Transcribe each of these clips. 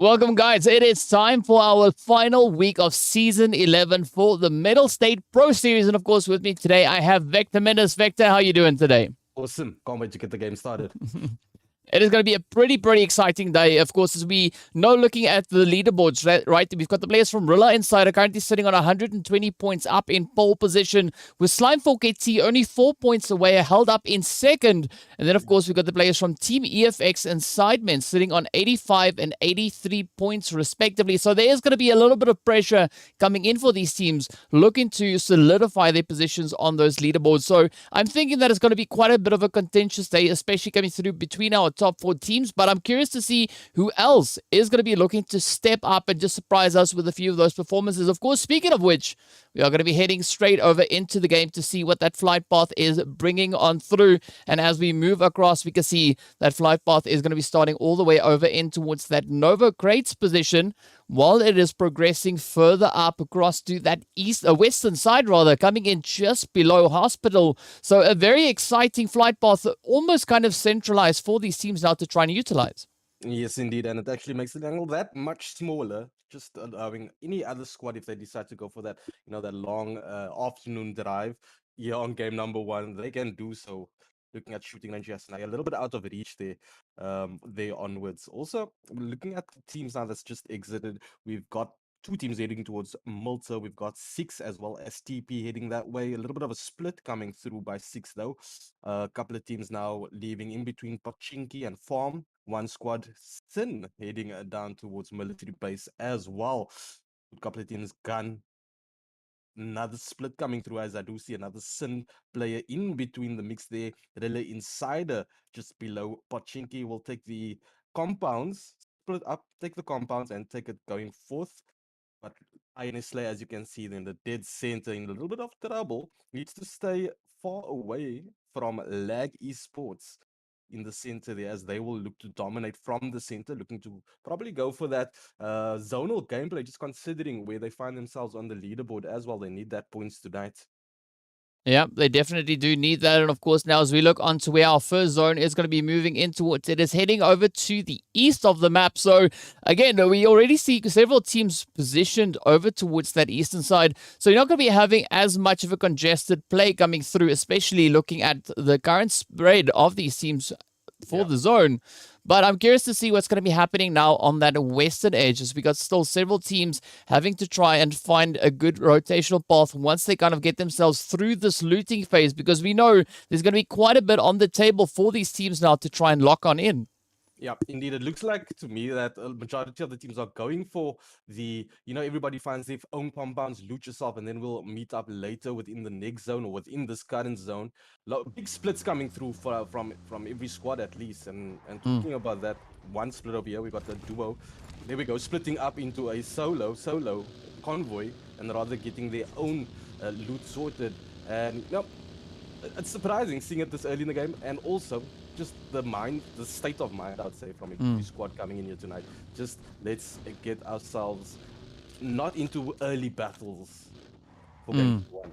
Welcome, guys. It is time for our final week of Season 11 for the Mettlestate Pro Series. And, of course, with me today, I have Vector Mendes. Vector, how are you doing today? Awesome. Can't wait to get the game started. It is going to be a pretty exciting day. Of course, as we know, looking at the leaderboards, right, we've got the players from Rila Insider currently sitting on 120 points up in pole position, with Slime4KT only 4 points away, held up in second. And then, of course, we've got the players from Team EFX and SIDEMEN sitting on 85 and 83 points, respectively. So there is going to be a little bit of pressure coming in for these teams looking to solidify their positions on those leaderboards. So I'm thinking that it's going to be quite a bit of a contentious day, especially coming through between our top 4 teams, but I'm curious to see who else is going to be looking to step up and just surprise us with a few of those performances. Of course, speaking of which, we are going to be heading straight over into the game to see what that flight path is bringing on through. And as we move across, we can see that flight path is going to be starting all the way over in towards that Nova Crates position, while it is progressing further up across to that western side, rather, coming in just below Hospital. So a very exciting flight path, almost kind of centralized for these teams now to try and utilize. Yes, indeed. And it actually makes the angle that much smaller, just allowing any other squad, if they decide to go for that, that long afternoon drive here on game number 1, they can do so. Looking at shooting range, yes, now a little bit out of reach there, onwards. Also, looking at the teams now that's just exited, we've got 2 teams heading towards Malta. We've got 6 as well as TP heading that way. A little bit of a split coming through by 6, though. A couple of teams now leaving in between Pochinki and Farm. One squad, Sin, heading down towards military base as well. A couple of teams, Gun. Another split coming through, as I do see another Sin player in between the mix there. Rila Insider just below Pochinki will take the compounds, split up, take the compounds and take it going forth. But INSLA, as you can see, in the dead center, in a little bit of trouble, needs to stay far away from Lag Esports in the center there, as they will look to dominate from the center, looking to probably go for that zonal gameplay, just considering where they find themselves on the leaderboard as well. They need that points tonight. Yeah, they definitely do need that. And of course, now as we look onto where our first zone is going to be moving in towards, it is heading over to the east of the map. So again, we already see several teams positioned over towards that eastern side. So you're not going to be having as much of a congested play coming through, especially looking at the current spread of these teams for the zone. But I'm curious to see what's going to be happening now on that western edge, as we got still several teams having to try and find a good rotational path once they kind of get themselves through this looting phase, because we know there's going to be quite a bit on the table for these teams now to try and lock on in. Yeah, indeed. It looks like to me that a majority of the teams are going for the, everybody finds their own compounds, loot yourself, and then we'll meet up later within the next zone or within this current zone. Big splits coming through from every squad at least. And talking about that one split over here, we got the duo. There we go, splitting up into a solo convoy, and rather getting their own loot sorted. And it's surprising seeing it this early in the game, and also just the state of mind, I would say, from a squad coming in here tonight. Just let's get ourselves not into early battles for game 1.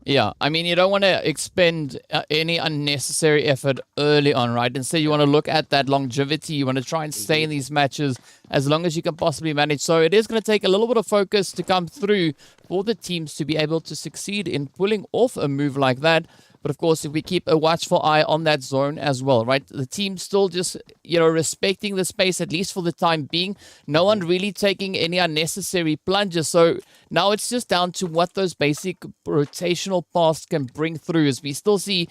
Yeah, I mean, you don't want to expend any unnecessary effort early on, right? Instead, you want to look at that longevity. You want to try and stay in these matches as long as you can possibly manage. So it is going to take a little bit of focus to come through for the teams to be able to succeed in pulling off a move like that. But of course, if we keep a watchful eye on that zone as well, right? The team still just, respecting the space, at least for the time being. No one really taking any unnecessary plunges. So now it's just down to what those basic rotational paths can bring through, as we still see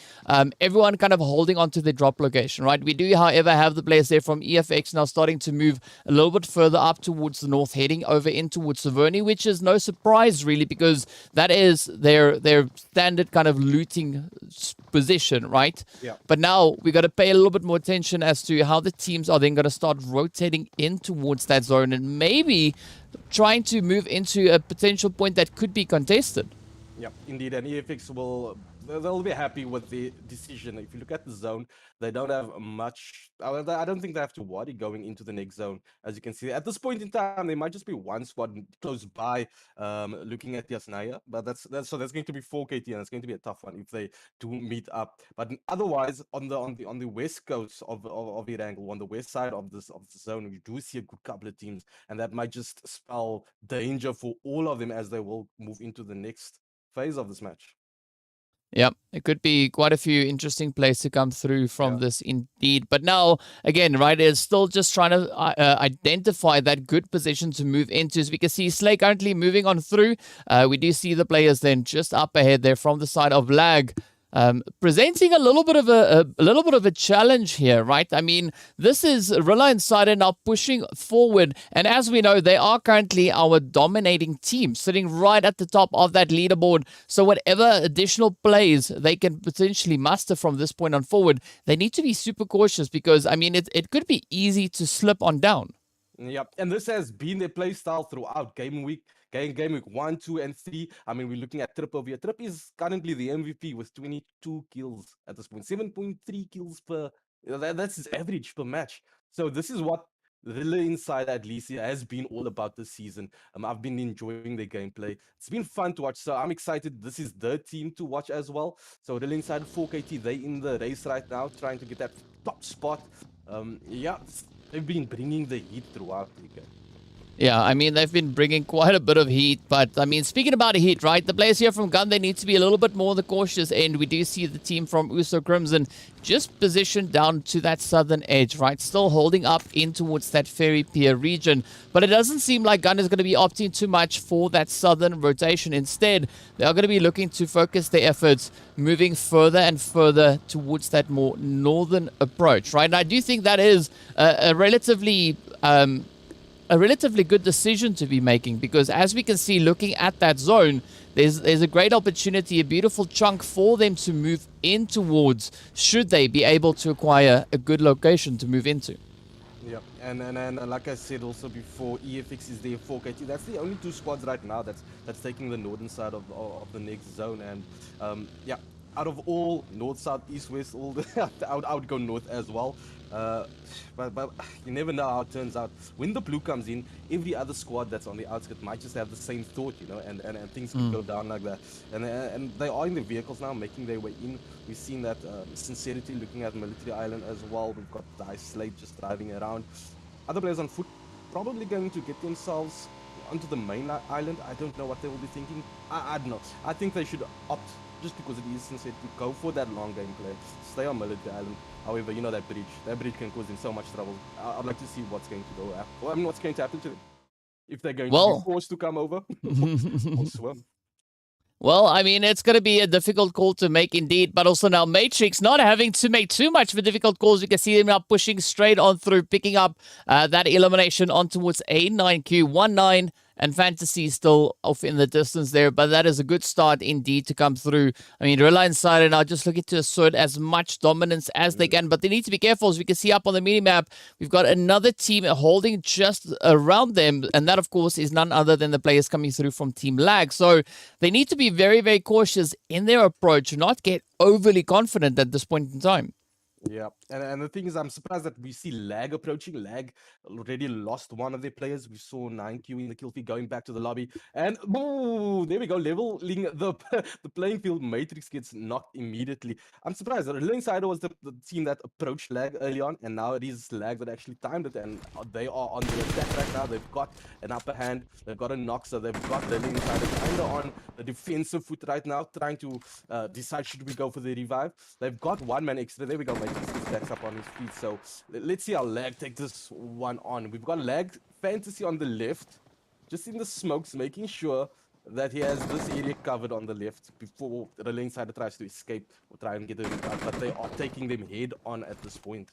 everyone kind of holding on to their drop location, right? We do, however, have the players there from EFX now starting to move a little bit further up towards the north, heading over in towards Saverny, which is no surprise, really, because that is their standard kind of looting position, right? Yeah. But now we got to pay a little bit more attention as to how the teams are then going to start rotating in towards that zone and maybe trying to move into a potential point that could be contested. Yeah, indeed, and EFX they'll be happy with the decision. If you look at the zone, they don't have much. I don't think they have to worry going into the next zone. As you can see, at this point in time, there might just be one squad close by, looking at Yasnaya. But that's going to be 4KT, and it's going to be a tough one if they do meet up. But otherwise, on the west coast of Irangle, on the west side of the zone, we do see a good couple of teams, and that might just spell danger for all of them as they will move into the next phase of this match. Yeah, it could be quite a few interesting plays to come through from Yeah. this indeed. But now, again, right, it's still just trying to identify that good position to move into. So we can see Slay currently moving on through. We do see the players then just up ahead there from the side of Lag. Presenting a little bit of a challenge here, right? I mean, this is Rila Insider now pushing forward, and as we know, they are currently our dominating team, sitting right at the top of that leaderboard. So whatever additional plays they can potentially muster from this point on forward, they need to be super cautious because, I mean, it could be easy to slip on down. Yep, and this has been their play style throughout game week 1, 2, and 3. I mean, we're looking at Trip over here. Trip is currently the MVP with 22 kills at this point, 7.3 kills per. That's his average per match. So this is what Rila Insider at least has been all about this season. I've been enjoying their gameplay. It's been fun to watch, so I'm excited. This is the team to watch as well. So Rila Insider 4KT, they in the race right now, trying to get that top spot. Yeah, they've been bringing the heat throughout the game. Yeah, I mean, they've been bringing quite a bit of heat, but I mean, speaking about heat, right, the players here from Gun, they need to be a little bit more on the cautious end. We do see the team from Uso Crimson just positioned down to that southern edge, right, still holding up in towards that Ferry Pier region, but it doesn't seem like Gun is going to be opting too much for that southern rotation. Instead, they are going to be looking to focus their efforts moving further and further towards that more northern approach, right, and I do think that is a relatively good decision to be making, because as we can see looking at that zone, there's a great opportunity, a beautiful chunk for them to move in towards, should they be able to acquire a good location to move into. Yeah, and like I said also before, EFX is there 4KT. That's the only two squads right now that's taking the northern side of the next zone. And yeah, out of all north, south, east, west, all the I would go north as well. But you never know how it turns out. When the blue comes in, every other squad that's on the outskirts might just have the same thought, you know, and things could go down like that. And they are in the vehicles now, making their way in. We've seen that Sincerity looking at Military Island as well. We've got Deset just driving around. Other players on foot probably going to get themselves onto the main island. I don't know what they will be thinking. I don't know. I think they should opt, just because it is Sincerity, to go for that long game play. Stay on Military Island. However, you know, that bridge can cause them so much trouble. I'd like to see what's going to go. Well, I mean, what's going to happen to them if they're going to be forced to come over or swim. Well, I mean, it's going to be a difficult call to make indeed, but also now Matrix not having to make too much of a difficult calls. You can see them now pushing straight on through, picking up that elimination on towards A9Q19, and Fantasy still off in the distance there, but that is a good start indeed to come through. I mean, Rila Insider now just looking to assert as much dominance as they can, but they need to be careful. As we can see up on the mini-map, we've got another team holding just around them, and that, of course, is none other than the players coming through from Team Lag. So they need to be very, very cautious in their approach, not get overly confident at this point in time. Yeah, and the thing is, I'm surprised that we see Lag approaching. Lag already lost one of their players. We saw 9Q in the kill feed going back to the lobby, and boom, there we go, leveling the playing field. Matrix gets knocked immediately. I'm surprised. Rila Insider was the team that approached Lag early on, and now it is Lag that actually timed it, and they are on the attack right now. They've got an upper hand. They've got a knock, so they've got Rila Insider kind of on the defensive foot right now, trying to decide should we go for the revive. They've got one man extra. There we go. Stacks up on his feet, so let's see how Lag take this one on. We've got Lag Fantasy on the left, just in the smokes, making sure that he has this area covered on the left before the lane side tries to escape or try and get a rebound, but they are taking them head on at this point.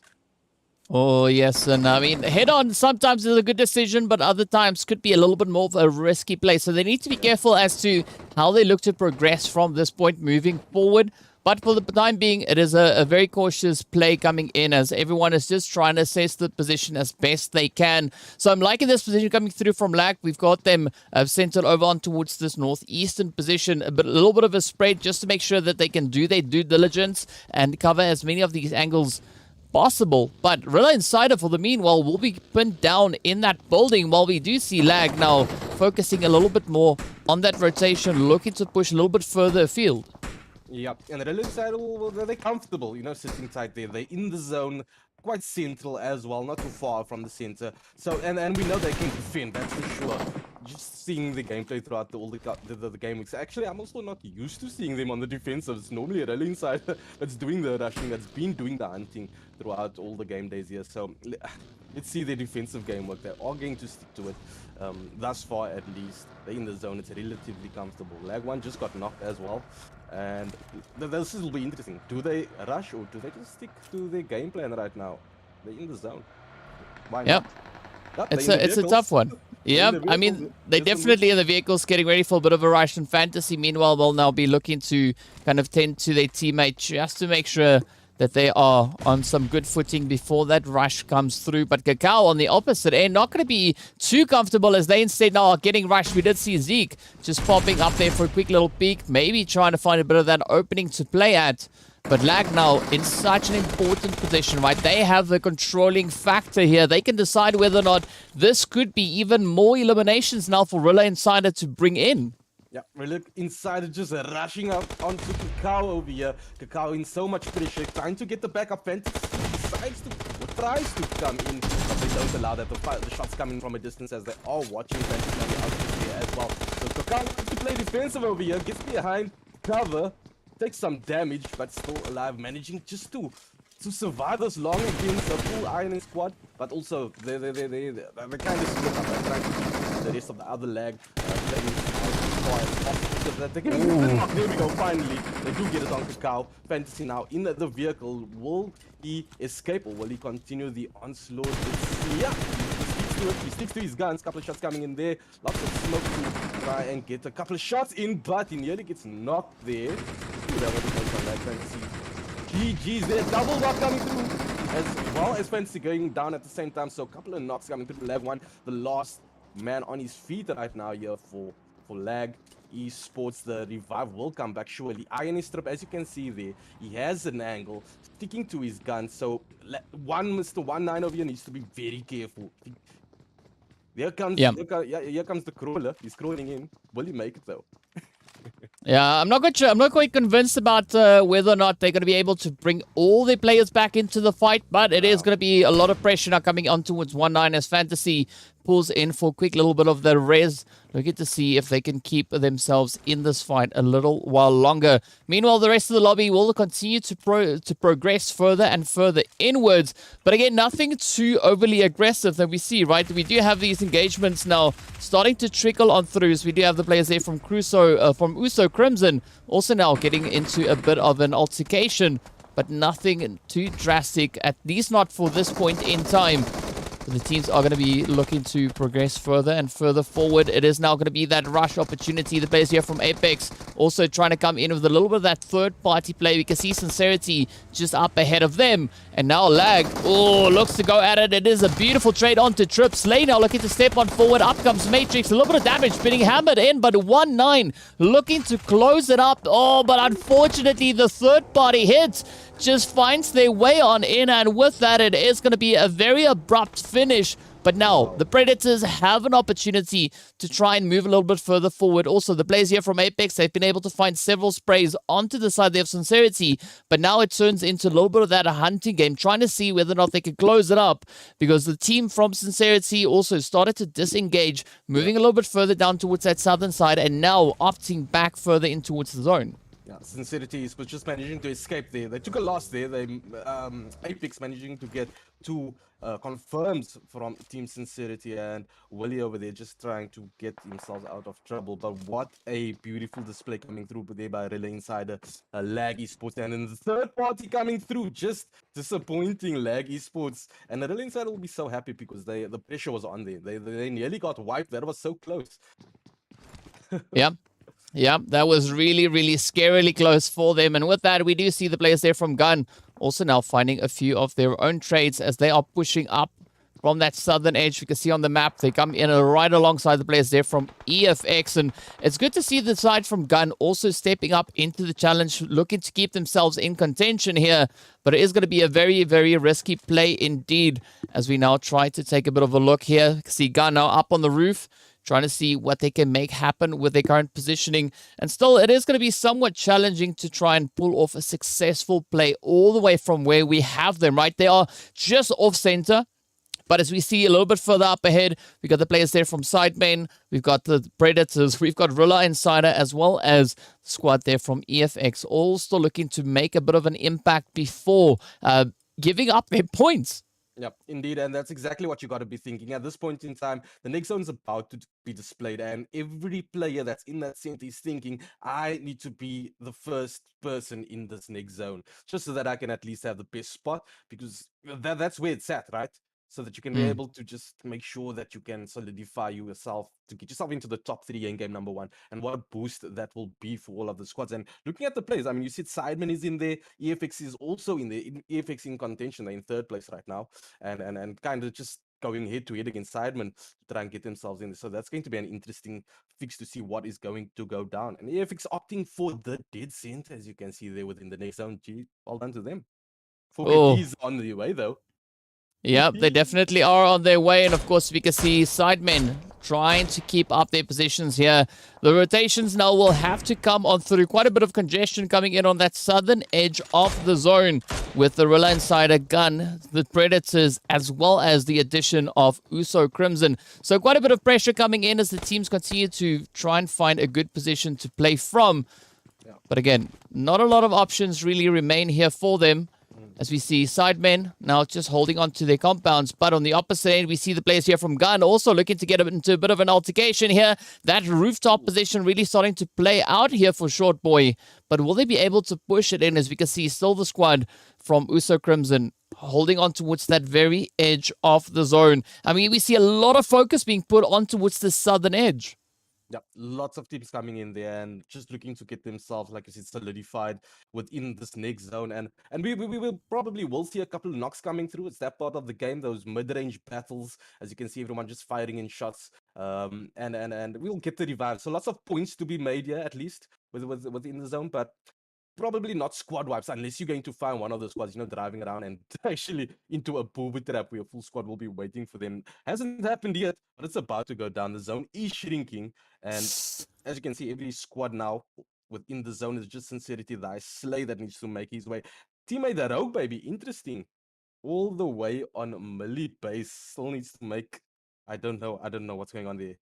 Oh, yes, and I mean, head on sometimes is a good decision, but other times could be a little bit more of a risky play, so they need to be careful as to how they look to progress from this point moving forward. But for the time being, it is a very cautious play coming in as everyone is just trying to assess the position as best they can. So I'm liking this position coming through from Lag. We've got them centered over on towards this northeastern position. A little bit of a spread just to make sure that they can do their due diligence and cover as many of these angles possible. But Rila Insider, for the meanwhile, will be pinned down in that building while we do see Lag now focusing a little bit more on that rotation, looking to push a little bit further afield. Yeah, and Rila Insider, they're comfortable, sitting tight there. They're in the zone, quite central as well, not too far from the center. So, and we know they can defend, that's for sure. Just seeing the gameplay throughout all the game weeks. Actually, I'm also not used to seeing them on the defensive. It's normally a Rila Insider that's doing the rushing, that's been doing the hunting throughout all the game days here. So let's see their defensive game work. They are going to stick to it. Thus far, at least, they're in the zone. It's relatively comfortable. Lag 1 just got knocked as well. And this will be interesting. Do they rush or do they just stick to their game plan right now? They're in the zone. Why not? Yep. It's a tough one. Yeah, I mean, they definitely in the vehicles getting ready for a bit of a rush in fantasy. Meanwhile, they'll now be looking to kind of tend to their teammate just to make sure that they are on some good footing before that rush comes through. But Cacao on the opposite end, not going to be too comfortable as they instead now are getting rushed. We did see Zeke just popping up there for a quick little peek, maybe trying to find a bit of that opening to play at. But Lag now in such an important position, right? They have the controlling factor here. They can decide whether or not this could be even more eliminations now for Rila Insider to bring in. Yeah, Rila Insider just rushing up onto Cacao over here. Cacao in so much pressure, trying to get the backup. Fantasy decides to, or tries to come in, but they don't allow that. The shots coming from a distance as they are watching Fantasy on the outside here as well. So Cacao wants to play defensive over here, gets behind cover, takes some damage, but still alive, managing just to survive this long against a full Iron squad. But also, they kind of split up and trying to keep the rest of the other Lag playing there we go, finally. They do get it on Cacao. Fantasy now in the vehicle. Will he escape or will he continue the onslaught? Yeah, he sticks to his guns. Couple of shots coming in there. Lots of smoke to try and get a couple of shots in, but he nearly gets knocked there. That was on that Fantasy. GG's there. Double knock coming through as well as Fantasy going down at the same time. So a couple of knocks coming through. Lag 1, the last man on his feet right now here for Lag eSports. The revive will come back surely. Iron strip, as you can see there, he has an angle sticking to his gun. So Mr. 19 over here needs to be very careful. Here comes the crawler. He's crawling in. Will he make it though? Yeah, I'm not quite sure. I'm not quite convinced about whether or not they're going to be able to bring all their players back into the fight, but it is going to be a lot of pressure now coming on towards 19 as Fantasy pulls in for a quick little bit of the res. We'll get to see if they can keep themselves in this fight a little while longer. Meanwhile, the rest of the lobby will continue to progress further and further inwards. But again, nothing too overly aggressive that we see, right? We do have these engagements now starting to trickle on through. So we do have the players there from Uso Crimson also now getting into a bit of an altercation. But nothing too drastic, at least not for this point in time. The teams are going to be looking to progress further and further forward. It is now going to be that rush opportunity. The players here from Apex also trying to come in with a little bit of that third-party play. We can see Sincerity just up ahead of them. And now Lag, looks to go at it. It is a beautiful trade onto Trip. Slay now looking to step on forward. Up comes Matrix. A little bit of damage being hammered in, but 1-9 looking to close it up. But unfortunately, the third-party hit just finds their way on in, and with that, it is going to be a very abrupt finish. But now, the Predators have an opportunity to try and move a little bit further forward. Also, the players here from Apex, they've been able to find several sprays onto the side there of Sincerity, but now it turns into a little bit of that hunting game, trying to see whether or not they can close it up, because the team from Sincerity also started to disengage, moving a little bit further down towards that southern side, and now opting back further in towards the zone. Yeah, Sincerity was just managing to escape there. They took a loss there. They Apex managing to get two confirms from Team Sincerity, and Willie over there just trying to get themselves out of trouble. But what a beautiful display coming through there by Rila Insider, Lag eSports, and then the third party coming through, just disappointing Lag eSports. And Rila Insider will be so happy because the pressure was on there. They nearly got wiped. That was so close. Yeah. Yeah, that was really, really scarily close for them. And with that, we do see the players there from Gun also now finding a few of their own trades as they are pushing up from that southern edge. You can see on the map, they come in right alongside the players there from EFX. And it's good to see the side from Gun also stepping up into the challenge, looking to keep themselves in contention here. But it is going to be a very, very risky play indeed as we now try to take a bit of a look here. You can see Gun now up on the roof, trying to see what they can make happen with their current positioning. And still, it is going to be somewhat challenging to try and pull off a successful play all the way from where we have them, right? They are just off center. But as we see a little bit further up ahead, we've got the players there from SIDEMEN, we've got the Predators, we've got Rila Insider, as well as the squad there from EFX, all still looking to make a bit of an impact before giving up their points. Yep, indeed, and that's exactly what you got to be thinking. At this point in time, the next zone's about to be displayed, and every player that's in that center is thinking, I need to be the first person in this next zone, just so that I can at least have the best spot, because that's where it's at, right? So that you can be able to just make sure that you can solidify yourself to get yourself into the top 3 in game number 1. And what a boost that will be for all of the squads. And looking at the players, I mean, you see SIDEMEN is in there, EFX is also in there, EFX in contention, they're in 3rd place right now, and kind of just going head to head against SIDEMEN to try and get themselves in. So that's going to be an interesting fix to see what is going to go down. And EFX opting for the dead center, as you can see there within the next zone. Gee, well done to them. 4KT is on the way though. Yeah, they definitely are on their way. And of course, we can see SIDEMEN trying to keep up their positions here. The rotations now will have to come on through. Quite a bit of congestion coming in on that southern edge of the zone with the Rila Insider Gun, the Predators, as well as the addition of Uso Crimson. So quite a bit of pressure coming in as the teams continue to try and find a good position to play from. But again, not a lot of options really remain here for them. As we see SIDEMEN now just holding on to their compounds. But on the opposite end, we see the players here from Gun also looking to get into a bit of an altercation here. That rooftop position really starting to play out here for Short Boy. But will they be able to push it in? As we can see, still the squad from Uso Crimson holding on towards that very edge of the zone. I mean, we see a lot of focus being put on towards the southern edge. Yeah, lots of teams coming in there and just looking to get themselves, like I said, solidified within this next zone. And we will probably will see a couple of knocks coming through. It's that part of the game, those mid-range battles. As you can see, everyone just firing in shots. And we'll get the revive. So lots of points to be made here, at least within the zone. But probably not squad wipes unless you're going to find one of the squads, driving around and actually into a booby trap where a full squad will be waiting for them. Hasn't happened yet, but it's about to go down. The zone is shrinking, and as you can see, every squad now within the zone is just Sincerity, the Slay that needs to make his way. Teammate the Rogue, baby, interesting. All the way on Millie base, still needs to make. I don't know what's going on there.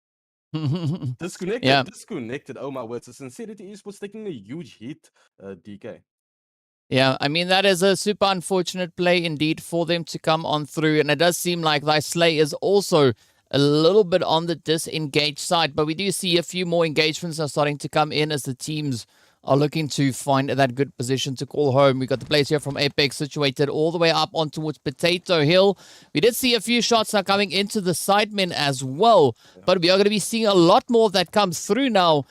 Yeah. Disconnected. Oh my word! So Sincerity eSports taking a huge hit, DK. Yeah, I mean, that is a super unfortunate play indeed for them to come on through. And it does seem like thy Slay is also a little bit on the disengaged side. But we do see a few more engagements are starting to come in as the teams are looking to find that good position to call home. We got the players here from Apex situated all the way up on towards Potato Hill. We did see a few shots now coming into the SIDEMEN as well. But we are going to be seeing a lot more of that come through now.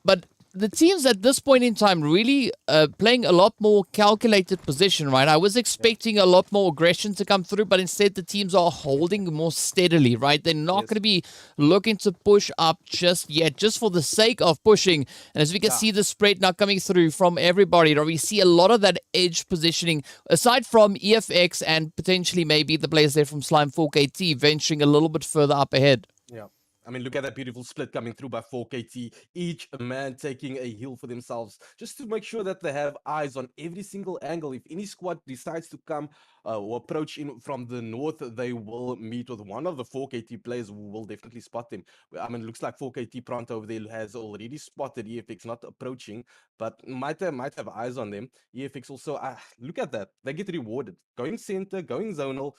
But the teams at this point in time really playing a lot more calculated position, right? I was expecting a lot more aggression to come through, but instead the teams are holding more steadily, right? They're not going to be looking to push up just yet, just for the sake of pushing. And as we can see the spread now coming through from everybody, right? We see a lot of that edge positioning, aside from EFX and potentially maybe the players there from Slime 4KT venturing a little bit further up ahead. Yeah. I mean, look at that beautiful split coming through by 4KT. Each man taking a heal for themselves, just to make sure that they have eyes on every single angle. If any squad decides to come or approach in from the north, they will meet with one of the 4KT players who will definitely spot them. I mean, it looks like 4KT Pronto over there has already spotted EFX not approaching, but might have eyes on them. EFX also, look at that. They get rewarded. Going center, going zonal.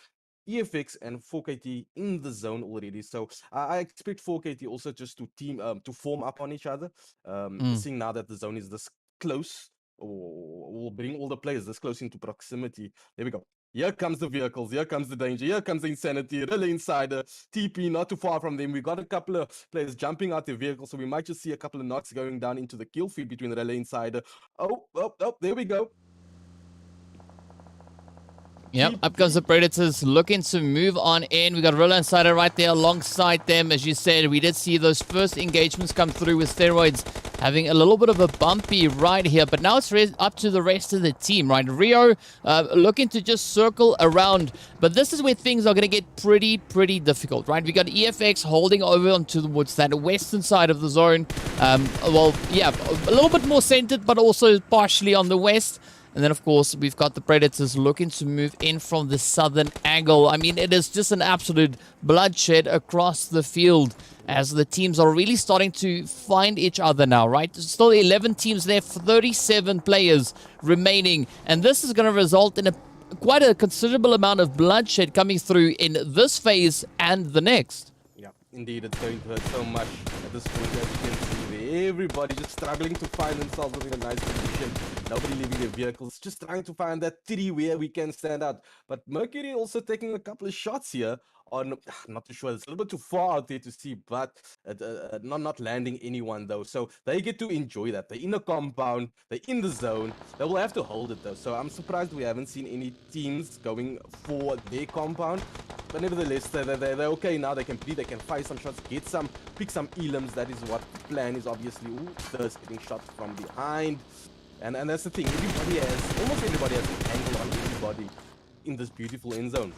EFX and 4KT in the zone already, so I expect 4KT also just to to form up on each other. Seeing now that the zone is this close, or will bring all the players this close into proximity. There we go. Here comes the vehicles. Here comes the danger. Here comes the Insanity. Rila Insider. TP not too far from them. We got a couple of players jumping out their vehicles, so we might just see a couple of knocks going down into the kill feed between Rila Insider. Oh, there we go. Yep, up comes the Predators looking to move on in. We got Rila Insider right there alongside them. As you said, we did see those first engagements come through with Steroids having a little bit of a bumpy ride here. But now it's up to the rest of the team, right? Rio looking to just circle around. But this is where things are going to get pretty difficult, right? We got EFX holding over onto towards that western side of the zone. Well, yeah, a little bit more centered, but also partially on the west. And then, of course, we've got the Predators looking to move in from the southern angle. I mean, it is just an absolute bloodshed across the field as the teams are really starting to find each other now, right? There's still 11 teams left, 37 players remaining. And this is going to result in quite a considerable amount of bloodshed coming through in this phase and the next. Yeah, indeed, it's going to hurt so much at this point, as you can see. Everybody just struggling to find themselves in a nice position. Nobody leaving their vehicles, just trying to find that tree where we can stand out. But Mercury also taking a couple of shots here on, not too sure, it's a little bit too far out there to see, but not landing anyone though. So they get to enjoy that. They're in a compound, they're in the zone. They will have to hold it though. So I'm surprised we haven't seen any teams going for their compound. But nevertheless, they're okay now. They can breathe, they can fire some shots, pick some elims. That is what the plan is, obviously. Ooh, Thirst getting shot from behind. And that's the thing. Almost everybody has an angle on everybody in this beautiful end zone.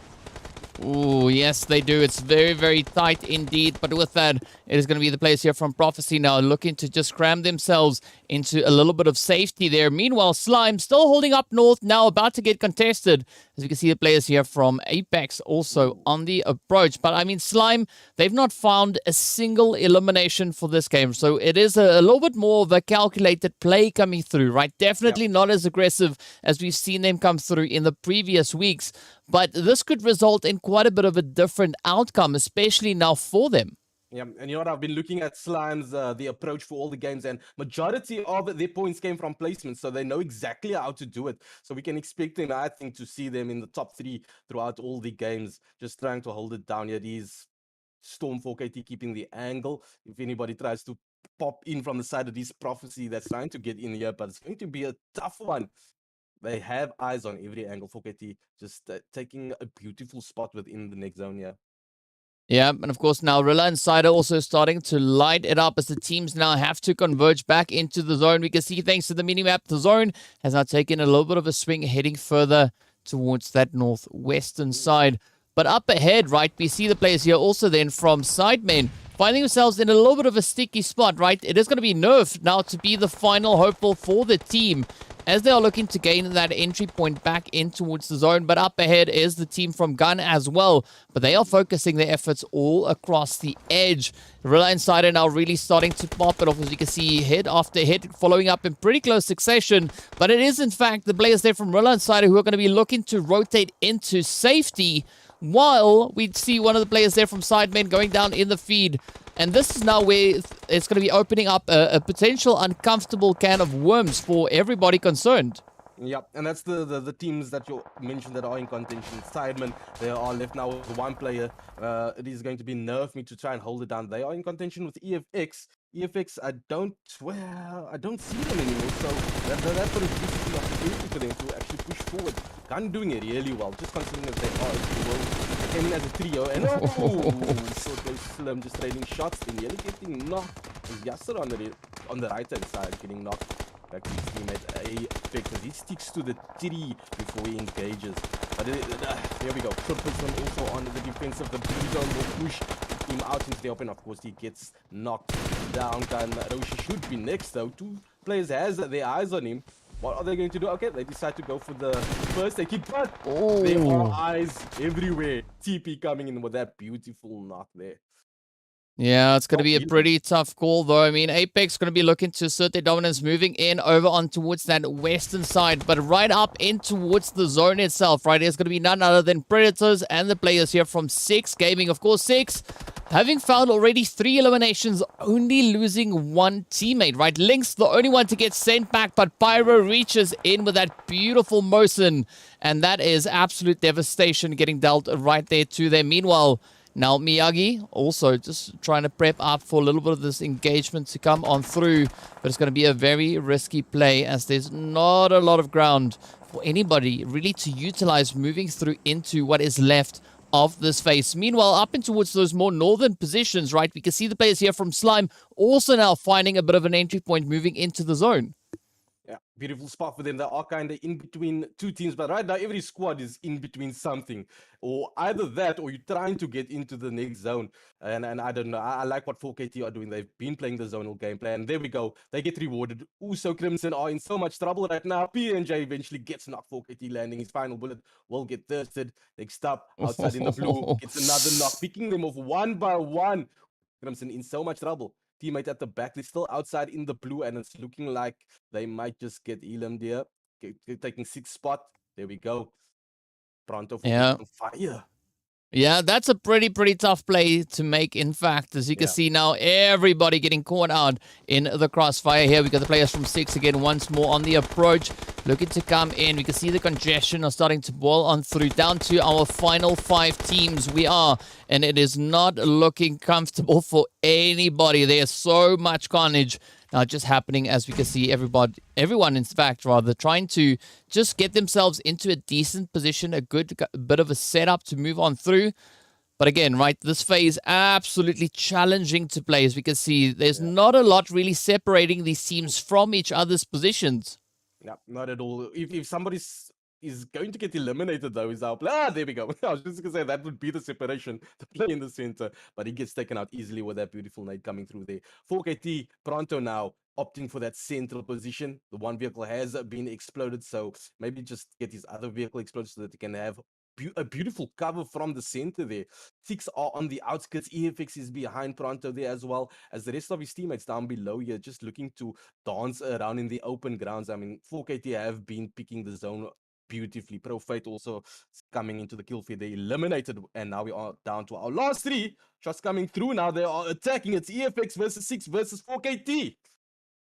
Ooh, yes, they do. It's very tight indeed. But with that, it is going to be the players here from Prophecy now looking to just cram themselves into a little bit of safety there. Meanwhile, Slime still holding up north, now about to get contested. As you can see, the players here from Apex also on the approach. But I mean, Slime, they've not found a single elimination for this game. So it is a little bit more of a calculated play coming through, right? Definitely not as aggressive as we've seen them come through in the previous weeks. But this could result in quite a bit of a different outcome, especially now for them. Yeah, and you know what? I've been looking at Slime's the approach for all the games, and majority of their points came from placement, so they know exactly how to do it. So we can expect them, I think, to see them in the top 3 throughout all the games, just trying to hold it down. Here is Storm 4KT keeping the angle. If anybody tries to pop in from the side of this Prophecy that's trying to get in here, but it's going to be a tough one. They have eyes on every angle. 4KT just taking a beautiful spot within the next zone here. Yeah, and of course now Rila Insider also starting to light it up as the teams now have to converge back into the zone. We can see thanks to the minimap, the zone has now taken a little bit of a swing heading further towards that northwestern side. But up ahead, right, we see the players here also then from SIDEMEN finding themselves in a little bit of a sticky spot, right? It is going to be Nerf now to be the final hopeful for the team as they are looking to gain that entry point back in towards the zone. But up ahead is the team from Gun as well. But they are focusing their efforts all across the edge. Rila Insider now really starting to pop it off, as you can see, hit after hit, following up in pretty close succession. But it is, in fact, the players there from Rila Insider who are going to be looking to rotate into safety, while we see one of the players there from SIDEMEN going down in the feed. And this is now where it's going to be opening up a potential uncomfortable can of worms for everybody concerned. Yeah, and that's the teams that you mentioned that are in contention. SIDEMEN, they are left now with one player. It is going to be Nerf me to try and hold it down. They are in contention with EFX. EFX, I don't see them anymore. So that's what is useful the opportunity for them to actually push forward. Gun doing it really well, just considering that they are they came in as a trio, and so those Slim just trading shots, then nearly getting knocked. Yasser on the right hand side getting knocked. Back to his teammate Apex as he sticks to the tree before he engages. But here we go. Trippleson also on the defensive. The blue zone will push him out into the open. Of course, he gets knocked down. Roshi should be next though. 2 players has their eyes on him. What are they going to do? Okay, they decide to go for the first. They keep but there are eyes everywhere. TP coming in with that beautiful knock there. Yeah, it's going to be a pretty tough call, though. I mean, Apex going to be looking to assert their dominance, moving in over on towards that western side, but right up in towards the zone itself, right? There's going to be none other than Predators and the players here from 6 Gaming. Of course, 6 Having found already 3 eliminations, only losing one teammate, right? Link's the only one to get sent back, but Pyro reaches in with that beautiful Mosin, and that is absolute devastation getting dealt right there to them. Meanwhile, now Miyagi also just trying to prep up for a little bit of this engagement to come on through, but it's going to be a very risky play as there's not a lot of ground for anybody really to utilize moving through into what is left of this phase. Meanwhile, up in towards those more northern positions, right, we can see the players here from Slime also now finding a bit of an entry point moving into the zone. Yeah, beautiful spot for them. They are kind of in between two teams, but right now every squad is in between something, or either that, or you're trying to get into the next zone. And I don't know. I like what 4KT are doing. They've been playing the zonal gameplay, and there we go. They get rewarded. Uso Crimson are in so much trouble right now. PNJ eventually gets knocked. 4KT landing his final bullet will get thirsted. Next up, outside in the blue, gets another knock, picking them off one by one. Crimson in so much trouble. Teammate at the back, they're still outside in the blue, and it's looking like they might just get Elam there. Taking 6th spot. There we go. Pronto for Yeah. on fire. Yeah, that's a pretty tough play to make. In fact, as you can see now, everybody getting caught out in the crossfire here. We got the players from 6 again once more on the approach, looking to come in. We can see the congestion are starting to boil on through. Down to our final 5 teams we are, and it is not looking comfortable for anybody. There's so much carnage now just happening as we can see everyone in fact rather trying to just get themselves into a decent position, a good bit of a setup to move on through. But again, right, this phase absolutely challenging to play. As we can see, there's not a lot really separating these teams from each other's positions. Yeah, not at all. If somebody is going to get eliminated though, is our play. There we go. I was just gonna say that would be the separation, the play in the center, but he gets taken out easily with that beautiful nade coming through there. 4KT Pronto now opting for that central position. The one vehicle has been exploded, so maybe just get his other vehicle exploded so that he can have a beautiful cover from the center there. 6 are on the outskirts. EFX is behind Pronto there as well as the rest of his teammates down below here, just looking to dance around in the open grounds. I mean, 4KT have been picking the zone beautifully. Pro Fate also coming into the kill feed. They eliminated, and now we are down to our last 3. Just coming through now. They are attacking. It's EFX versus 6 versus 4KT.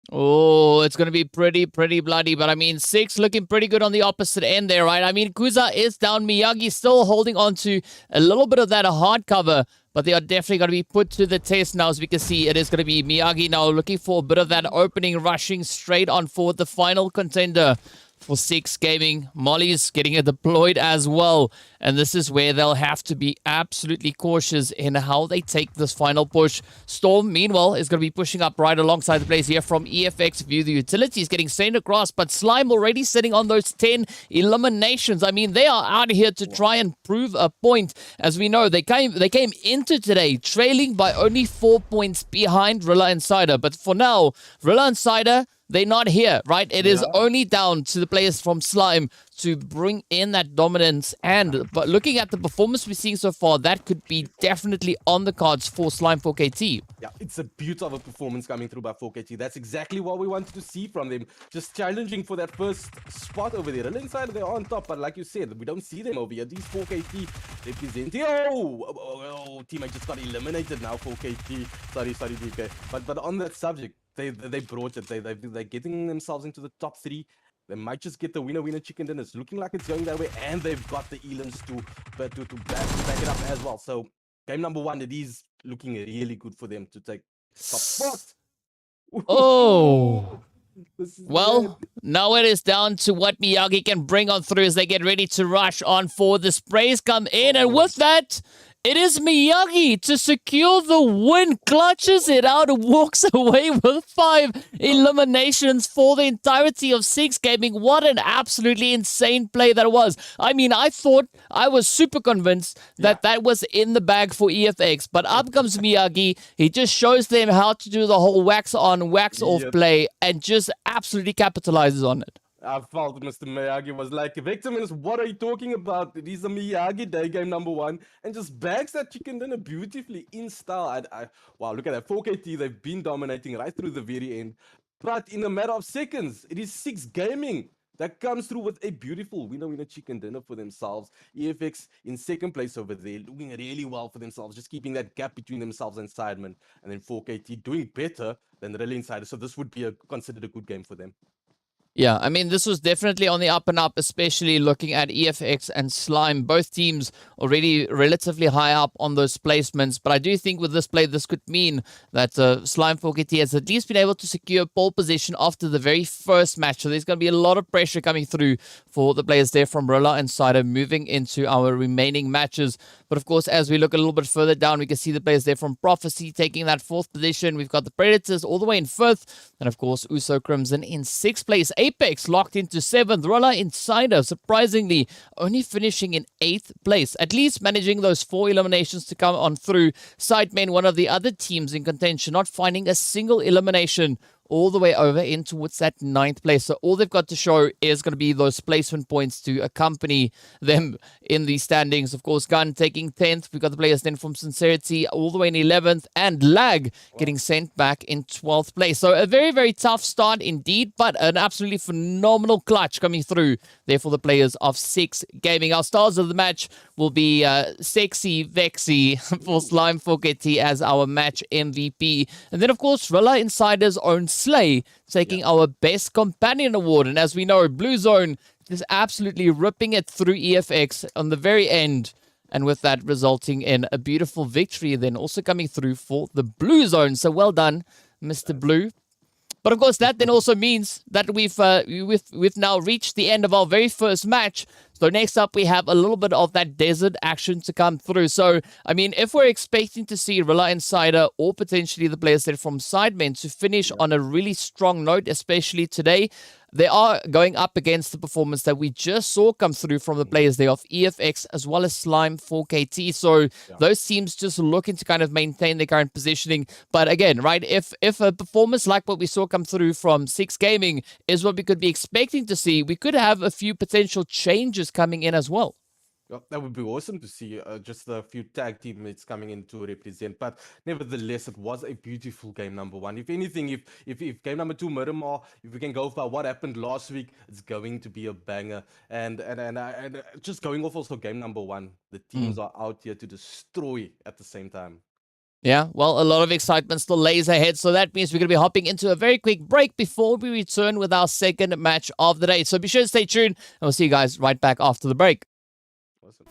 Oh, it's going to be pretty bloody. But I mean, 6 looking pretty good on the opposite end there, right? I mean, Kuza is down. Miyagi still holding on to a little bit of that hard cover. But they are definitely going to be put to the test now. As we can see, it is going to be Miyagi now looking for a bit of that opening, rushing straight on for the final contender for 6 Gaming. Molly's getting it deployed as well. And this is where they'll have to be absolutely cautious in how they take this final push. Storm, meanwhile, is going to be pushing up right alongside the players here from EFX. View the utilities getting sent across, but Slime already sitting on those 10 eliminations. I mean, they are out here to try and prove a point. As we know, they came into today trailing by only 4 points behind Rila Insider. But for now, Rila Insider, they're not here, right? It is only down to the players from Slime to bring in that dominance. But looking at the performance we're seeing so far, that could be definitely on the cards for Slime 4KT. Yeah, it's a beautiful performance coming through by 4KT. That's exactly what we wanted to see from them. Just challenging for that first spot over there. And inside, they're on top, but like you said, we don't see them over here. These 4KT representing. Oh, teammate just got eliminated now, 4KT. Sorry, DK. But on that subject, they brought it. They're getting themselves into the top 3. They might just get the winner chicken dinner. It's looking like it's going that way, and they've got the Elams to back it up as well. So game number 1, it is looking really good for them to take top spot. Oh. Well, now it is down to what Miyagi can bring on through as they get ready to rush on forward. The sprays come in, and with that, it is Miyagi to secure the win, clutches it out and walks away with 5 eliminations for the entirety of 6 Gaming. What an absolutely insane play that was. I mean, I was super convinced that that was in the bag for EFX, but up comes Miyagi. He just shows them how to do the whole wax on, wax off play and just absolutely capitalizes on it. I felt Mr. Miyagi was like, Victims, what are you talking about? It is a Miyagi day game number 1 and just bags that chicken dinner beautifully in style. Wow, look at that. 4KT, they've been dominating right through the very end. But in a matter of seconds, it is 6 Gaming that comes through with a beautiful winner chicken dinner for themselves. EFX in second place over there, doing really well for themselves, just keeping that gap between themselves and SIDEMEN. And then 4KT doing better than Rila Insider. So this would be considered a good game for them. Yeah, I mean, this was definitely on the up and up, especially looking at EFX and Slime. Both teams already relatively high up on those placements. But I do think with this play, this could mean that Slime 4KT has at least been able to secure pole position after the very first match. So there's going to be a lot of pressure coming through for the players there from Rila Insider moving into our remaining matches. But of course, as we look a little bit further down, we can see the players there from Prophecy taking that 4th position. We've got the Predators all the way in 5th. And of course, Uso Crimson in 6th place. Apex locked into 7th. Rila Insider, surprisingly, only finishing in 8th place. At least managing those 4 eliminations to come on through. SIDEMEN, one of the other teams in contention, not finding a single elimination all the way over in towards that 9th place. So all they've got to show is going to be those placement points to accompany them in the standings. Of course, Gun taking 10th. We've got the players then from Sincerity all the way in 11th. And Lag getting sent back in 12th place. So a very, very tough start indeed, but an absolutely phenomenal clutch coming through there for the players of 6 Gaming. Our stars of the match will be Sexy Vexy for Slime 4KT as our match MVP. And then, of course, Rila Insider's own Slay taking our Best Companion Award. And as we know, Blue Zone is absolutely ripping it through EFX on the very end. And with that resulting in a beautiful victory, then also coming through for the Blue Zone. So well done, Mr. Blue. But of course, that then also means that we've now reached the end of our very first match. So next up, we have a little bit of that desert action to come through. So, I mean, if we're expecting to see Rila Insider or potentially the players there from SIDEMEN to finish on a really strong note, especially today, they are going up against the performance that we just saw come through from the players there of EFX as well as Slime 4KT. So those teams just looking to kind of maintain their current positioning. But again, right, if a performance like what we saw come through from 6 Gaming is what we could be expecting to see, we could have a few potential changes coming in as well. Well, that would be awesome to see just a few tag teammates coming in to represent. But nevertheless, it was a beautiful game number 1. If anything, if game number 2, Miramar, if we can go for what happened last week, it's going to be a banger. And just going off also game number 1, the teams are out here to destroy at the same time. Yeah, well, a lot of excitement still lays ahead, so that means we're going to be hopping into a very quick break before we return with our second match of the day. So be sure to stay tuned, and we'll see you guys right back after the break. Awesome.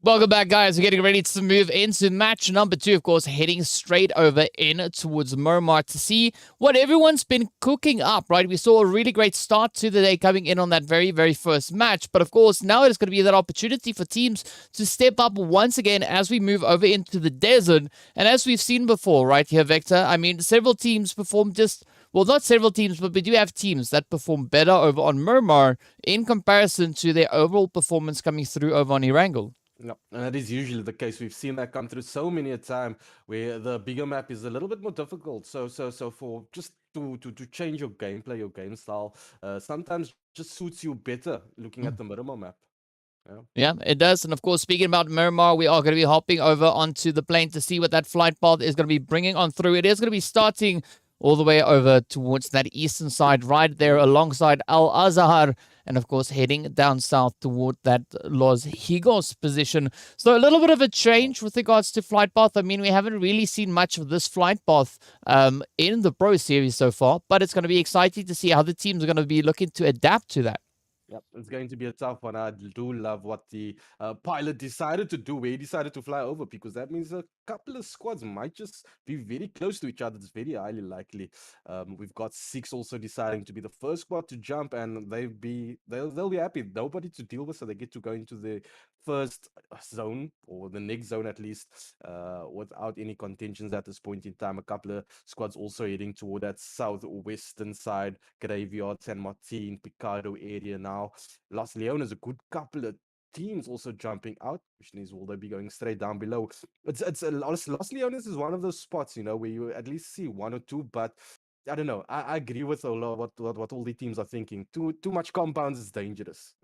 Welcome back, guys. We're getting ready to move into match number 2, of course, heading straight over in towards Murmur to see what everyone's been cooking up, right? We saw a really great start to the day coming in on that very, very first match. But of course, now it's going to be that opportunity for teams to step up once again as we move over into the desert. And as we've seen before, right here, Vector, I mean, several teams perform just... Well, not several teams, but we do have teams that perform better over on Murmur in comparison to their overall performance coming through over on Erangel. No, and that is usually the case. We've seen that come through so many a time where the bigger map is a little bit more difficult. So for just to change your gameplay, your game style, sometimes just suits you better looking at the minimal map. Yeah. Yeah, it does. And of course, speaking about Miramar, we are going to be hopping over onto the plane to see what that flight path is going to be bringing on through. It is going to be starting all the way over towards that eastern side, right there alongside Al Azhar, and of course, heading down south toward that Los Higos position. So a little bit of a change with regards to flight path. I mean, we haven't really seen much of this flight path in the Pro Series so far, but it's going to be exciting to see how the teams are going to be looking to adapt to that. Yep, it's going to be a tough one. I do love what the pilot decided to do, where he decided to fly over, because that means a couple of squads might just be very close to each other. It's very highly likely. We've got 6 also deciding to be the first squad to jump, and they'll be happy. Nobody to deal with, so they get to go into the first zone, or the next zone at least, without any contentions at this point in time. A couple of squads also heading toward that southwestern side, Graveyard, San Martin, Picado area now. Los Leones, a good couple of teams also jumping out, which means will they be going straight down below? Los Leones is one of those spots, where you at least see 1 or 2, but I don't know. I agree with a lot what all the teams are thinking. Too much compounds is dangerous.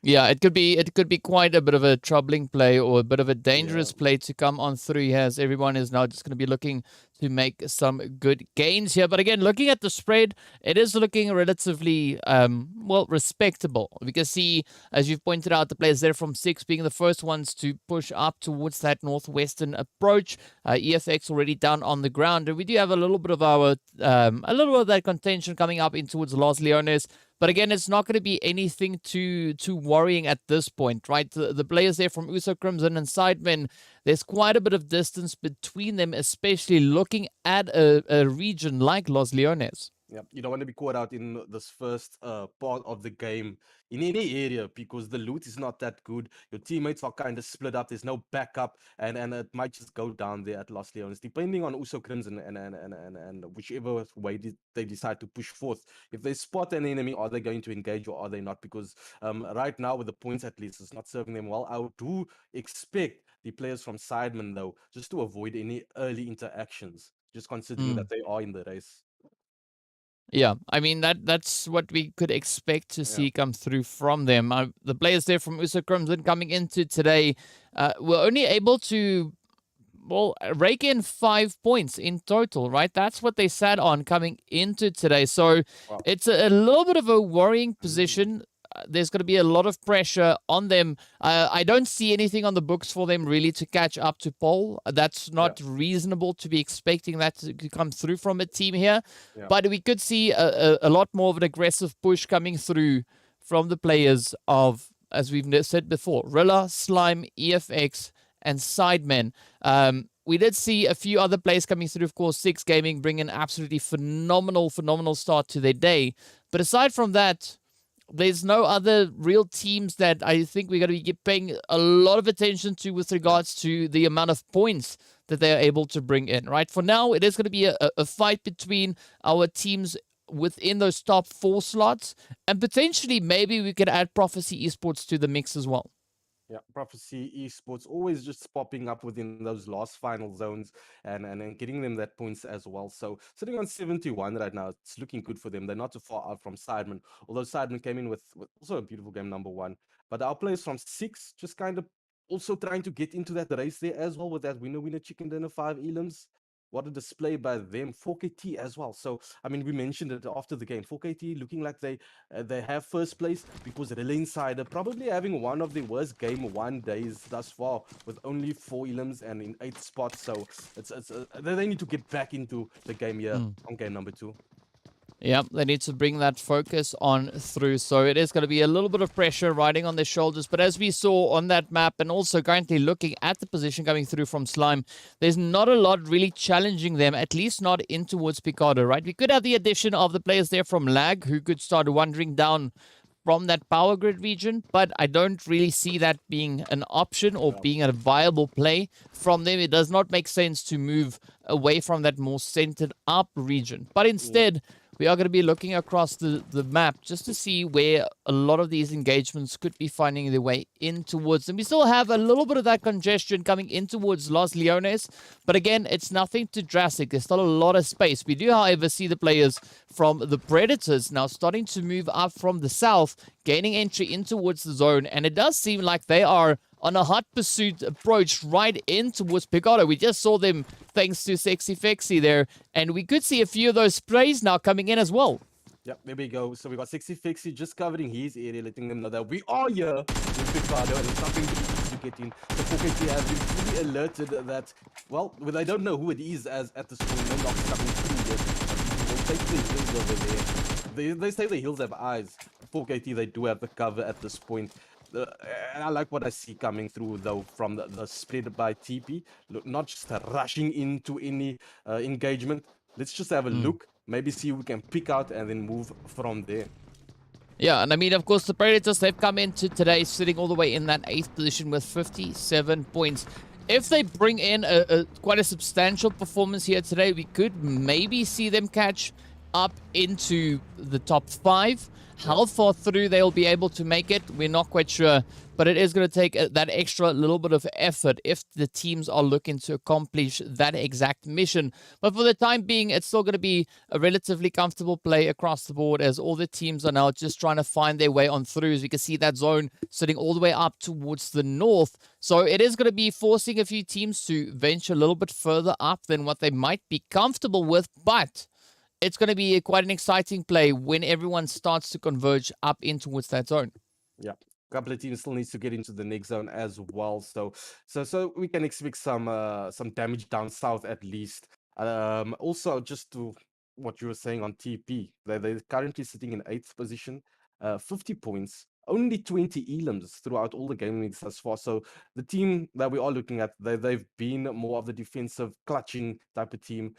Yeah, it could be quite a bit of a troubling play or a bit of a dangerous Yeah. play to come on through here, as everyone is now just going to be looking to make some good gains here. But again, looking at the spread, it is looking relatively well, respectable. We can see, as you've pointed out, the players there from 6 being the first ones to push up towards that northwestern approach. EFX already down on the ground, and we do have a little bit of that contention coming up in towards Los Leones. But again, it's not going to be anything too worrying at this point, right? The players there from USO Crimson and SIDEMEN, there's quite a bit of distance between them, especially looking at a region like Los Leones. Yeah, you don't want to be caught out in this first part of the game in any area, because the loot is not that good. Your teammates are kind of split up. There's no backup, and it might just go down there at Los Leones, depending on Uso Crimson and whichever way they decide to push forth. If they spot an enemy, are they going to engage or are they not? Because right now, with the points at least, it's not serving them well. I do expect the players from SIDEMEN, though, just to avoid any early interactions, just considering that they are in the race. Yeah, I mean that's what we could expect to Yeah. see come through from them. The players there from USO Crimson coming into today were only able to, well, rake in 5 points in total, right? That's what they sat on coming into today. So Wow. it's a little bit of a worrying Mm. position. There's going to be a lot of pressure on them. I don't see anything on the books for them really to catch up to Paul. That's not reasonable to be expecting that to come through from a team here. Yeah. But we could see a lot more of an aggressive push coming through from the players of, as we've said before, Rila, Slime, EFX, and SIDEMEN. We did see a few other players coming through, of course, 6 Gaming bring an absolutely phenomenal start to their day. But aside from that, there's no other real teams that I think we're going to be paying a lot of attention to with regards to the amount of points that they're able to bring in, right? For now, it is going to be a fight between our teams within those top 4 slots, and potentially maybe we could add Prophecy Esports to the mix as well. Yeah, Prophecy Esports always just popping up within those last final zones and getting them that points as well. So sitting on 71 right now, it's looking good for them. They're not too far out from SIDEMEN, although SIDEMEN came in with also a beautiful game number 1. But our players from 6 just kind of also trying to get into that race there as well with that winner chicken dinner 5 elims. What a display by them. 4KT as well. So I mean, we mentioned it after the game. 4KT looking like they have first place, because Rila Insider probably having one of the worst game 1 days thus far, with only 4 elims and in 8 spots. So it's they need to get back into the game here on game number 2. Yep, they need to bring that focus on through. So it is going to be a little bit of pressure riding on their shoulders. But as we saw on that map, and also currently looking at the position coming through from Slime, there's not a lot really challenging them, at least not in towards Picardo, right? We could have the addition of the players there from Lag, who could start wandering down from that power grid region, but I don't really see that being an option or being a viable play from them. It does not make sense to move away from that more centered up region. But instead, we are going to be looking across the map just to see where a lot of these engagements could be finding their way in towards them. We still have a little bit of that congestion coming in towards Los Leones, but again, it's nothing too drastic. There's still a lot of space. We do, however, see the players from the Predators now starting to move up from the south, gaining entry in towards the zone, and it does seem like they are on a hot pursuit approach right in towards Picardo. We just saw them thanks to Sexy Fexy there, and we could see a few of those sprays now coming in as well. Yep, there we go. So we got Sexy Fixie just covering his area, letting them know that we are here with Picardo and it's something to get in. The 4KT has been fully alerted that, well, they don't know who it is as at this point. No knocks coming through yet. We'll take the hills over there. They say the hills have eyes. 4KT, they do have the cover at this point. And I like what I see coming through, though, from the spread by TP. Look, not just rushing into any engagement. Let's just have a look, maybe see if we can pick out and then move from there. Yeah, and I mean, of course, the Predators, they've come into today sitting all the way in that 8th position with 57 points. If they bring in quite a substantial performance here today, we could maybe see them catch up into the top 5. How far through they'll be able to make it, we're not quite sure. But it is going to take that extra little bit of effort if the teams are looking to accomplish that exact mission. But for the time being, it's still going to be a relatively comfortable play across the board as all the teams are now just trying to find their way on through. As we can see that zone sitting all the way up towards the north. So it is going to be forcing a few teams to venture a little bit further up than what they might be comfortable with. But it's going to be quite an exciting play when everyone starts to converge up in towards that zone. Yeah, a couple of teams still needs to get into the next zone as well. So we can expect some damage down south at least. Also, just to what you were saying on TP, they're currently sitting in 8th position, 50 points. Only 20 elims throughout all the game weeks thus far. So the team that we are looking at, they've been more of the defensive clutching type of team.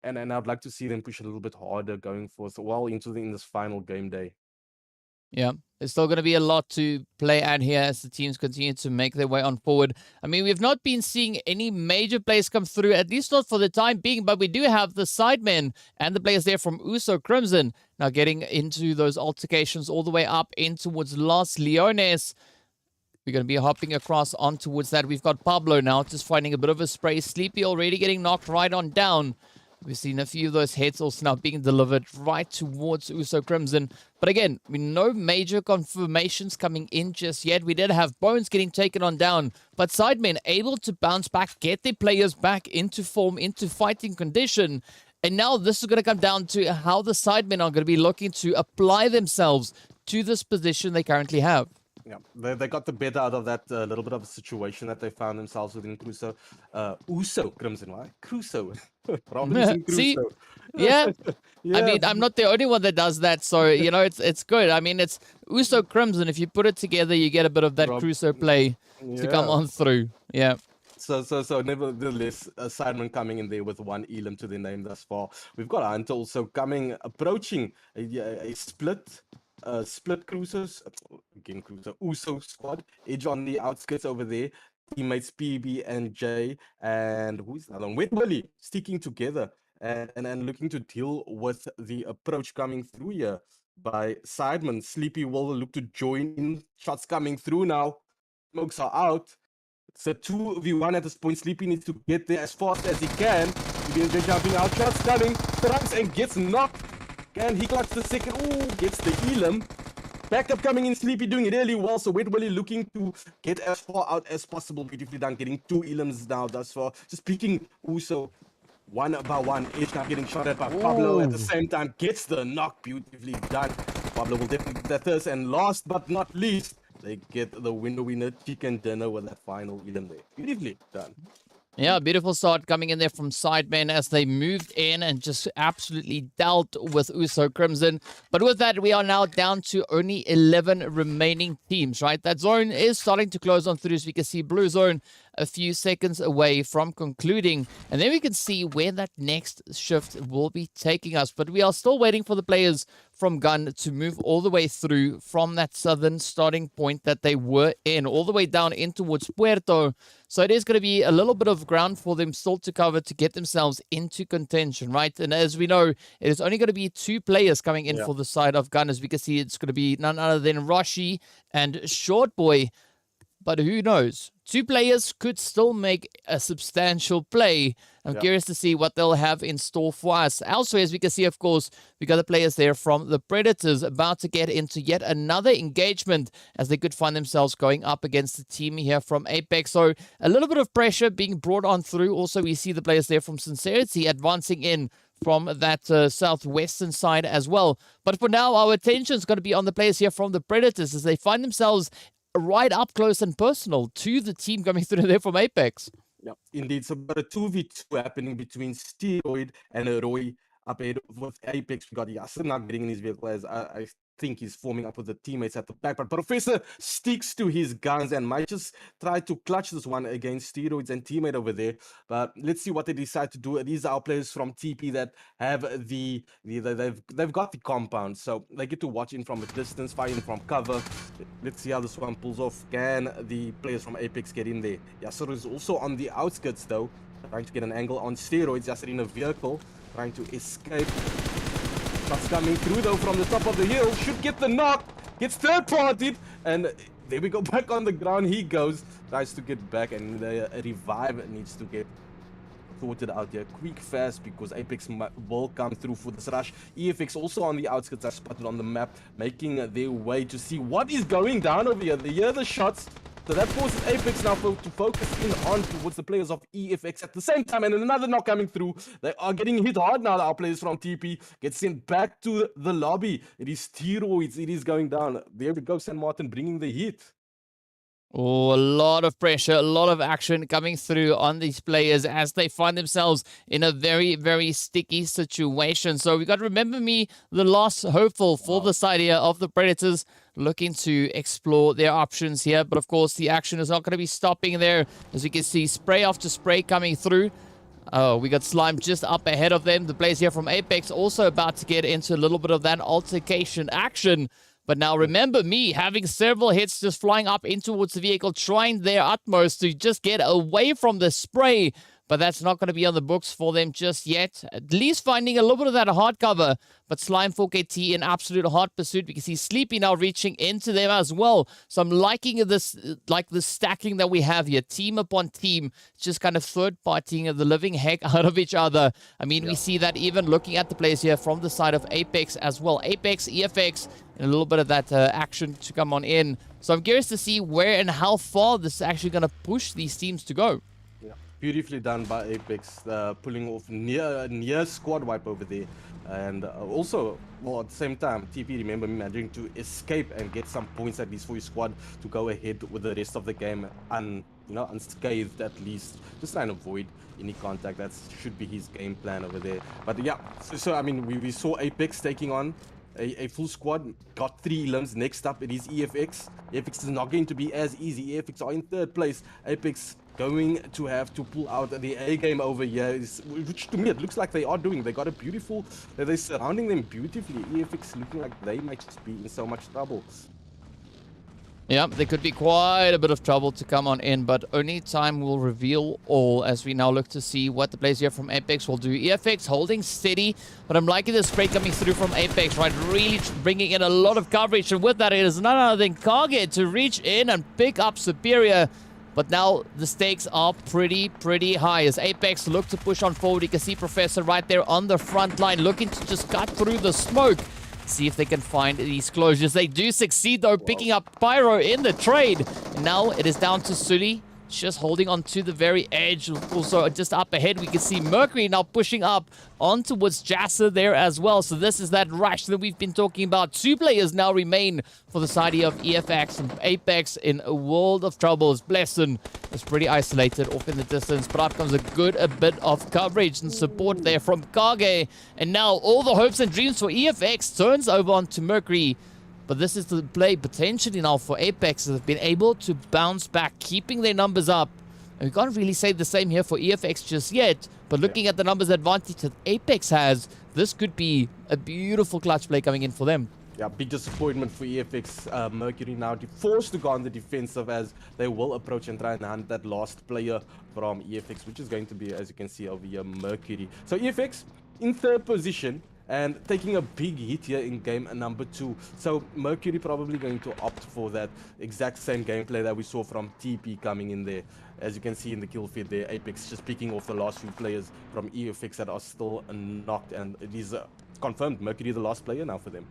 And I'd like to see them push a little bit harder going forth well into in this final game day. Yeah, there's still going to be a lot to play at here as the teams continue to make their way on forward. I mean, we've not been seeing any major plays come through, at least not for the time being, but we do have the sidemen and the players there from USO Crimson now getting into those altercations all the way up in towards Los Leones. We're going to be hopping across on towards that. We've got Pablo now just finding a bit of a spray. Sleepy already getting knocked right on down. We've seen a few of those heads also now being delivered right towards USO Crimson. But again, no major confirmations coming in just yet. We did have Bones getting taken on down, but Sidemen able to bounce back, get their players back into form, into fighting condition. And now this is going to come down to how the Sidemen are going to be looking to apply themselves to this position they currently have. Yeah, they got the better out of that little bit of a situation that they found themselves within Crusoe. USO Crimson, right? Crusoe. See? Yeah. I mean, I'm not the only one that does that, so, you know, it's good. I mean, it's USO Crimson. If you put it together, you get a bit of that Crusoe play to come on through. Yeah. So nevertheless, Sidemen coming in there with 1 elim to their name thus far. We've got Hunt also approaching a split Crusoes, again Crusoe, USO squad, Edge on the outskirts over there, teammates PB and J, and who's the other one? Wet Willy sticking together and looking to deal with the approach coming through here by Sidemen. Sleepy will look to join in, shots coming through now, smokes are out. It's a 2v1 at this point. Sleepy needs to get there as fast as he can. PB&J jumping out, shots coming, strikes and gets knocked. And he got the second. Ooh, gets the elim. Backup coming in, Sleepy doing really well. So Wet Willy looking to get as far out as possible. Beautifully done, getting 2 elims now thus far. Just picking USO one by one. Edge now getting shot at by Pablo at the same time. Gets the knock. Beautifully done. Pablo will definitely get that first. And last but not least, they get the winner chicken dinner with that final elim there. Beautifully done. Yeah, beautiful start coming in there from SIDEMEN as they moved in and just absolutely dealt with USO Crimson. But with that, we are now down to only 11 remaining teams, right? That zone is starting to close on through, so we can see Blue Zone a few seconds away from concluding. And then we can see where that next shift will be taking us. But we are still waiting for the players from Gun to move all the way through from that southern starting point that they were in, all the way down in towards Puerto. So it is going to be a little bit of ground for them still to cover to get themselves into contention, right? And as we know, it is only going to be 2 players coming in for the side of Gun. As we can see, it's going to be none other than Rashi and Short Boy. But who knows? 2 players could still make a substantial play. I'm curious to see what they'll have in store for us. Also, as we can see, of course, we got the players there from the Predators about to get into yet another engagement as they could find themselves going up against the team here from Apex. So a little bit of pressure being brought on through. Also, we see the players there from Sincerity advancing in from that southwestern side as well. But for now, our attention is going to be on the players here from the Predators as they find themselves right up close and personal to the team coming through there from Apex. Yeah, indeed. So, but a 2v2 happening between Steroid and Roy up ahead with Apex. We got Yasser not getting in his vehicle as I think he's forming up with the teammates at the back. But Professor sticks to his guns and might just try to clutch this one against Steroids and teammate over there. But let's see what they decide to do. These are our players from TP that have they've got the compound, so they get to watch in from a distance, firing from cover. Let's see how this one pulls off. Can the players from Apex get in there? Yasser is also on the outskirts though, trying to get an angle on Steroids. Yasser in a vehicle, trying to escape. Shots coming through though from the top of the hill. Should get the knock. Gets third partied. And there we go, back on the ground he goes. Tries to get back, and the revive needs to get sorted out here quick fast because Apex will come through for this rush. EFX also on the outskirts are spotted on the map, making their way to see what is going down over here. They hear the shots. So that forces Apex now to focus in on towards the players of EFX at the same time. And another knock coming through. They are getting hit hard now. Our players from TP get sent back to the lobby. It is Steroids. It is going down. There we go. San Martin bringing the hit. Oh, a lot of pressure, a lot of action coming through on these players as they find themselves in a very, very sticky situation. So we got to remember me, the last hopeful for the side here of the Predators, looking to explore their options here. But of course, the action is not going to be stopping there. As you can see, spray after spray coming through. Oh, we got Slime just up ahead of them. The players here from Apex also about to get into a little bit of that altercation action. But now remember me having several hits just flying up in towards the vehicle, trying their utmost to just get away from the spray. But that's not going to be on the books for them just yet. At least finding a little bit of that hard cover. But Slime 4KT in absolute hard pursuit. We can see Sleepy now reaching into them as well. So I'm liking this, like the stacking that we have here. Team upon team. Just kind of third partying the living heck out of each other. I mean, we see that even looking at the players here from the side of Apex as well. Apex, EFX, and a little bit of that action to come on in. So I'm curious to see where and how far this is actually going to push these teams to go. Beautifully done by Apex, pulling off near squad wipe over there. And also, well, at the same time, TP, remember, managing to escape and get some points at least for your squad to go ahead with the rest of the game unscathed at least. Just trying to avoid any contact. That should be his game plan over there. But yeah, so I mean, we saw Apex taking on a full squad, got 3 elims. Next up, it is EFX. EFX is not going to be as easy. EFX are in 3rd place. Apex going to have to pull out the A game over here, which to me it looks like they are doing. They got a beautiful, they're surrounding them beautifully. EFX looking like they might just be in so much trouble. Yeah, there could be quite a bit of trouble to come on in, but only time will reveal all as we now look to see what the players here from Apex will do. EFX holding steady, but I'm liking the spray coming through from Apex, right? Really bringing in a lot of coverage, and with that, it is none other than Kage to reach in and pick up Superior. But now the stakes are pretty high as Apex look to push on forward. You can see Professor right there on the front line looking to just cut through the smoke. See if they can find these closures. They do succeed though, picking up Pyro in the trade. And now it is down to Sully just holding on to the very edge. Also, just up ahead, we can see Mercury now pushing up on towards Jassa there as well. So this is that rush that we've been talking about. 2 players now remain for the side of EFX and Apex in a world of troubles. Blesson is pretty isolated off in the distance, but out comes a bit of coverage and support there from Kage. And now all the hopes and dreams for EFX turns over onto Mercury. But this is the play potentially now for Apex, that have been able to bounce back, keeping their numbers up. And we can't really say the same here for EFX just yet. But looking at the numbers advantage that Apex has, this could be a beautiful clutch play coming in for them. Yeah, big disappointment for EFX. Mercury now forced to go on the defensive as they will approach and try and hunt that last player from EFX, which is going to be, as you can see over here, Mercury. So EFX in 3rd position, and taking a big hit here in game number 2. So Mercury probably going to opt for that exact same gameplay that we saw from TP coming in there. As you can see in the kill feed there, Apex just picking off the last few players from EFX that are still knocked, and it is confirmed Mercury the last player now for them.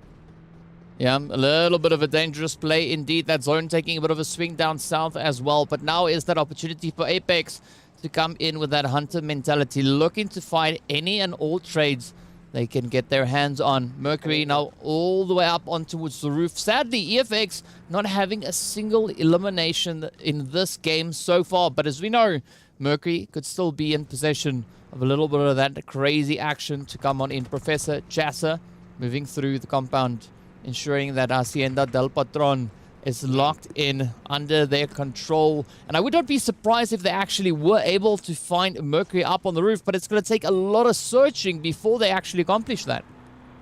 Yeah, a little bit of a dangerous play indeed. That zone taking a bit of a swing down south as well. But now is that opportunity for Apex to come in with that hunter mentality, looking to find any and all trades they can get their hands on. Mercury now all the way up on towards the roof. Sadly, EFX not having a single elimination in this game so far. But as we know, Mercury could still be in possession of a little bit of that crazy action to come on in. Professor Jassa moving through the compound, ensuring that Hacienda del Patron is locked in under their control. And I would not be surprised if they actually were able to find Mercury up on the roof, but it's going to take a lot of searching before they actually accomplish that.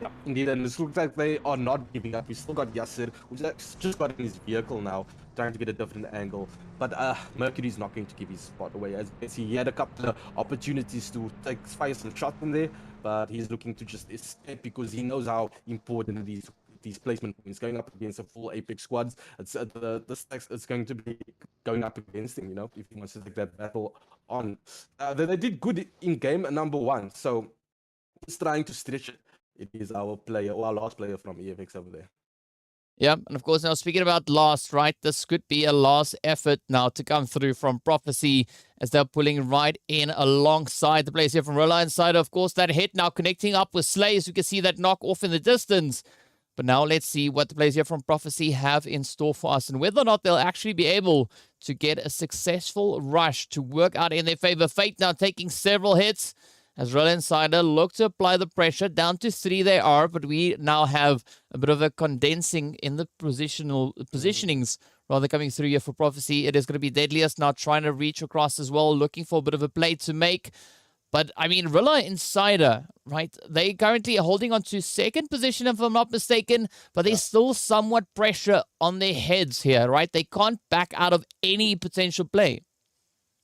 Yeah, indeed, and it looks like they are not giving up. We still got Yasser, who's just got in his vehicle now, trying to get a different angle. But Mercury's not going to give his spot away. As you can see, he had a couple of opportunities to fire some shots in there, but he's looking to just escape because he knows how important these placement points going up against a full Apex squads. It's going to be going up against him, you know, if he wants to take that battle on. They did good in game number 1, so he's trying to stretch it. It is our player, or our last player from EFX over there. Yeah, and of course, now speaking about last, right, this could be a last effort now to come through from Prophecy as they're pulling right in alongside the players here from Rila Insider. Of course, that hit now connecting up with Slay, so you can see that knock off in the distance. But now let's see what the players here from Prophecy have in store for us and whether or not they'll actually be able to get a successful rush to work out in their favor. Fate now taking several hits as Rila Insider look to apply the pressure. Down to 3 they are, but we now have a bit of a condensing in the positionings rather coming through here for Prophecy. It is going to be Deadliest now trying to reach across as well, looking for a bit of a play to make. But, I mean, Rila Insider, right, they currently are holding on to 2nd position, if I'm not mistaken, but there's still somewhat pressure on their heads here, right? They can't back out of any potential play.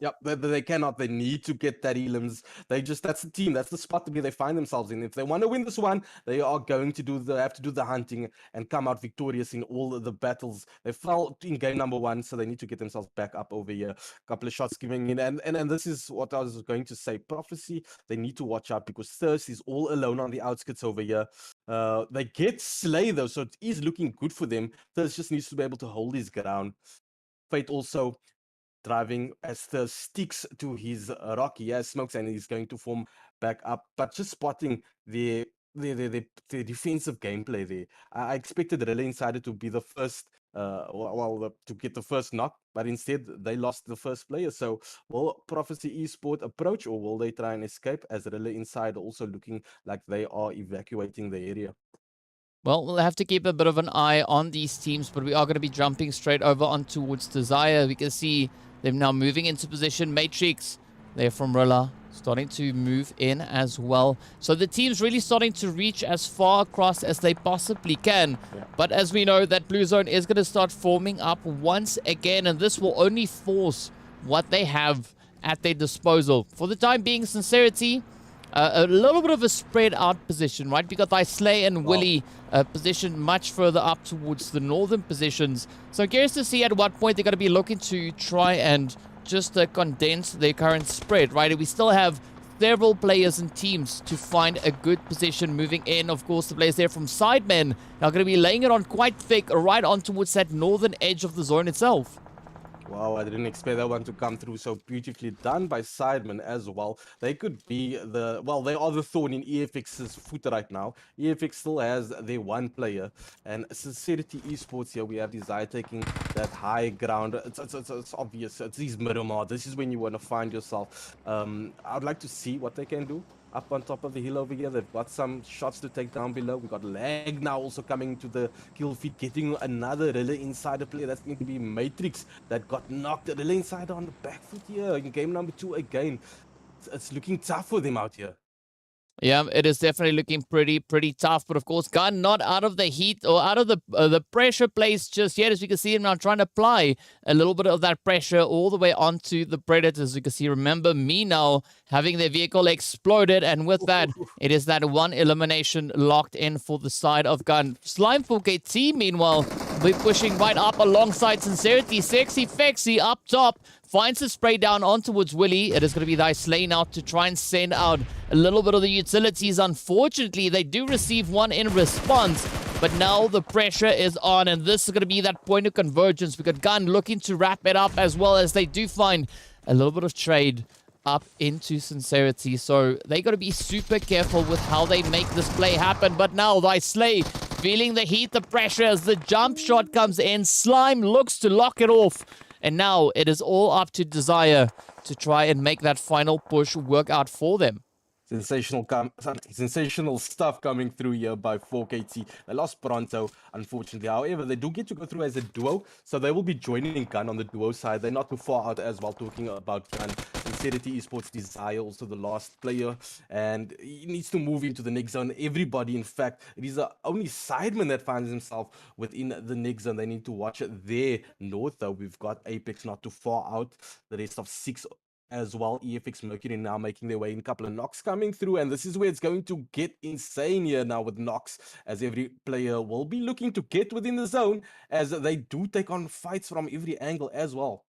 Yep, they cannot. They need to get that elims. That's the team. That's the spot where they find themselves in. If they want to win this one, they are going to have to do the hunting and come out victorious in all of the battles. They fell in game number 1, so they need to get themselves back up over here. A couple of shots giving in, and this is what I was going to say. Prophecy, they need to watch out because Thirst is all alone on the outskirts over here. They get Slay though, so it is looking good for them. Thirst just needs to be able to hold his ground. Fate also driving as the sticks to his rock. He has smokes and he's going to form back up, but just spotting the defensive gameplay there. I expected Rila Insider to be the first to get the first knock, but instead they lost the first player. So will Prophecy eSport approach, or will they try and escape, as Rila Insider also looking like they are evacuating the area? Well, we'll have to keep a bit of an eye on these teams, but we are going to be jumping straight over on towards Desire. We can see them now moving into position. Matrix, they're from Rila, starting to move in as well. So the team's really starting to reach as far across as they possibly can. Yeah. But as we know, that blue zone is going to start forming up once again, and this will only force what they have at their disposal. For the time being, Sincerity, a little bit of a spread out position, right? We got Slay and Willy positioned much further up towards the northern positions. So I'm curious to see at what point they're going to be looking to try and just condense their current spread, right? We still have several players and teams to find a good position moving in. Of course, the players there from SIDEMEN are going to be laying it on quite thick right on towards that northern edge of the zone itself. Wow, I didn't expect that one to come through so beautifully done by SIDEMEN as well. They could be well, they are the thorn in EFX's foot right now. EFX still has their one player, and Sincerity Esports here, we have Desire taking that high ground. It's obvious. It's these Miramar. This is when you want to find yourself. I'd like to see what they can do. Up on top of the hill over here, they've got some shots to take down below. We got lag now also coming to the kill feed, getting another Rila Insider player. That's going to be Matrix that got knocked. Rila Insider on the back foot here in game number 2 again. It's looking tough for them out here. Yeah, it is definitely looking pretty tough. But of course, Gun not out of the heat or out of the pressure place just yet. As you can see him now trying to apply a little bit of that pressure all the way onto the Predators. You can see, remember me now having their vehicle exploded. And with that, it is that one elimination locked in for the side of Gun. Slime for KT, meanwhile, be pushing right up alongside Sincerity. Sexy Fexy up top. Finds the spray down on towards Willie. It is going to be thy Slane out to try and send out a little bit of the utilities. Unfortunately, they do receive one in response. But now the pressure is on, and this is going to be that point of convergence. We got Gun looking to wrap it up, as well as they do find a little bit of trade up into Sincerity. So they got to be super careful with how they make this play happen. But now thy Slay feeling the heat, the pressure as the jump shot comes in. Slime looks to lock it off. And now it is all up to Desire to try and make that final push work out for them. Sensational stuff coming through here by 4KT. They lost Pronto, unfortunately. However, they do get to go through as a duo, so they will be joining Gun on the duo side. They're not too far out as well, talking about Gun. Sincerity Esports Desire, also the last player, and he needs to move into the next zone. Everybody, in fact, it is the only SIDEMEN that finds himself within the next zone. They need to watch it there. North, though, we've got Apex not too far out. The rest of 6 as well. EFX Mercury now making their way in. A couple of knocks coming through, and this is where it's going to get insane here now with knocks, as every player will be looking to get within the zone, as they do take on fights from every angle as well.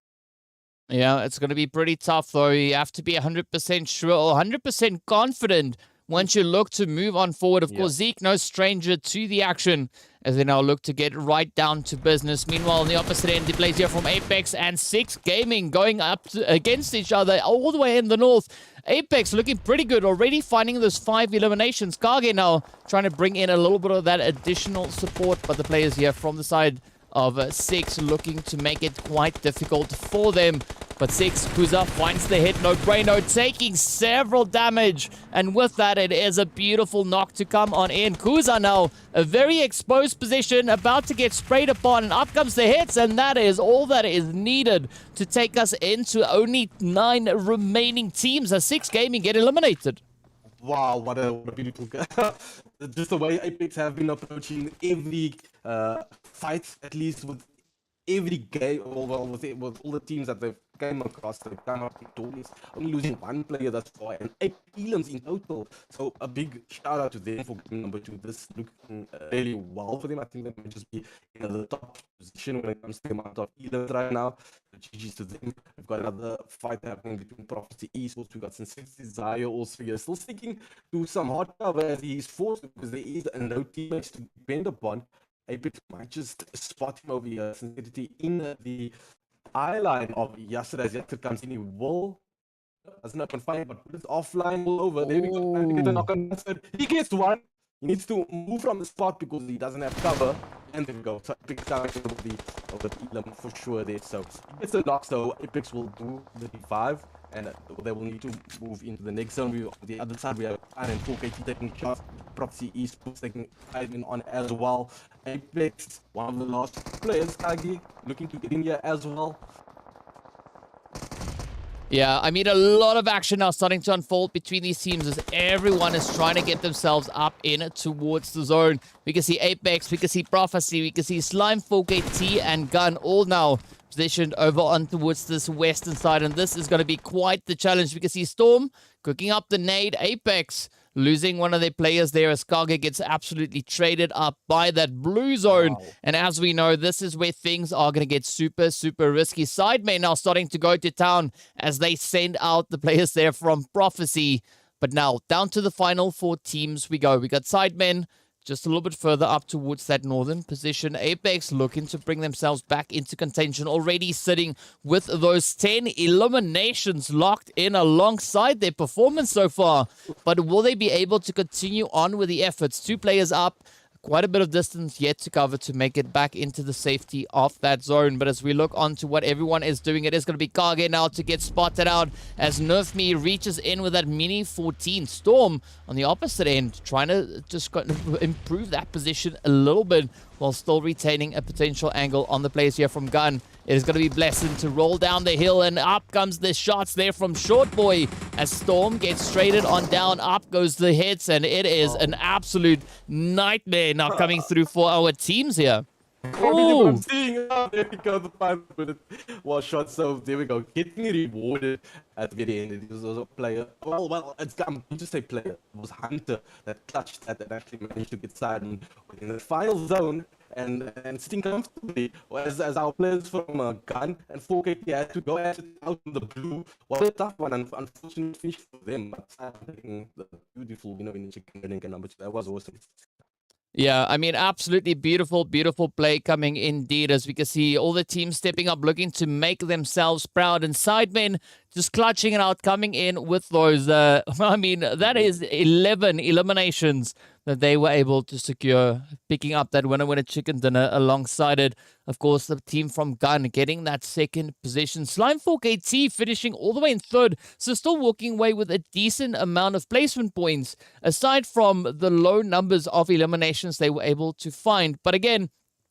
Yeah, it's going to be pretty tough, though. You have to be 100% sure or 100% confident once you look to move on forward. Of course, Zeke, no stranger to the action, as they now look to get right down to business. Meanwhile, on the opposite end, the plays here from Apex and Six Gaming going up against each other all the way in the north. Apex looking pretty good, already finding those 5 eliminations. Kage now trying to bring in a little bit of that additional support, but the players here from the side of Six looking to make it quite difficult for them. But Six, Kuza finds the hit, no brainer, taking several damage. And with that, it is a beautiful knock to come on in. Kuza now, a very exposed position, about to get sprayed upon, and up comes the hits, and that is all that is needed to take us into only 9 remaining teams as Six Gaming get eliminated. Wow, what a beautiful just the way Apex have been approaching every fight, at least with every game, well, with all the teams that they've came across, they've come up victorious, only losing 1 player thus far, and 8 elims in total. So a big shout out to them for game number 2. This looking really well for them. I think they might just be in the top position when it comes to the amount of elims right now. GG's to them. We've got another fight happening between Prophecy Esports. We've got Sincerity Desire also here, still sticking to some hard cover as he is forced, because there is no teammates to depend upon. Apex might just spot him over here. Sincerity in the eye line of Yasser. As Yasser comes in, he will doesn't open fire, but it's offline all over. There we go. And get a knock on Yasser. He gets one. He needs to move from the spot because he doesn't have cover. And there we go. So Apex down over the elim for sure there. So he gets a knock, so Apex will do the D5. And they will need to move into the next zone. On the other side, we have Iron 4KT taking shots. Prophecy Esports taking Iron on as well. Apex, one of the last players, Kagi, looking to get in here as well. Yeah, I mean, a lot of action now starting to unfold between these teams as everyone is trying to get themselves up in towards the zone. We can see Apex, we can see Prophecy, we can see Slime, 4KT, and Gun all now positioned over on towards this western side, and this is going to be quite the challenge. We can see Storm cooking up the nade. Apex losing one of their players there as Kage gets absolutely traded up by that blue zone. Wow. And as we know, this is where things are going to get super risky. SIDEMEN now starting to go to town as they send out the players there from Prophecy. But now down to the final 4 teams we go. We got SIDEMEN, just a little bit further up towards that northern position. Apex looking to bring themselves back into contention, already sitting with those 10 eliminations locked in alongside their performance so far. But will they be able to continue on with the efforts? 2 players up. Quite a bit of distance yet to cover to make it back into the safety of that zone. But as we look on to what everyone is doing, it is going to be Kage now to get spotted out as Nerf Me reaches in with that Mini 14. Storm on the opposite end, trying to just improve that position a little bit while still retaining a potential angle on the players here from Gun. It is going to be Blessing to roll down the hill, and up comes the shots there from Short Boy as Storm gets traded on down. Up goes the hits, and it is an absolute nightmare now coming through for our teams here. Oh, I'm seeing. Oh, there we go. The final minute was shot. So there we go. Getting rewarded at the very end. It was also a player. Well, I'm going to say player. It was Hunter that clutched that actually managed to get Sidemen within the final zone and sitting comfortably. As our players from Gun and 4K had to go at it out in the blue. What a tough one. Unfortunate finish for them. But taking the beautiful, in chicken number 2. That was awesome. Yeah, I mean, absolutely beautiful, beautiful play coming indeed, as we can see all the teams stepping up, looking to make themselves proud, and Sidemen just clutching it out, coming in with those, I mean, that is 11 eliminations that they were able to secure, picking up that winner chicken dinner alongside it. Of course, the team from Gun getting that second position. Slime4KT finishing all the way in third, so still walking away with a decent amount of placement points, aside from the low numbers of eliminations they were able to find. But again,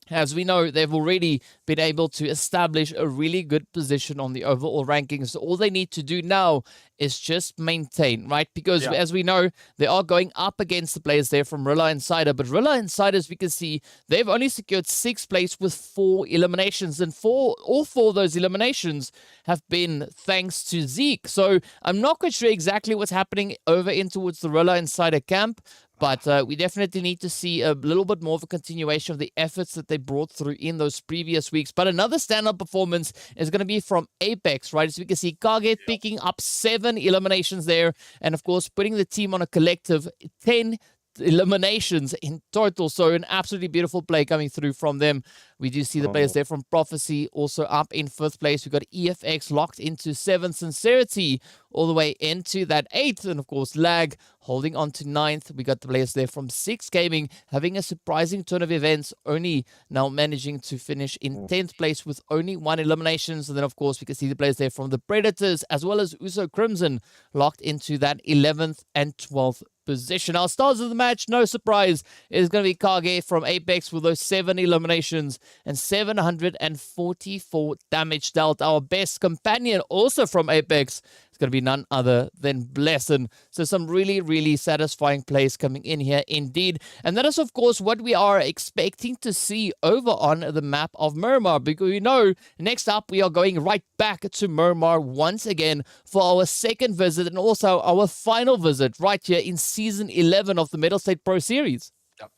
as we know, they've already been able to establish a really good position on the overall rankings. So all they need to do now is just maintain, right? Because as we know, they are going up against the players there from Rila Insider. But Rila Insider, as we can see, they've only secured 6th place with 4 eliminations. And all 4 of those eliminations have been thanks to Zeke. So I'm not quite sure exactly what's happening over in towards the Rila Insider camp. But we definitely need to see a little bit more of a continuation of the efforts that they brought through in those previous weeks. But another standout performance is going to be from Apex, right? As we can see, Kage picking up 7 eliminations there. And, of course, putting the team on a collective 10 eliminations in total. So an absolutely beautiful play coming through from them. We do see the players there from Prophecy also up in 5th place. We've got EFX locked into 7th, Sincerity all the way into that 8th, and of course Lag holding on to 9th. We got the players there from 6 Gaming having a surprising turn of events, only now managing to finish in 10th place with only 1 eliminations. And then of course we can see the players there from the Predators as well as Uso Crimson locked into that 11th and 12th position. Our stars of the match, no surprise, is going to be Kage from Apex with those 7 eliminations and 744 damage dealt. Our best companion, also from Apex, is going to be none other than Blessin. So some really, really satisfying plays coming in here indeed. And that is, of course, what we are expecting to see over on the map of Miramar, because we know next up we are going right back to Miramar once again for our second visit and also our final visit right here in Season 11 of the Mettlestate Pro Series.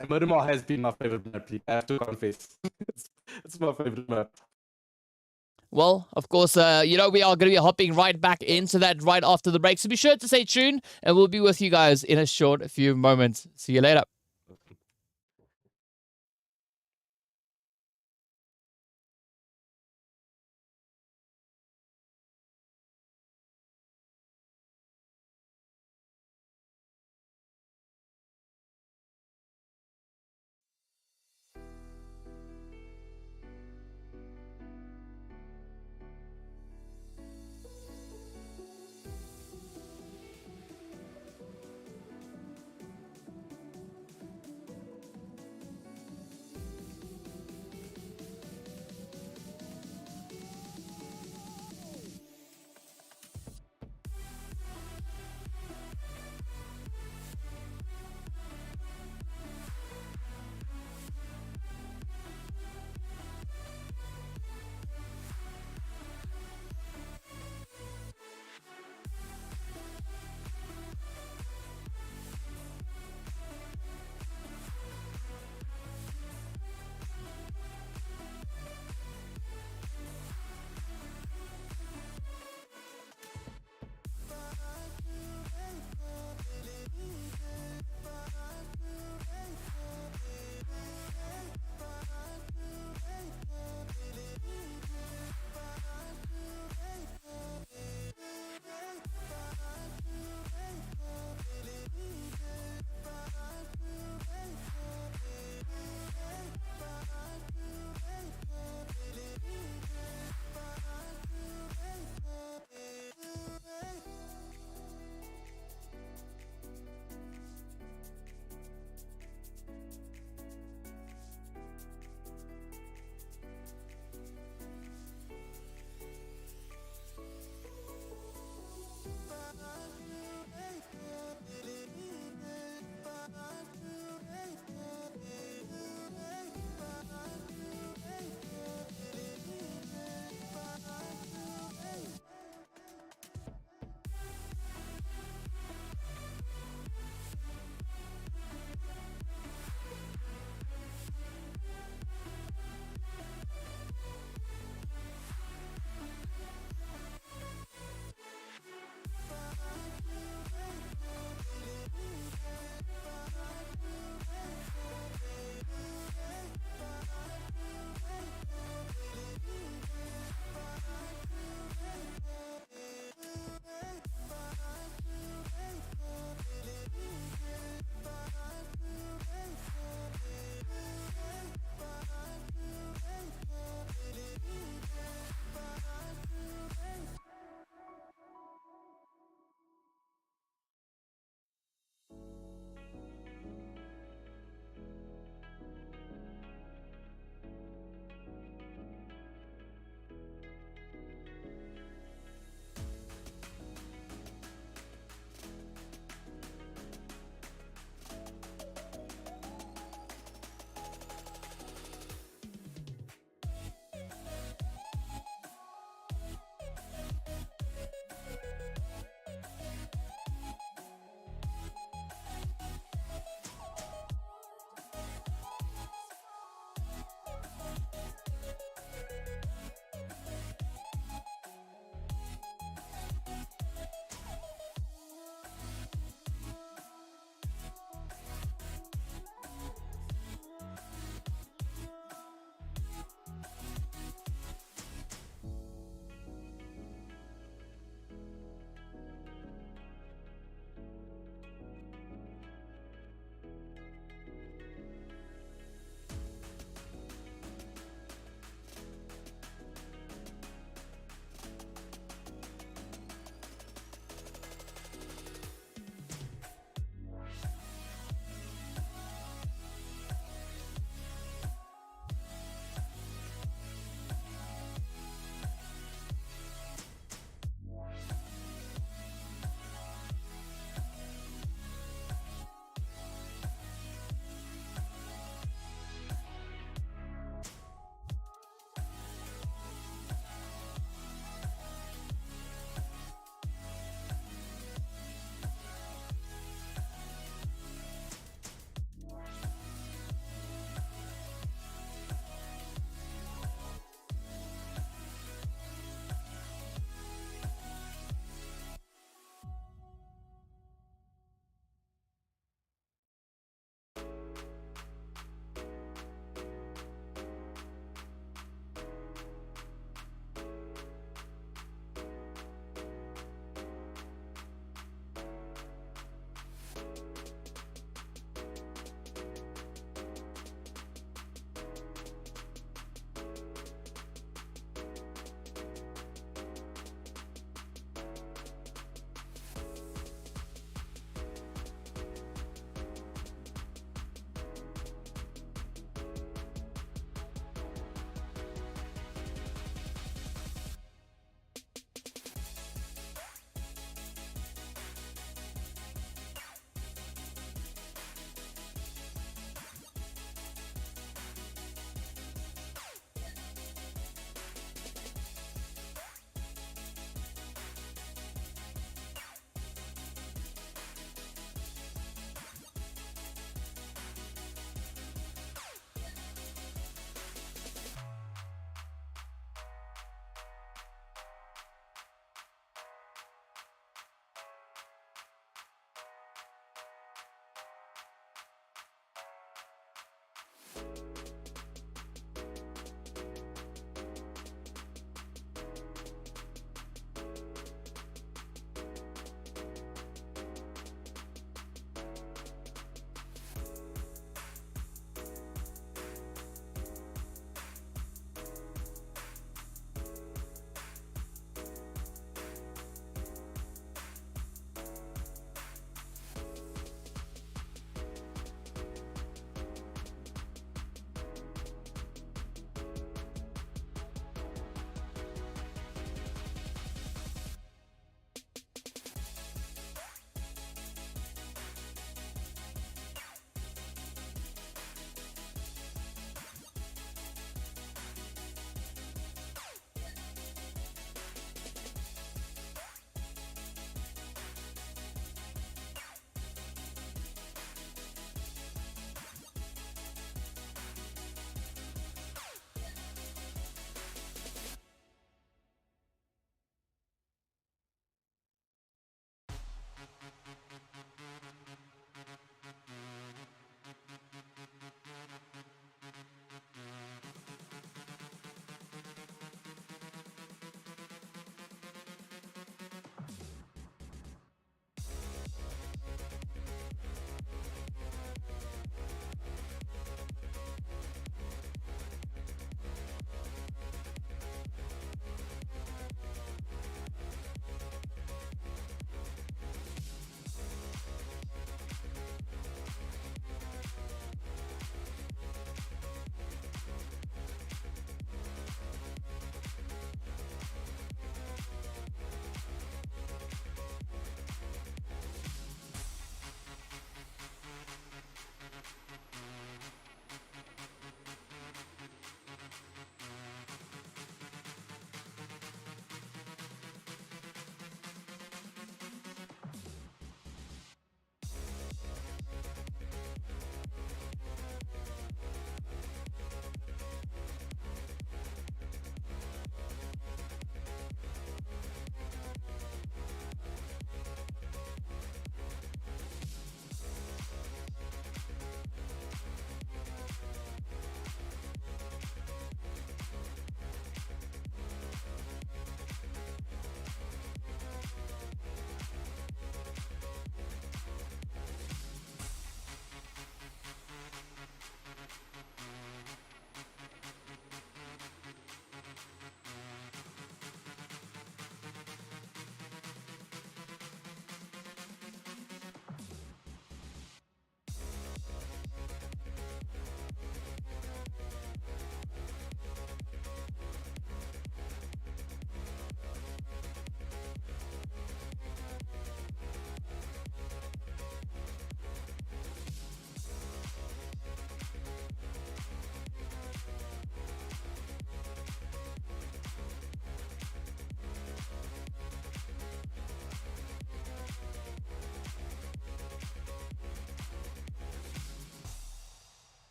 And Miramar has been my favorite map, I have to confess. It's my favorite map. Well, of course, we are going to be hopping right back into that right after the break. So be sure to stay tuned, and we'll be with you guys in a short few moments. See you later.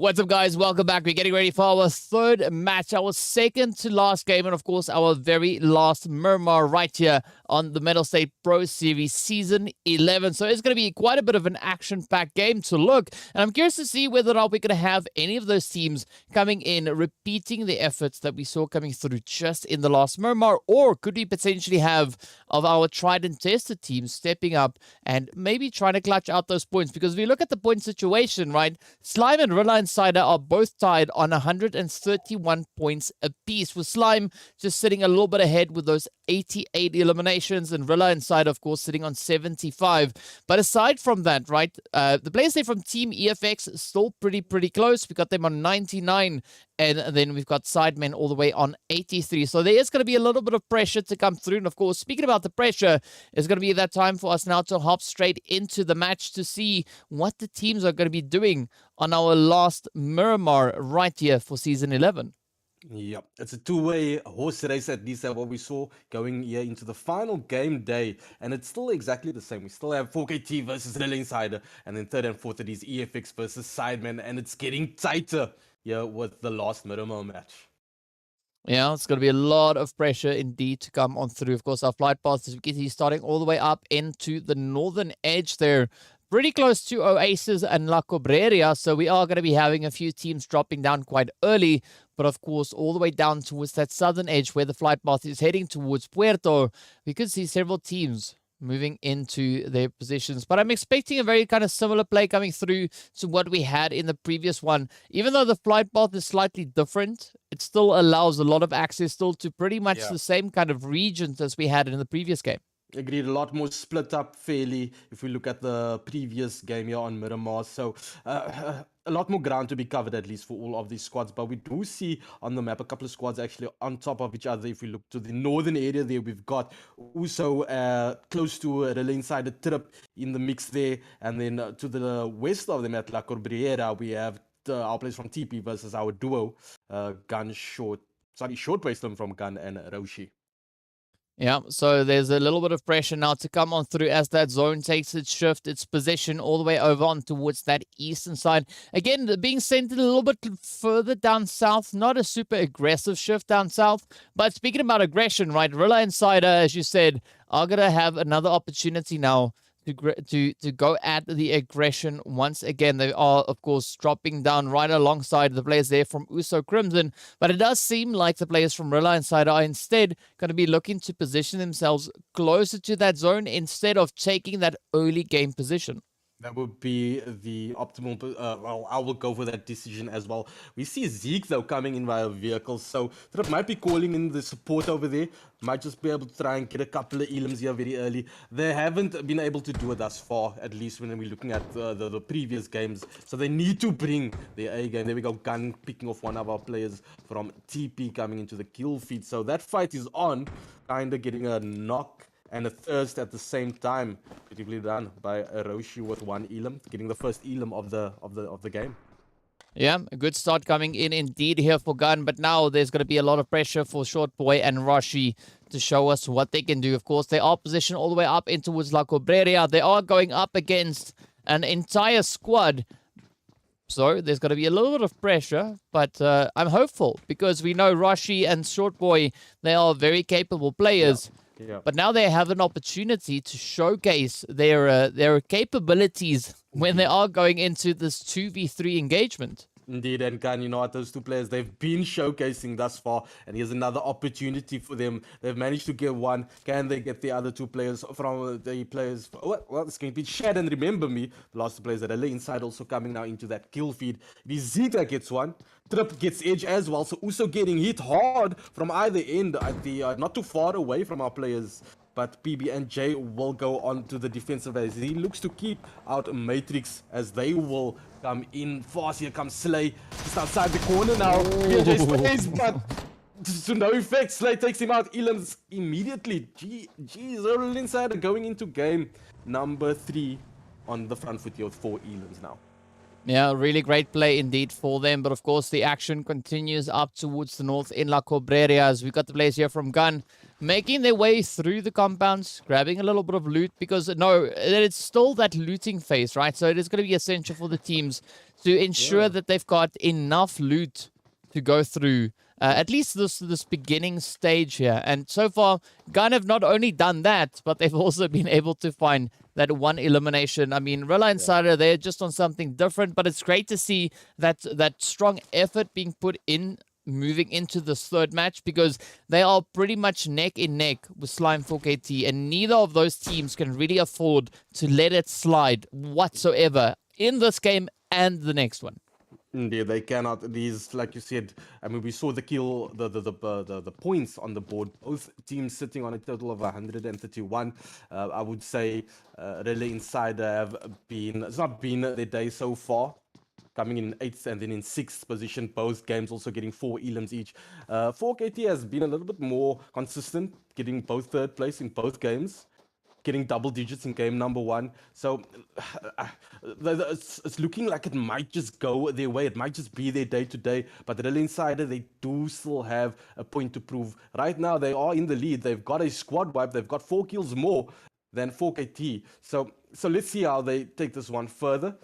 What's up, guys? Welcome back. We're getting ready for our third match, our second to last game, and of course, our very last Murmur right here on the Mettlestate Pro Series Season 11. So it's going to be quite a bit of an action-packed game to look, and I'm curious to see whether or not we're going to have any of those teams coming in, repeating the efforts that we saw coming through just in the last Murmur, or could we potentially have of our tried and tested teams stepping up and maybe trying to clutch out those points? Because if we look at the point situation, right, Slime and Rila Insider are both tied on 131 points apiece, with Slime just sitting a little bit ahead with those 88 eliminations, and Rila Insider, of course, sitting on 75. But aside from that, right, the players there from Team EFX is still pretty close. We got them on 99, and then we've got SIDEMEN all the way on 83. So there is going to be a little bit of pressure to come through. And of course, speaking about the pressure, it's going to be that time for us now to hop straight into the match to see what the teams are going to be doing on our last Miramar right here for Season 11. Yep, it's a two-way horse race, at least what we saw going here into the final game day, and it's still exactly the same. We still have 4KT versus Rila Insider, and then third and fourth it is EFX versus SIDEMEN, and it's getting tighter here with the last Miramar match. Yeah, it's going to be a lot of pressure indeed to come on through. Of course, our flight path is starting all the way up into the northern edge there, pretty close to Oasis and La Cobreria, so we are going to be having a few teams dropping down quite early, but of course all the way down towards that southern edge where the flight path is heading towards Puerto, we could see several teams moving into their positions. But I'm expecting a very kind of similar play coming through to what we had in the previous one. Even though the flight path is slightly different, it still allows a lot of access still to pretty much the same kind of regions as we had in the previous game. Agreed, a lot more split up fairly if we look at the previous game here on Miramar. So a lot more ground to be covered, at least for all of these squads. But we do see on the map a couple of squads actually on top of each other. If we look to the northern area there, we've got also close to Rila Insider Trip in the mix there. And then to the west of them at La Corbriera, we have our players from TP versus our duo, Short Wasteland from Gun and Roshi. Yeah, so there's a little bit of pressure now to come on through as that zone takes its shift, its position all the way over on towards that eastern side. Again, being sent a little bit further down south, not a super aggressive shift down south. But speaking about aggression, right, Rila Insider, as you said, are going to have another opportunity now to go at the aggression once again. They are, of course, dropping down right alongside the players there from USO Crimson, but it does seem like the players from Rila Insider are instead going to be looking to position themselves closer to that zone instead of taking that early game position. That would be the optimal. Well, I will go for that decision as well. We see Zeke, though, coming in via vehicle. So Trip might be calling in the support over there. Might just be able to try and get a couple of elims here very early. They haven't been able to do it thus far, at least when we're looking at the previous games. So they need to bring their A game. There we go. Gun picking off one of our players from TP coming into the kill feed. So that fight is on. Kind of getting a knock and a thirst at the same time. Beautifully done by Roshi with one elim, getting the first elim of the game. Yeah, a good start coming in indeed here for Gun, but now there's going to be a lot of pressure for Short Boy and Roshi to show us what they can do. Of course, they are positioned all the way up in towards La Cobreria. They are going up against an entire squad. So there's going to be a little bit of pressure, but I'm hopeful because we know Roshi and Short Boy, they are very capable players. Yeah. But now they have an opportunity to showcase their capabilities when they are going into this 2v3 engagement. Indeed, and Gun, you know what, those two players, they've been showcasing thus far, and here's another opportunity for them. They've managed to get one. Can they get the other two players from the players? Well, it's going to be Shad and Remember Me. The last two players that are inside also coming now into that kill feed. It is Zeta gets one. Trip gets edge as well, so also getting hit hard from either end. Not too far away from our players. But PB and J will go on to the defensive as he looks to keep out Matrix as they will come in fast. Here comes Slay just outside the corner now. PJ stays, but to no effect. Slay takes him out. Elims immediately. Geez, Rila Insider going into game number 3 on the front foot here with 4 elims now. Yeah, really great play indeed for them. But of course, the action continues up towards the north in La Cobrerias. We've got the players here from Gun making their way through the compounds, grabbing a little bit of loot because, no, it's still that looting phase, right? So it is going to be essential for the teams to ensure Yeah. that they've got enough loot to go through. At least this beginning stage here. And so far, Gun have not only done that, but they've also been able to find that one elimination. I mean, Rila Insider, they're just on something different, but it's great to see that strong effort being put in moving into this third match because they are pretty much neck in neck with Slime 4KT, and neither of those teams can really afford to let it slide whatsoever in this game and the next one. Indeed, they cannot. These, like you said, I mean, we saw the kill, the points on the board. Both teams sitting on a total of 131. I would say Rila Insider have been. It's not been their day so far. Coming in 8th and then in 6th position, both games also getting 4 elims each. 4KT has been a little bit more consistent, getting both third place in both games, getting double digits in game number 1. So it's looking like it might just go their way. It might just be their day to day. But the Rila Insider, they do still have a point to prove. Right now, they are in the lead. They've got a squad wipe. They've got 4 kills more than 4KT. So let's see how they take this one further.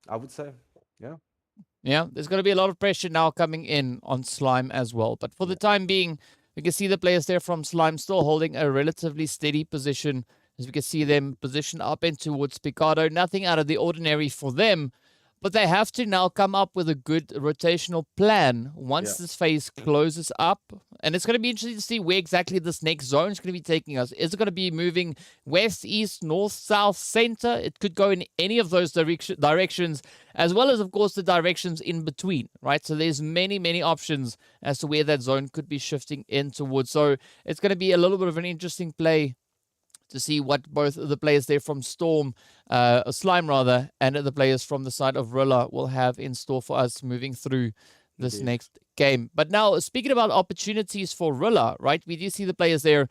I would say, yeah. Yeah, there's going to be a lot of pressure now coming in on Slime as well. But for the time being, we can see the players there from Slime still holding a relatively steady position. As we can see them position up and towards Picado. Nothing out of the ordinary for them. But they have to now come up with a good rotational plan once this phase closes up. And it's going to be interesting to see where exactly this next zone is going to be taking us. Is it going to be moving west, east, north, south, center? It could go in any of those directions, as well as, of course, the directions in between, right? So there's many, many options as to where that zone could be shifting in towards. So it's going to be a little bit of an interesting play to see what both the players there from Storm, Slime rather, and the players from the side of Rila will have in store for us moving through this next game. But now, speaking about opportunities for Rila, right, we do see the players there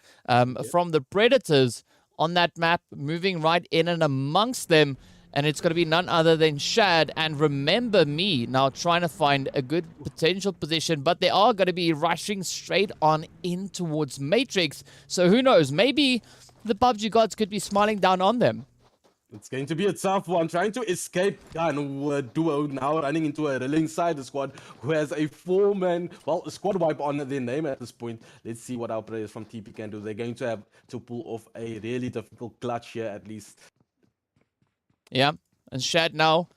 from the Predators on that map moving right in and amongst them. And it's going to be none other than Shad and Remember Me now trying to find a good potential position. But they are going to be rushing straight on in towards Matrix. So who knows? Maybe the PUBG gods could be smiling down on them. It's going to be a tough one. Trying to escape duo now running into a Rila Insider squad who has a 4-man, well, a squad wipe on their name at this point. Let's see what our players from TP can do. They're going to have to pull off a really difficult clutch here at least. Yeah, and Shad now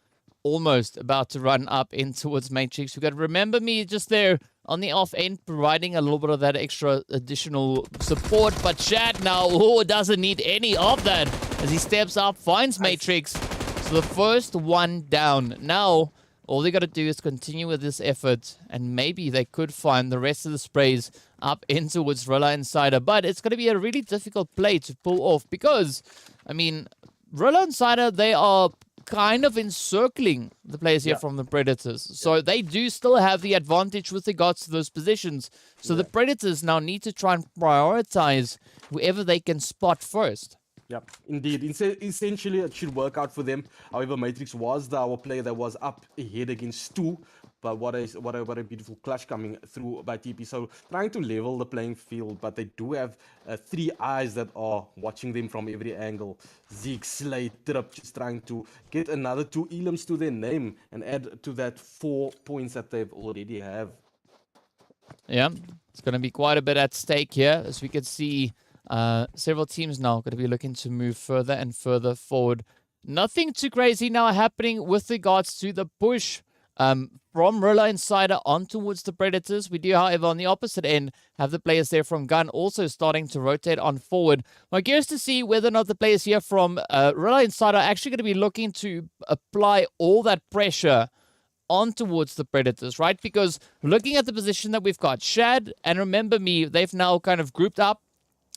almost about to run up in towards Matrix. We've got Remember Me just there on the off end, providing a little bit of that extra additional support. But Shad now, doesn't need any of that as he steps up, finds Matrix. So the first one down. Now, all they got to do is continue with this effort, and maybe they could find the rest of the sprays up in towards Rila Insider. But it's going to be a really difficult play to pull off because, I mean, Rila Insider, they are kind of encircling the players here from the Predators. So they do still have the advantage with regards to those positions. So the Predators now need to try and prioritize whoever they can spot first. Yeah, indeed. Essentially, it should work out for them. However, Matrix was our player that was up ahead against 2. But what a beautiful clutch coming through by TP. So trying to level the playing field, but they do have 3 eyes that are watching them from every angle. Zeke, Slate, Trip, just trying to get another 2 elims to their name and add to that 4 points that they've already have. Yeah, it's going to be quite a bit at stake here, as we can see. Several teams now going to be looking to move further and further forward. Nothing too crazy now happening with regards to the push from Rila Insider on towards the Predators. We do, however, on the opposite end, have the players there from Gun also starting to rotate on forward. I'm curious to see whether or not the players here from Rila Insider are actually going to be looking to apply all that pressure on towards the Predators, right? Because looking at the position that we've got, Shad and Remember Me, they've now kind of grouped up.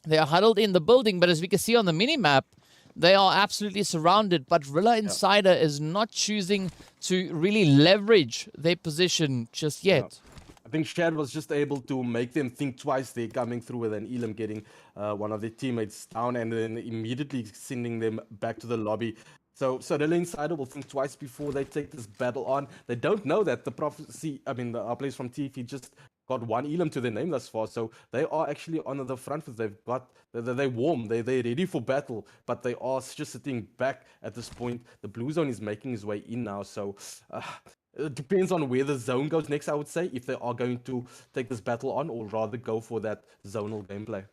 They are huddled in the building, but as we can see on the mini-map, they are absolutely surrounded. But Rila Insider is not choosing to really leverage their position just yet. I think Shad was just able to make them think twice. They're coming through with an Elam getting one of their teammates down and then immediately sending them back to the lobby. So Rila Insider will think twice before they take this battle on. They don't know that the prophecy, I mean, our players from TFE just got one elim to their name thus far. So they are actually on the front foot. They're warm. They're ready for battle, but they are just sitting back at this point. The blue zone is making his way in now. So it depends on where the zone goes next, I would say, if they are going to take this battle on or rather go for that zonal gameplay.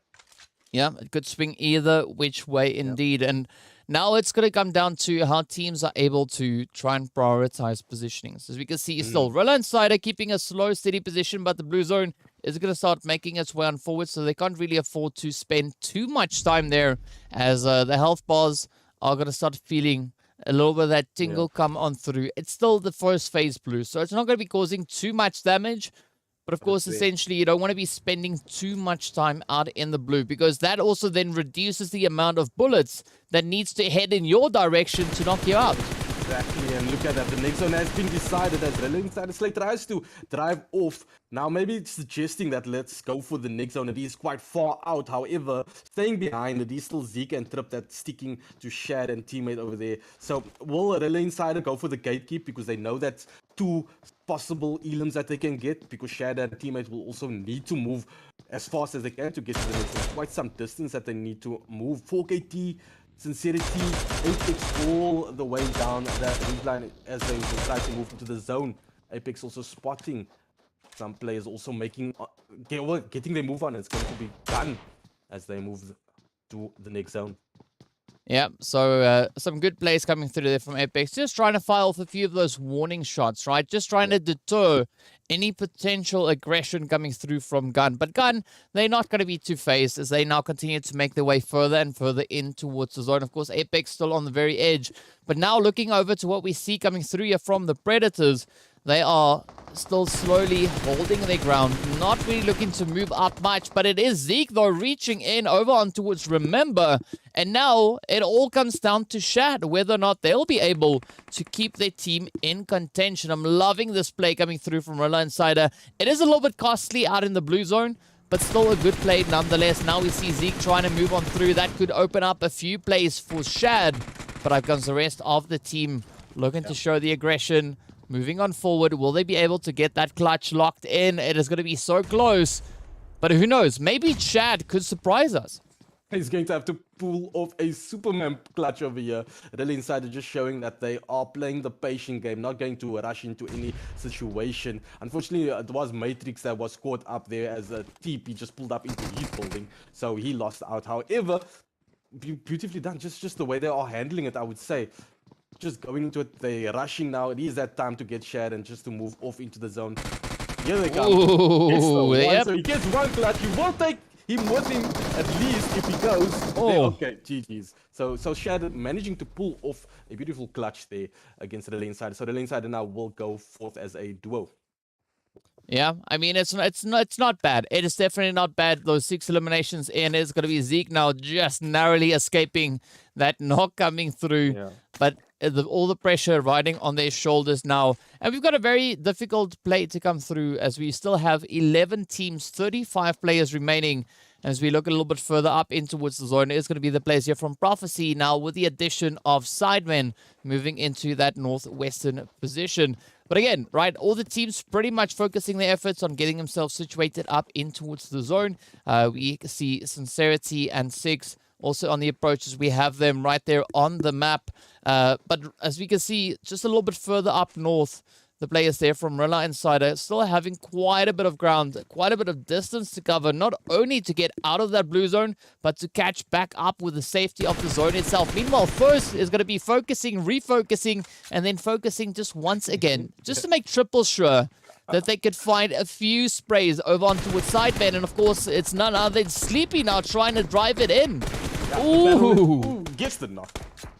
Yeah, it could swing either which way indeed. And now it's going to come down to how teams are able to try and prioritize positionings. As we can see, still Rila Insider keeping a slow, steady position, but the blue zone is going to start making its way on forward, so they can't really afford to spend too much time there, as the health bars are going to start feeling a little bit of that tingle come on through. It's still the first phase blue, so it's not going to be causing too much damage. But of course, essentially, you don't want to be spending too much time out in the blue, because that also then reduces the amount of bullets that needs to head in your direction to knock you out. Exactly, and look at that. The next zone has been decided as Rila Insider Slate tries to drive off. Now, maybe it's suggesting that let's go for the next zone. It is quite far out. However, staying behind, it is still Zeke and Trip that's sticking to Shad and teammate over there. So, will Rila Insider go for the gatekeep, because they know that's two possible elims that they can get, because Shad and teammates will also need to move as fast as they can to get to the next zone. Quite some distance that they need to move. 4KT, Sincerity, Apex all the way down that ridge as they will try to move into the zone. Apex also spotting some players, also making getting their move on. It's going to be done as they move to the next zone. Yeah, so some good plays coming through there from Apex. Just trying to fire off a few of those warning shots, right? Just trying to deter any potential aggression coming through from Gun. But Gun, they're not going to be too phased as they now continue to make their way further and further in towards the zone. Of course, Apex still on the very edge. But now looking over to what we see coming through here from the Predators, they are still slowly holding their ground, not really looking to move up much, but it is Zeke, though, reaching in over on towards Remember, and now it all comes down to Shad, whether or not they'll be able to keep their team in contention. I'm loving this play coming through from Rila Insider. It is a little bit costly out in the blue zone, but still a good play nonetheless. Now we see Zeke trying to move on through. That could open up a few plays for Shad, but I've got the rest of the team looking to show the aggression. Moving on forward, will they be able to get that clutch locked in? It is going to be so close. But who knows? Maybe Shad could surprise us. He's going to have to pull off a Superman clutch over here. Rila Insider just showing that they are playing the patient game, not going to rush into any situation. Unfortunately, it was Matrix that was caught up there as a TP just pulled up into his building. So he lost out. However, beautifully done. Just the way they are handling it, I would say. Just going into it, they're rushing now. It is that time to get Shad and just to move off into the zone. Here they come. Ooh, yep. So he gets one clutch. You will take him with him at least if he goes. Oh. Okay, GG's. So Shad managing to pull off a beautiful clutch there against Rila Insider. So Rila Insider now will go forth as a duo. Yeah, I mean, it's not bad. It is definitely not bad. Those 6 eliminations in. It's going to be Zeke now just narrowly escaping that knock coming through. Yeah. But all the pressure riding on their shoulders now. And we've got a very difficult play to come through as we still have 11 teams, 35 players remaining. As we look a little bit further up in towards the zone, it's going to be the players here from Prophecy now with the addition of SIDEMEN moving into that northwestern position. But again, right, all the teams pretty much focusing their efforts on getting themselves situated up in towards the zone. We see Sincerity and Six also on the approaches. We have them right there on the map. But as we can see, just a little bit further up north, the players there from Rila Insider still having quite a bit of ground, quite a bit of distance to cover, not only to get out of that blue zone, but to catch back up with the safety of the zone itself. Meanwhile, First is going to be focusing, refocusing, and then focusing just once again, just to make triple sure that they could find a few sprays over on towards SIDEMEN. And of course, it's none other than Sleepy now trying to drive it in. Ooh, gets the knock.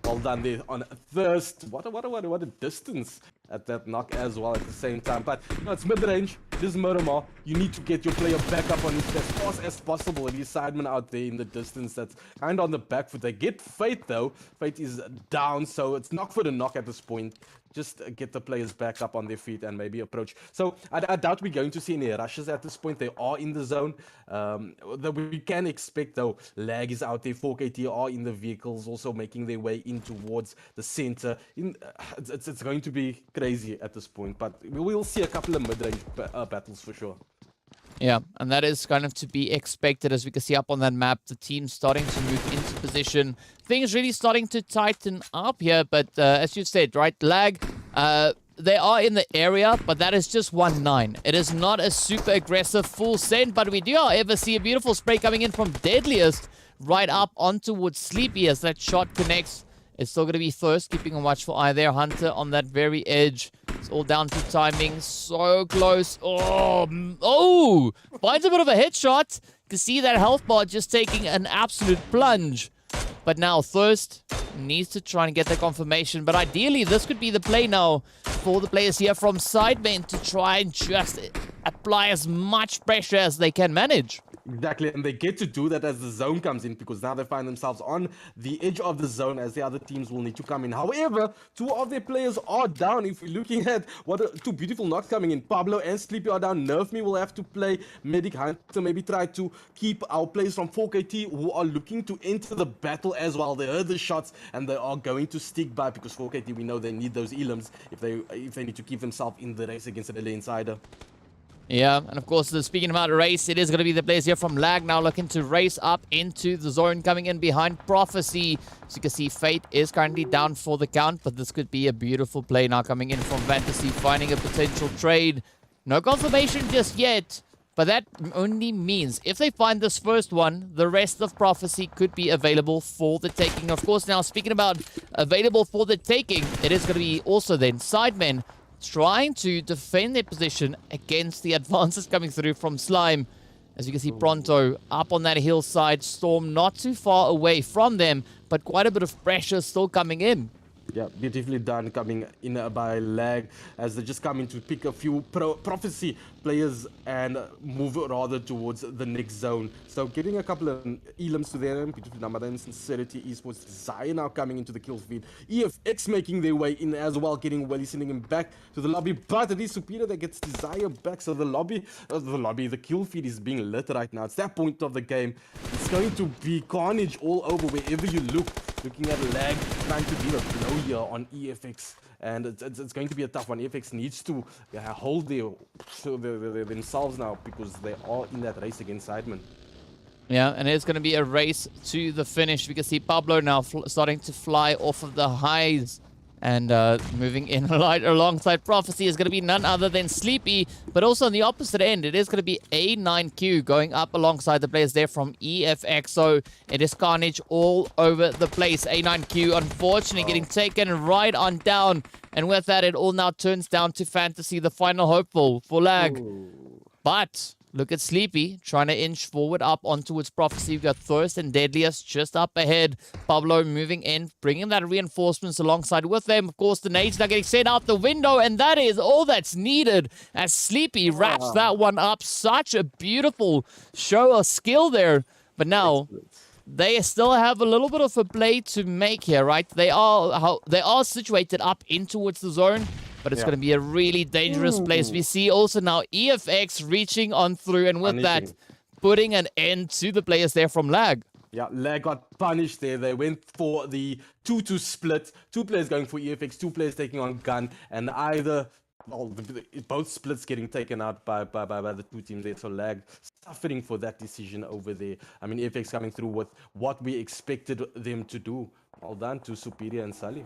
Well done there on Thirst. What a distance at that knock as well at the same time. But you know, it's mid-range. It is Miramar. You need to get your player back up on his as fast as possible. And he's SIDEMEN out there in the distance. That's kind of on the back foot. They get Fate though. Fate is down, so it's knock for the knock at this point. just get the players back up on their feet and maybe approach. So I doubt we're going to see any rushes at this point. They are in the zone. That we can expect, though. Lag is out there. 4KT are in the vehicles, also making their way in towards the center. It's going to be crazy at this point, but we will see a couple of mid-range battles for sure. Yeah, and that is kind of to be expected. As we can see up on that map, the team's starting to move into position. Things really starting to tighten up here, but as you said, right, lag, they are in the area, but that is just 1-9. It is not a super aggressive full send, but we do, however, see a beautiful spray coming in from Deadliest right up on towards Sleepy as that shot connects. It's still going to be Thirst, keeping a watchful eye there. Hunter on that very edge. It's all down to timing. So close. Oh! Finds a bit of a headshot. You can see that health bar just taking an absolute plunge. But now Thirst needs to try and get the confirmation. But ideally, this could be the play now for the players here from SIDEMEN to try and just apply as much pressure as they can manage. Exactly, and they get to do that as the zone comes in, because now they find themselves on the edge of the zone as the other teams will need to come in. However, two of their players are down. If we're looking at two beautiful knocks coming in, Pablo and Sleepy are down. Nerfme will have to play Medic Hunter, maybe try to keep our players from 4KT who are looking to enter the battle as well. They heard the shots and they are going to stick by, because 4KT, we know they need those elims if they need to keep themselves in the race against the Rila Insider. Yeah, and of course, speaking about a race, it is going to be the players here from Lag now looking to race up into the zone, coming in behind Prophecy. As you can see, Fate is currently down for the count, but this could be a beautiful play now coming in from Fantasy, finding a potential trade. No confirmation just yet, but that only means if they find this first one, the rest of Prophecy could be available for the taking. Of course, now speaking about available for the taking, it is going to be also then SIDEMEN trying to defend their position against the advances coming through from Slime. As you can see, Pronto up on that hillside, Storm not too far away from them, but quite a bit of pressure still coming in. Yeah, beautifully done coming in by Lag as they just come in to pick a few Prophecy players and move rather towards the next zone. So getting a couple of elims to them, beautifully done by them. Sincerity ESports, Zaya now coming into the kill feed. EFX making their way in as well, getting Welly, sending him back to the lobby. But it is Superior that gets Zaya back. So the kill feed is being lit right now. It's that point of the game. It's going to be carnage all over wherever you look. Looking at Lag, trying to deal a blow here on EFX, and it's going to be a tough one. EFX needs to hold themselves now, because they are in that race against SIDEMEN. Yeah, and it's going to be a race to the finish. We can see Pablo now starting to fly off of the highs. And moving in right alongside Prophecy is going to be none other than Sleepy. But also on the opposite end, it is going to be A9Q going up alongside the players there from EFX. So it is carnage all over the place. A9Q unfortunately getting taken right on down. And with that, it all now turns down to Fantasy, the final hopeful for Lag. Ooh. But look at Sleepy trying to inch forward up on towards Prophecy. We've got Thirst and Deadliest just up ahead. Pablo moving in, bringing that reinforcements alongside with them. Of course, the nades now getting sent out the window, and that is all that's needed as Sleepy wraps that one up. Such a beautiful show of skill there. But now they still have a little bit of a play to make here, right? They are situated up in towards the zone. But it's going to be a really dangerous place. We see also now EFX reaching on through, and with that, putting an end to the players there from Lag. Yeah, Lag got punished there. They went for the 2-2 split. Two players going for EFX, two players taking on Gun, and both splits getting taken out by the two teams there. So Lag suffering for that decision over there. I mean, EFX coming through with what we expected them to do. Well done to Superior and Sully.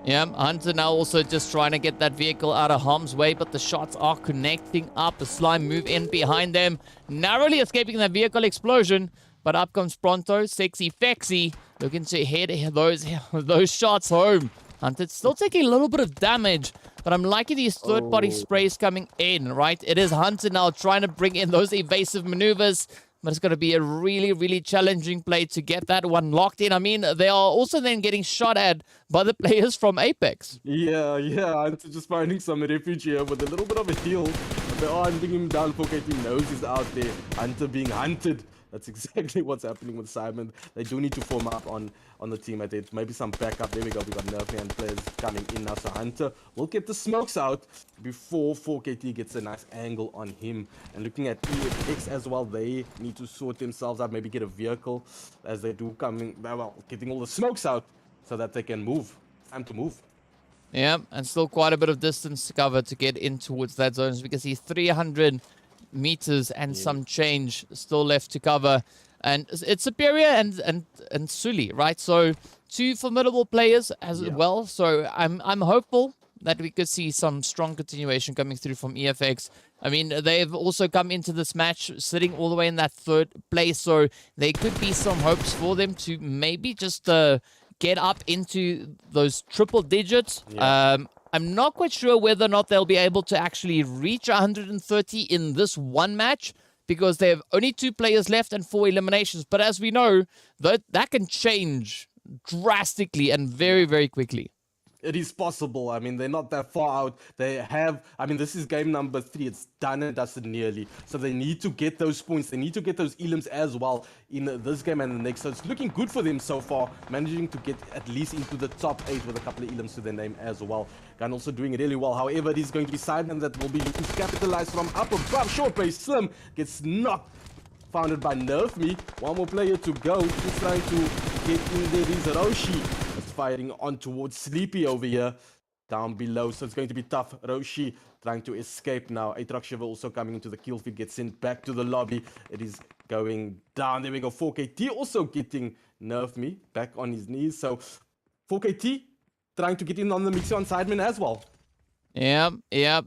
Yeah, Hunter now also just trying to get that vehicle out of harm's way, but the shots are connecting up. The Slime move in behind them, narrowly escaping that vehicle explosion. But up comes Pronto, Sexy Fexy, looking to hit those shots home. Hunter's still taking a little bit of damage, but I'm liking these third-party sprays coming in, right? It is Hunter now trying to bring in those evasive maneuvers. But it's going to be a really, really challenging play to get that one locked in. I mean, they are also then getting shot at by the players from Apex. Yeah, Hunter just finding some refuge here with a little bit of a heal. But they are hunting him down. 4KT knows he's out there. Hunter being hunted. That's exactly what's happening with Simon. They do need to form up on the team at it. Maybe some backup. There we go. We got Nerfy and players coming in now. So Hunter will get the smokes out before 4KT gets a nice angle on him. And looking at EFX as well, they need to sort themselves out. Maybe get a vehicle as they do coming. Well, getting all the smokes out so that they can move. Time to move. Yeah, and still quite a bit of distance to cover to get in towards that zone. As we can see, 300 meters and some change still left to cover. And it's Superior and Sully, right? So two formidable players as well. So I'm hopeful that we could see some strong continuation coming through from EFX. I mean, they've also come into this match sitting all the way in that third place. So there could be some hopes for them to maybe just get up into those triple digits. I'm not quite sure whether or not they'll be able to actually reach 130 in this one match, because they have only 2 players left and 4 eliminations. But as we know, that can change drastically and very, very quickly. It is possible. I mean, they're not that far out. They have, I mean, this is game number 3. It's done and dusted nearly. So they need to get those points. They need to get those elims as well in this game and the next. So it's looking good for them so far, managing to get at least into the top 8 with a couple of elims to their name as well. Gun also doing really well. However, it is going to be SIDEMEN that will be looking to capitalize from up above. Short base Slim gets knocked. Founded by Nerfy. One more player to go. Just trying to get in there. Is Roshi. Fighting on towards Sleepy over here. Down below. So it's going to be tough. Roshi trying to escape now. ATROX also coming into the kill feed. Gets sent back to the lobby. It is going down. There we go. 4KT also getting Nerfy back on his knees. So 4KT trying to get in on the mix on SIDEMEN as well. Yeah.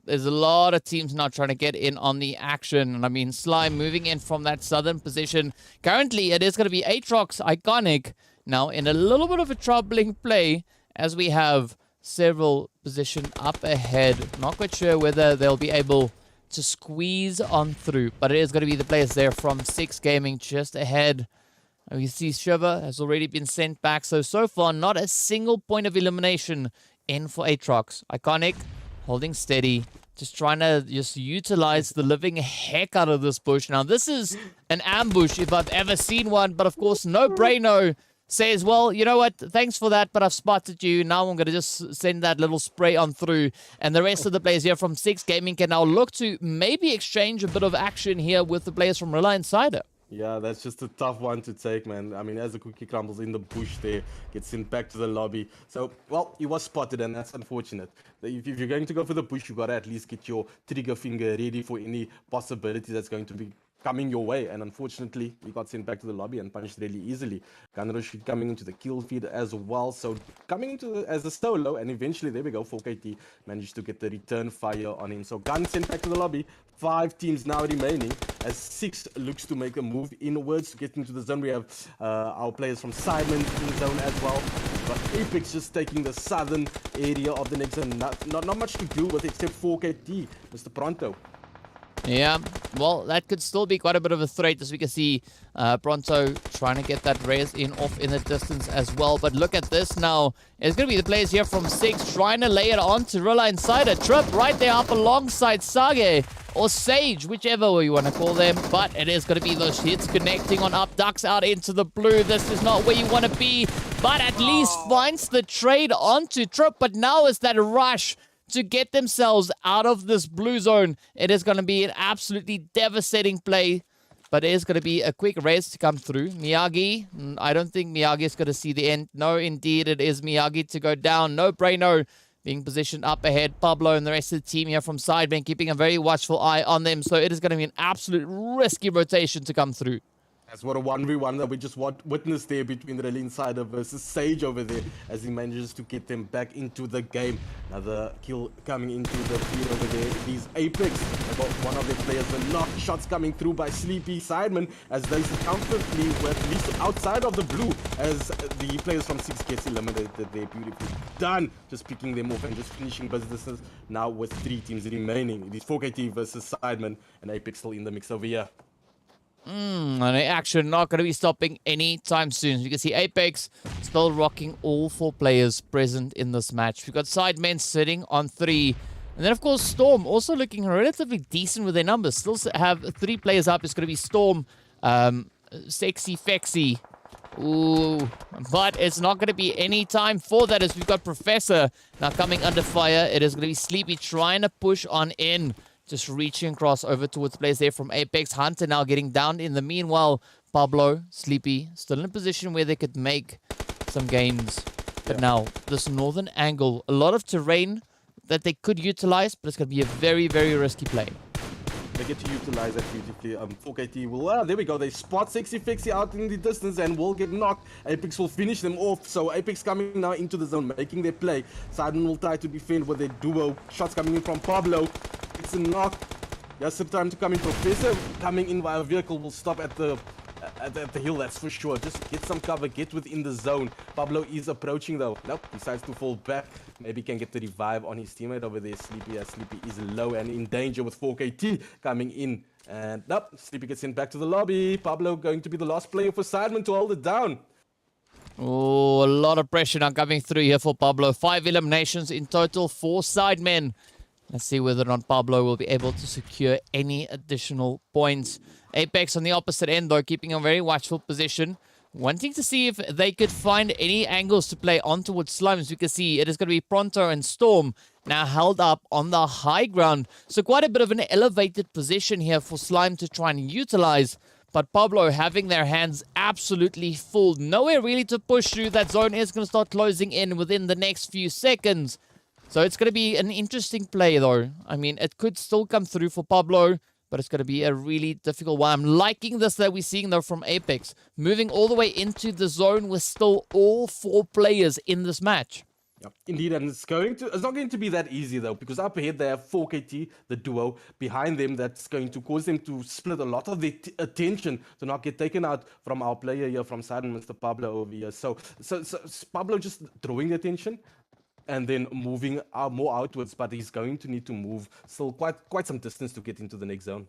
There's a lot of teams now trying to get in on the action. And I mean, Slime moving in from that southern position. Currently, it is going to be ATROX, Iconic, now in a little bit of a troubling play, as we have several position up ahead. Not quite sure whether they'll be able to squeeze on through, but it is going to be the players there from 6 Gaming just ahead. And we see Shiver has already been sent back. So far, not a single point of elimination in for ATROX. Iconic holding steady, just trying to just utilize the living heck out of this bush. Now, this is an ambush if I've ever seen one, but of course, no braino says, well, you know what, thanks for that, but I've spotted you. Now I'm going to just send that little spray on through. And the rest of the players here from 6 Gaming can now look to maybe exchange a bit of action here with the players from Rila Insider. Yeah, that's just a tough one to take, man. I mean, as the cookie crumbles in the bush there, gets sent back to the lobby. So, well, he was spotted, and that's unfortunate. If you're going to go for the bush, you got to at least get your trigger finger ready for any possibility that's going to be coming your way. And unfortunately, he got sent back to the lobby and punished really easily. Gunrush coming into the kill feed as well. So coming into as a solo, and eventually, there we go, 4KT managed to get the return fire on him. So Gun sent back to the lobby. 5 teams now remaining, as 6 looks to make a move inwards to get into the zone. We have our players from SIDEMEN in the zone as well. But Apex just taking the southern area of the next zone. Not much to do with except 4KT, Mr. Pronto. Yeah, well, that could still be quite a bit of a threat, as we can see Pronto trying to get that res in off in the distance as well. But look at this now. It's going to be the players here from 6 trying to lay it on to Rila Insider. Trip right there up alongside Sage or Sage, whichever way you want to call them. But it is going to be those hits connecting on up. Ducks out into the blue. This is not where you want to be, but at least finds the trade onto Trip. But now it's that rush to get themselves out of this blue zone. It is going to be an absolutely devastating play, but it is going to be a quick race to come through. Miyagi, I don't think Miyagi is going to see the end. No, indeed, it is Miyagi to go down. No braino being positioned up ahead. Pablo and the rest of the team here from SIDEMEN keeping a very watchful eye on them. So it is going to be an absolute risky rotation to come through. That's what a 1v1 that we just witnessed there between the Rila Insider versus Sage over there, as he manages to get them back into the game. Another kill coming into the field over there. These Apex, about one of their players were knocked. Shots coming through by Sleepy SIDEMEN as they comfortably were at least outside of the blue, as the players from 6 gets eliminated. They're beautifully done, just picking them off and just finishing businesses now with 3 teams remaining. It is 4KT versus SIDEMEN, and Apex still in the mix over here. And the action not going to be stopping anytime soon. You can see Apex still rocking all 4 players present in this match. We've got SIDEMEN sitting on 3. And then, of course, Storm also looking relatively decent with their numbers. Still have 3 players up. It's going to be Storm, sexy fexy. Ooh, but it's not going to be any time for that as we've got Professor now coming under fire. It is going to be Sleepy trying to push on in. Just reaching across over towards players there from Apex. Hunter now getting down in the meanwhile. Pablo, Sleepy, still in a position where they could make some gains. But now, this northern angle, a lot of terrain that they could utilize, but it's going to be a very, very risky play. They get to utilize that beautifully. 4KT will, there we go. They spot Sexy Fixie out in the distance and will get knocked. Apex will finish them off. So Apex coming now into the zone, making their play. SIDEMEN will try to defend with their duo. Shots coming in from Pablo. It's a knock. Just the time to come in. Professor coming in via vehicle will stop at the hill, that's for sure. Just get some cover, get within the zone. Pablo is approaching though. Nope, decides to fall back. Maybe can get the revive on his teammate over there. Sleepy, as Sleepy is low and in danger with 4KT coming in. And nope, Sleepy gets sent back to the lobby. Pablo going to be the last player for SIDEMEN to hold it down. Oh, a lot of pressure now coming through here for Pablo. 5 eliminations in total for SIDEMEN. Let's see whether or not Pablo will be able to secure any additional points. Apex on the opposite end, though, keeping a very watchful position. Wanting to see if they could find any angles to play on towards Slime. As you can see, it is going to be Pronto and Storm now held up on the high ground. So quite a bit of an elevated position here for Slime to try and utilize. But Pablo having their hands absolutely full. Nowhere really to push through. That zone is going to start closing in within the next few seconds. So it's going to be an interesting play, though. I mean, it could still come through for Pablo, but it's going to be a really difficult one. I'm liking this that we're seeing, though, from Apex. Moving all the way into the zone with still all 4 players in this match. Yep, indeed, and it's not going to be that easy, though, because up ahead they have 4KT, the duo, behind them. That's going to cause them to split a lot of their attention to not get taken out from our player here from SIDEMEN, Mr. Pablo over here. So Pablo just drawing the attention and then moving more outwards, but he's going to need to move still quite some distance to get into the next zone.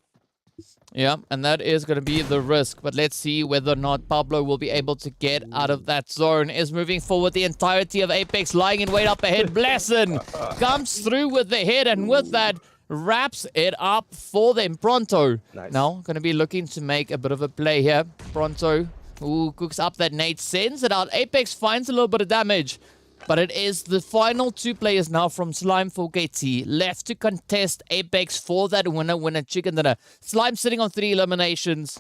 Yeah, and that is going to be the risk. But let's see whether or not Pablo will be able to get out of that zone. Is moving forward the entirety of Apex, lying in wait up ahead. Blessin comes through with the hit, and with that, wraps it up for them. Pronto Nice. now going to be looking to make a bit of a play here. Pronto, who cooks up that nade, sends it out. Apex finds a little bit of damage. But it is the final 2 players now from Slime 4KT left to contest Apex for that winner chicken dinner. Slime sitting on 3 eliminations.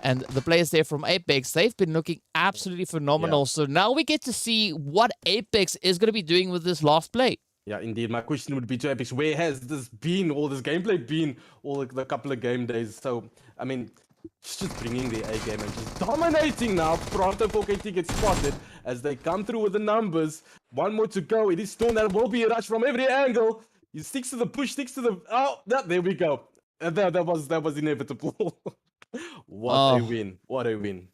And the players there from Apex, they've been looking absolutely phenomenal. Yeah. So now we get to see what Apex is going to be doing with this last play. Yeah, indeed. My question would be to Apex, where has this been, all this gameplay been, all the couple of game days? So, I mean, just bringing the A game and just dominating now. Pronto 4KT gets spotted as they come through with the numbers. 1 more to go. It is Storm. That will be a rush from every angle. He sticks to the push, sticks to the... Oh, there we go. That was inevitable. What a win. What a win.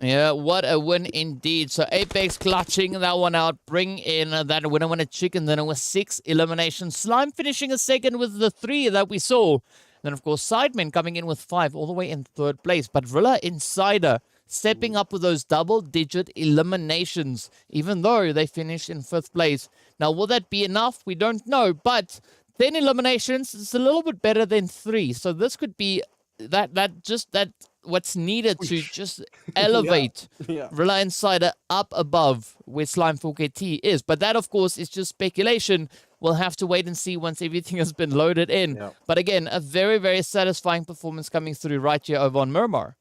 Yeah, what a win indeed. So Apex clutching that one out, bring in that winner chicken dinner with 6 eliminations. Slime finishing a second with the 3 that we saw. Then, of course, SIDEMEN coming in with 5, all the way in 3rd place. But Rila Insider stepping up with those double-digit eliminations, even though they finished in 5th place. Now, will that be enough? We don't know. But 10 eliminations is a little bit better than 3. So this could be what's needed to just elevate Rila Insider up above where Slime 4KT is. But that, of course, is just speculation. We'll have to wait and see once everything has been loaded in. Yeah. But again, a very, very satisfying performance coming through right here over on Murmur.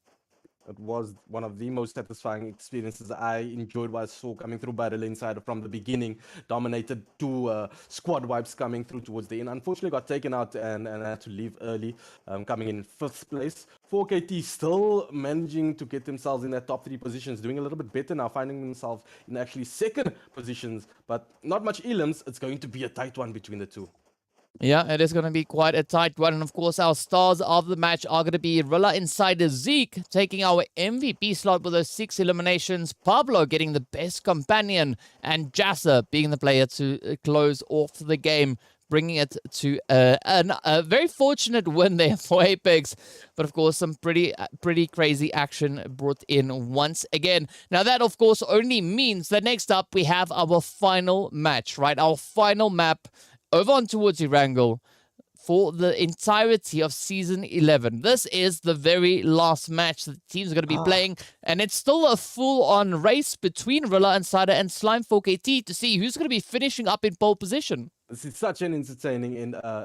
It was one of the most satisfying experiences I enjoyed what I saw coming through by Rila Insider from the beginning. Dominated 2 squad wipes coming through towards the end. Unfortunately, got taken out and had to leave early, coming in 5th place. 4KT still managing to get themselves in their top 3 positions, doing a little bit better now, finding themselves in actually 2nd positions, but not much elims. It's going to be a tight one between the 2. Yeah, it is going to be quite a tight one. And of course, our stars of the match are going to be Rila Insider Zeke taking our MVP slot with those 6 eliminations. Pablo getting the best companion. And Jassa being the player to close off the game, bringing it to a very fortunate win there for Apex. But of course, some pretty crazy action brought in once again. Now that, of course, only means that next up we have our final match, right? Our final map over on towards Erangel. for the entirety of Season 11. This is the very last match that the teams are going to be playing, and it's still a full-on race between Rila Insider and Slimefolk AT to see who's going to be finishing up in pole position. This is such an entertaining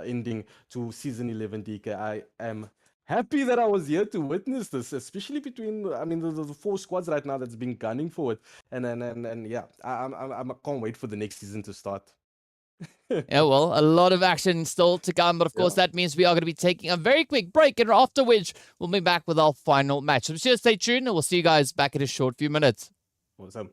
ending to Season 11, DK. I am happy that I was here to witness this, especially between, I mean, the four squads right now that's been gunning for it. And yeah, I can't wait for the next season to start. Yeah, well, a lot of action still to come, but of course that means we are going to be taking a very quick break, and after which we'll be back with our final match. So just stay tuned, and we'll see you guys back in a short few minutes. Awesome.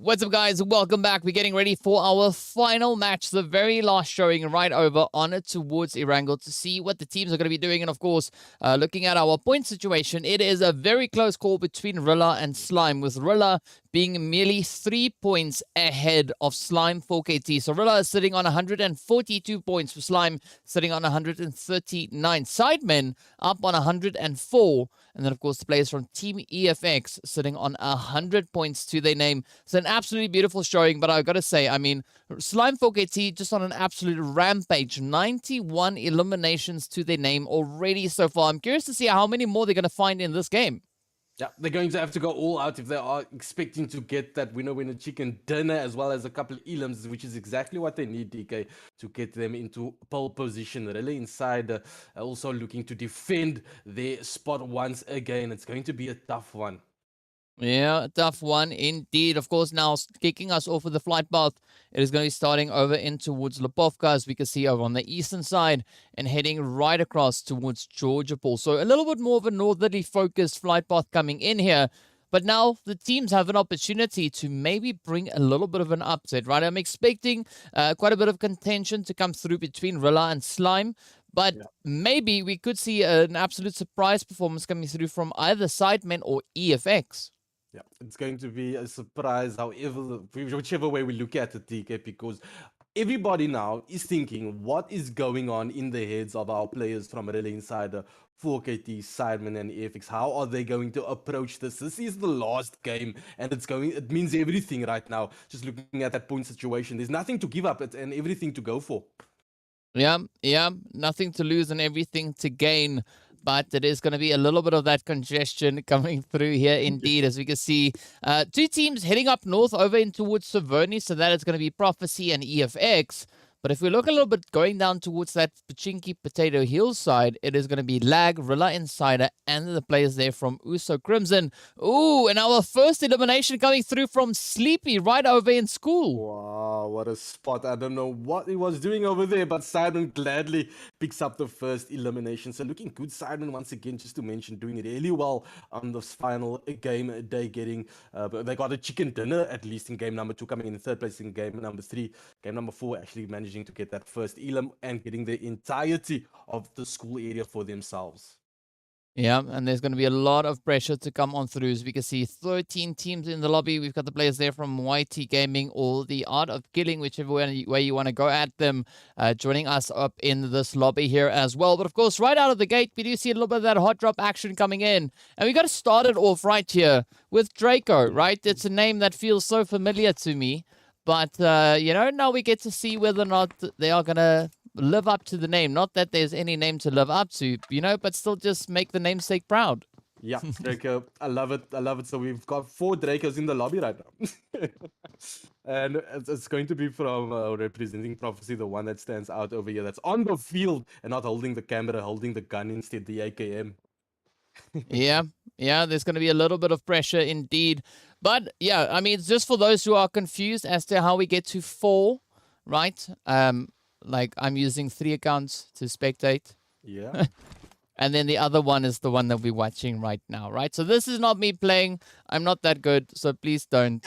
What's up, guys? Welcome back. We're getting ready for our final match, the very last showing right over on it towards Erangel to see what the teams are going to be doing. And of course, looking at our point situation, it is a very close call between Rila and Slime, with Rila being merely 3 points ahead of Slime 4KT. So Rila is sitting on 142 points, with Slime sitting on 139. SIDEMEN up on 104. And then, of course, the players from Team EFX sitting on 100 points to their name. So an absolutely beautiful showing, but I've got to say, I mean, Slime 4KT just on an absolute rampage. 91 eliminations to their name already so far. I'm curious to see how many more they're going to find in this game. Yeah, they're going to have to go all out if they are expecting to get that winner chicken dinner, as well as a couple of elims, which is exactly what they need, DK, to get them into pole position. Rila Insider also looking to defend their spot once again. It's going to be a tough one. Yeah, a tough one indeed. Of course, now kicking us off with the flight path, it is going to be starting over in towards Lipovka, as we can see over on the eastern side, and heading right across towards Georgia Pool. So a little bit more of a northerly focused flight path coming in here. But now the teams have an opportunity to maybe bring a little bit of an upset, right? I'm expecting quite a bit of contention to come through between Rila and Slime. But maybe we could see an absolute surprise performance coming through from either SIDEMEN or EFX. Yeah, it's going to be a surprise, however, whichever way we look at it, DK, because everybody now is thinking what is going on in the heads of our players from Rila Insider, 4KT, SIDEMEN, and EFX. How are they going to approach this? This is the last game, and it means everything right now. Just looking at that point situation, there's nothing to give up and everything to go for. Yeah, nothing to lose and everything to gain. But it is going to be a little bit of that congestion coming through here indeed, as we can see. Two teams heading up north over in towards Savoni, so that is going to be Prophecy and EFX. But if we look a little bit going down towards that Pachinki Potato Hill side, it is going to be Lag, Rila Insider, and the players there from Uso Crimson. Ooh, and our first elimination coming through from Sleepy right over in school. Wow, what a spot. I don't know what he was doing over there, but SIDEMEN gladly picks up the first elimination. So looking good, SIDEMEN once again, just to mention, doing really well on this final game day, getting, they got a chicken dinner at least in game number 2, coming in third place in game number 3. Game number 4 actually managing to get that first elim and getting the entirety of the school area for themselves. Yeah, and there's going to be a lot of pressure to come on through. As we can see, 13 teams in the lobby. We've got the players there from YT Gaming or the Art of Killing, whichever way you want to go at them, joining us up in this lobby here as well. But of course, right out of the gate, we do see a little bit of that hot drop action coming in. And we got to start it off right here with Draco, right? It's a name that feels so familiar to me. But, you know, now we get to see whether or not they are going to live up to the name. Not that there's any name to live up to, you know, but still just make the namesake proud. Yeah, Draco, I love it. I love it. So we've got 4 Dracos in the lobby right now. And it's going to be from representing Prophecy, the one that stands out over here. That's on the field and not holding the camera, holding the gun instead, the AKM. Yeah, there's going to be a little bit of pressure indeed. But yeah, I mean, it's just for those who are confused as to how we get to 4, right? Like I'm using 3 accounts to spectate. Yeah. And then the other one is the one that we're watching right now, right? So this is not me playing. I'm not that good, so please don't.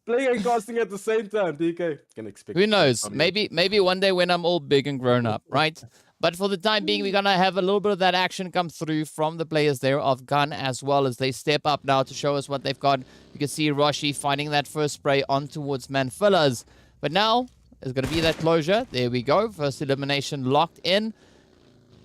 Playing and casting at the same time, DK. Can expect. Who knows? Maybe one day when I'm all big and grown up, right? But for the time being, we're going to have a little bit of that action come through from the players there of Gun, as well as they step up now to show us what they've got. You can see Roshi finding that first spray on towards Manfillas. But now, there's going to be that closure. There we go. First elimination locked in.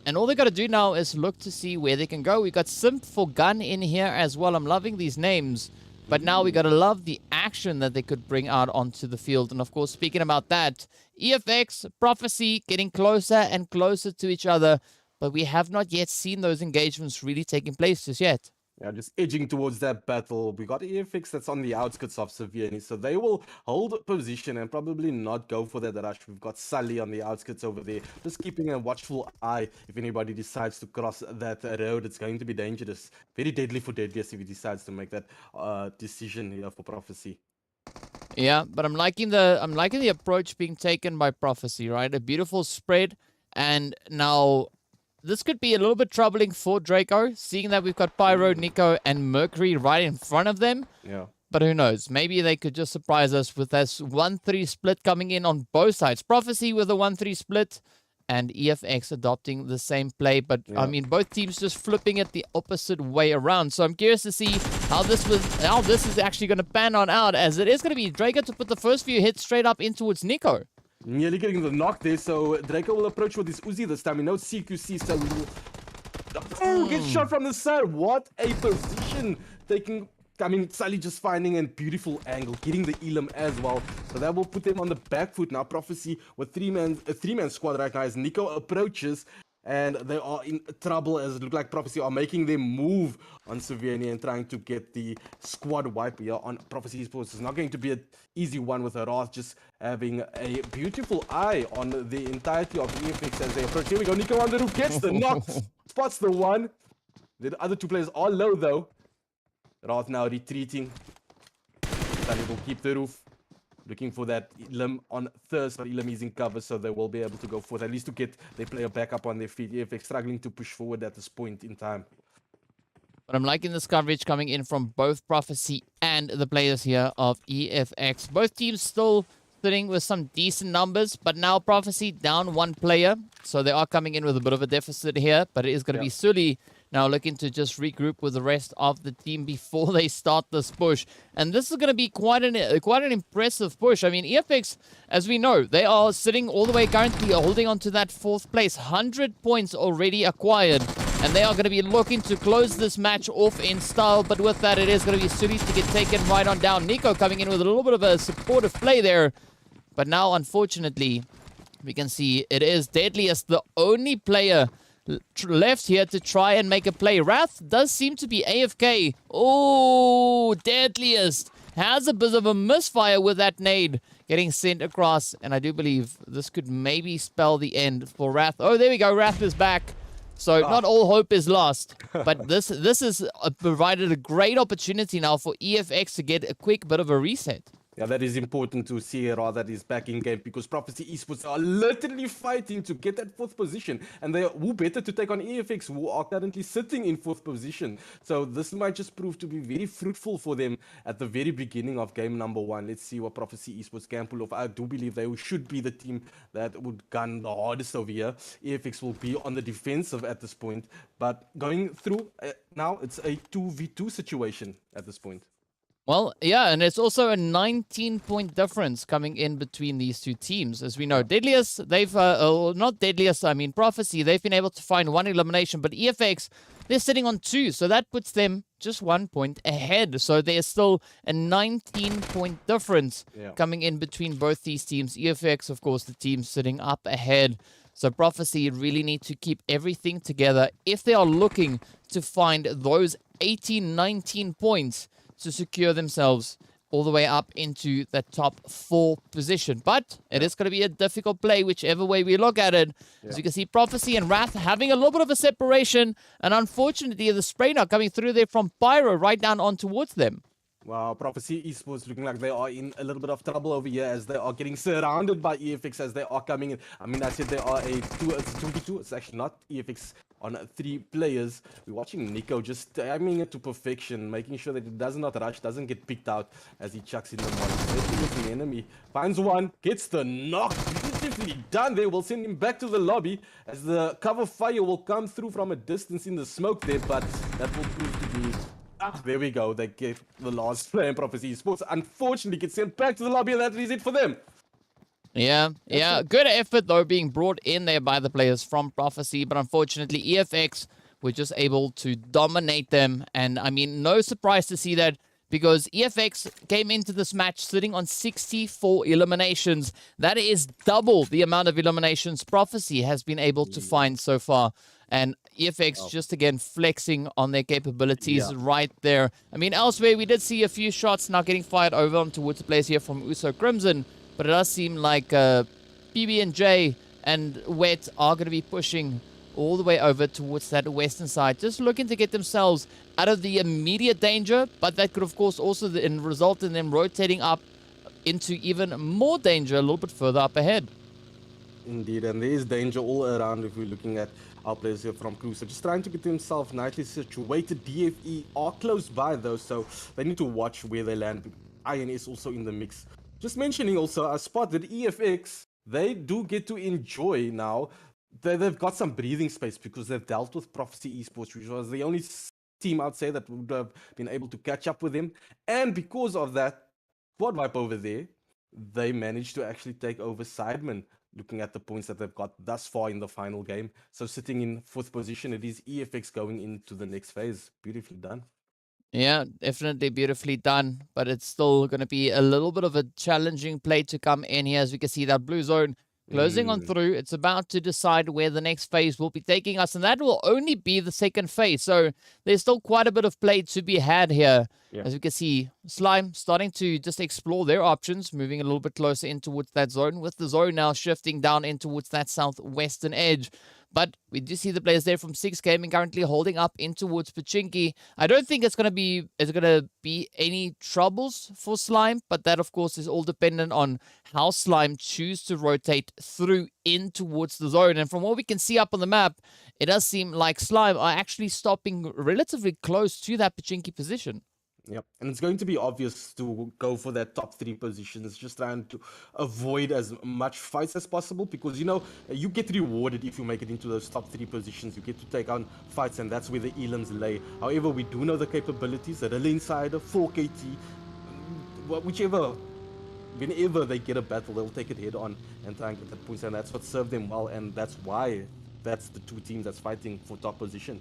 And all they got to do now is look to see where they can go. We got Simp for Gun in here as well. I'm loving these names. But now we got to love the action that they could bring out onto the field. And of course, speaking about that, EFX, Prophecy getting closer and closer to each other. But we have not yet seen those engagements really taking place just yet. Yeah, just edging towards that battle. We got EFX that's on the outskirts of Severny, so they will hold position and probably not go for that rush. We've got Sully on the outskirts over there, just keeping a watchful eye. If anybody decides to cross that road, it's going to be dangerous. Very deadly for Deadliest if he decides to make that decision here for Prophecy. Yeah, but I'm liking the approach being taken by Prophecy, right? A beautiful spread, and now this could be a little bit troubling for Draco, seeing that we've got Pyro, Nico, and Mercury right in front of them. Yeah. But who knows? Maybe they could just surprise us with this 1-3 split coming in on both sides. Prophecy with a 1-3 split and EFX adopting the same play. But, I mean, both teams just flipping it the opposite way around. So I'm curious to see how this is actually going to pan on out, as it is going to be Draco to put the first few hits straight up in towards Nico. Nearly getting the knock there, so Draco will approach with his Uzi this time. He knows CQC, so he will... Oh, gets shot from the side. What a position. Sally just finding a beautiful angle, getting the Elam as well. So that will put them on the back foot. Now Prophecy with a three-man squad right now as Nico approaches. And they are in trouble, as it looks like Prophecy are making their move on Severny and trying to get the squad wipe here on Prophecy eSports. It's not going to be an easy one with Wrath just having a beautiful eye on the entirety of EFX as they approach. Here we go, Nico on the roof gets the knock, spots the one. The other two players are low though. Wrath now retreating. Sunny will keep the roof. Looking for that Elam on thirst, but Elam is in cover, so they will be able to go forth, at least to get their player back up on their feet. EFX struggling to push forward at this point in time. But I'm liking this coverage coming in from both Prophecy and the players here of EFX. Both teams still sitting with some decent numbers, but now Prophecy down one player, so they are coming in with a bit of a deficit here, but it is going to be Sully now looking to just regroup with the rest of the team before they start this push. And this is going to be quite an impressive push. I mean, EFX, as we know, they are sitting all the way currently holding on to that fourth place. 100 points already acquired. And they are going to be looking to close this match off in style. But with that, it is going to be Sully to get taken right on down. Nico coming in with a little bit of a supportive play there. But now, unfortunately, we can see it is Deadliest, the only player left here to try and make a play. Wrath does seem to be AFK. Oh, Deadliest has a bit of a misfire with that nade getting sent across. And I do believe this could maybe spell the end for Wrath. Oh, there we go. Wrath is back. So not all hope is lost. But this has provided a great opportunity now for EFX to get a quick bit of a reset. Yeah, that is important to see that is back in game, because Prophecy eSports are literally fighting to get that fourth position, and they are who better to take on EFX, who are currently sitting in fourth position. So this might just prove to be very fruitful for them at the very beginning of game number one. Let's see what Prophecy eSports can pull off. I do believe they should be the team that would gun the hardest over here. EFX will be on the defensive at this point, but going through now, it's a 2v2 situation at this point. Well, yeah, and it's also a 19-point difference coming in between these two teams. As we know, Deadliest, they've, not Deadliest, I mean Prophecy, they've been able to find one elimination, but EFX, they're sitting on 2, so that puts them just 1 point ahead. So there's still a 19-point difference coming in between both these teams. EFX, of course, the team sitting up ahead. So Prophecy really need to keep everything together if they are looking to find those 18, 19 points to secure themselves all the way up into the top 4 position. But it is going to be a difficult play whichever way we look at it. As you can see, Prophecy and Wrath having a little bit of a separation, and unfortunately the spray now coming through there from Pyro right down on towards them. Wow, Prophecy eSports looking like they are in a little bit of trouble over here as they are getting surrounded by EFX as they are coming in. I mean, I said they are it's 2v2. It's actually not EFX on 3 players. We're watching Nico just timing it to perfection, making sure that it does not rush, doesn't get picked out as he chucks in the monster. The enemy finds one, gets the knock. Beautifully done there. We'll send him back to the lobby as the cover fire will come through from a distance in the smoke there, but that will prove to be... there we go. They get the last play in Prophecy eSports. Unfortunately, gets sent back to the lobby, and that is it for them. Yeah. Good effort, though, being brought in there by the players from Prophecy. But unfortunately, EFX were just able to dominate them. And, I mean, no surprise to see that, because EFX came into this match sitting on 64 eliminations. That is double the amount of eliminations Prophecy has been able to find so far. And EFX just, again, flexing on their capabilities right there. I mean, elsewhere, we did see a few shots now getting fired over on towards the players here from Uso Crimson. But it does seem like PB&J and Wet are going to be pushing all the way over towards that western side, just looking to get themselves out of the immediate danger. But that could, of course, also result in them rotating up into even more danger a little bit further up ahead. Indeed, and there is danger all around if we're looking at our players here from Cruiser, just trying to get themselves nicely situated. DFE are close by though, so they need to watch where they land. Iron is also in the mix. Just mentioning also, I spotted EFX. They do get to enjoy now. They've got some breathing space because they've dealt with Prophecy Esports, which was the only team I'd say that would have been able to catch up with them. And because of that quad wipe over there, they managed to actually take over SIDEMEN, looking at the points that they've got thus far in the final game. So sitting in 4th position, it is EFX going into the next phase. Beautifully done. Yeah, definitely beautifully done, but it's still going to be a little bit of a challenging play to come in here. As we can see, that blue zone closing on through. It's about to decide where the next phase will be taking us, and that will only be the second phase. So there's still quite a bit of play to be had here. Yeah. As we can see, Slime starting to just explore their options, moving a little bit closer in towards that zone, with the zone now shifting down in towards that southwestern edge. But we do see the players there from 6 Gaming currently holding up in towards Pachinki. I don't think it's gonna be any troubles for Slime, but that of course is all dependent on how Slime choose to rotate through in towards the zone. And from what we can see up on the map, it does seem like Slime are actually stopping relatively close to that Pachinki position. Yep, and it's going to be obvious to go for that top 3 positions, just trying to avoid as much fights as possible, because you know you get rewarded if you make it into those top 3 positions. You get to take on fights, and that's where the elims lay. However, we do know the capabilities that Rila Insider, 4KT, whenever they get a battle, they'll take it head on and try and get that points, and that's what served them well, and that's why that's the 2 teams that's fighting for top position.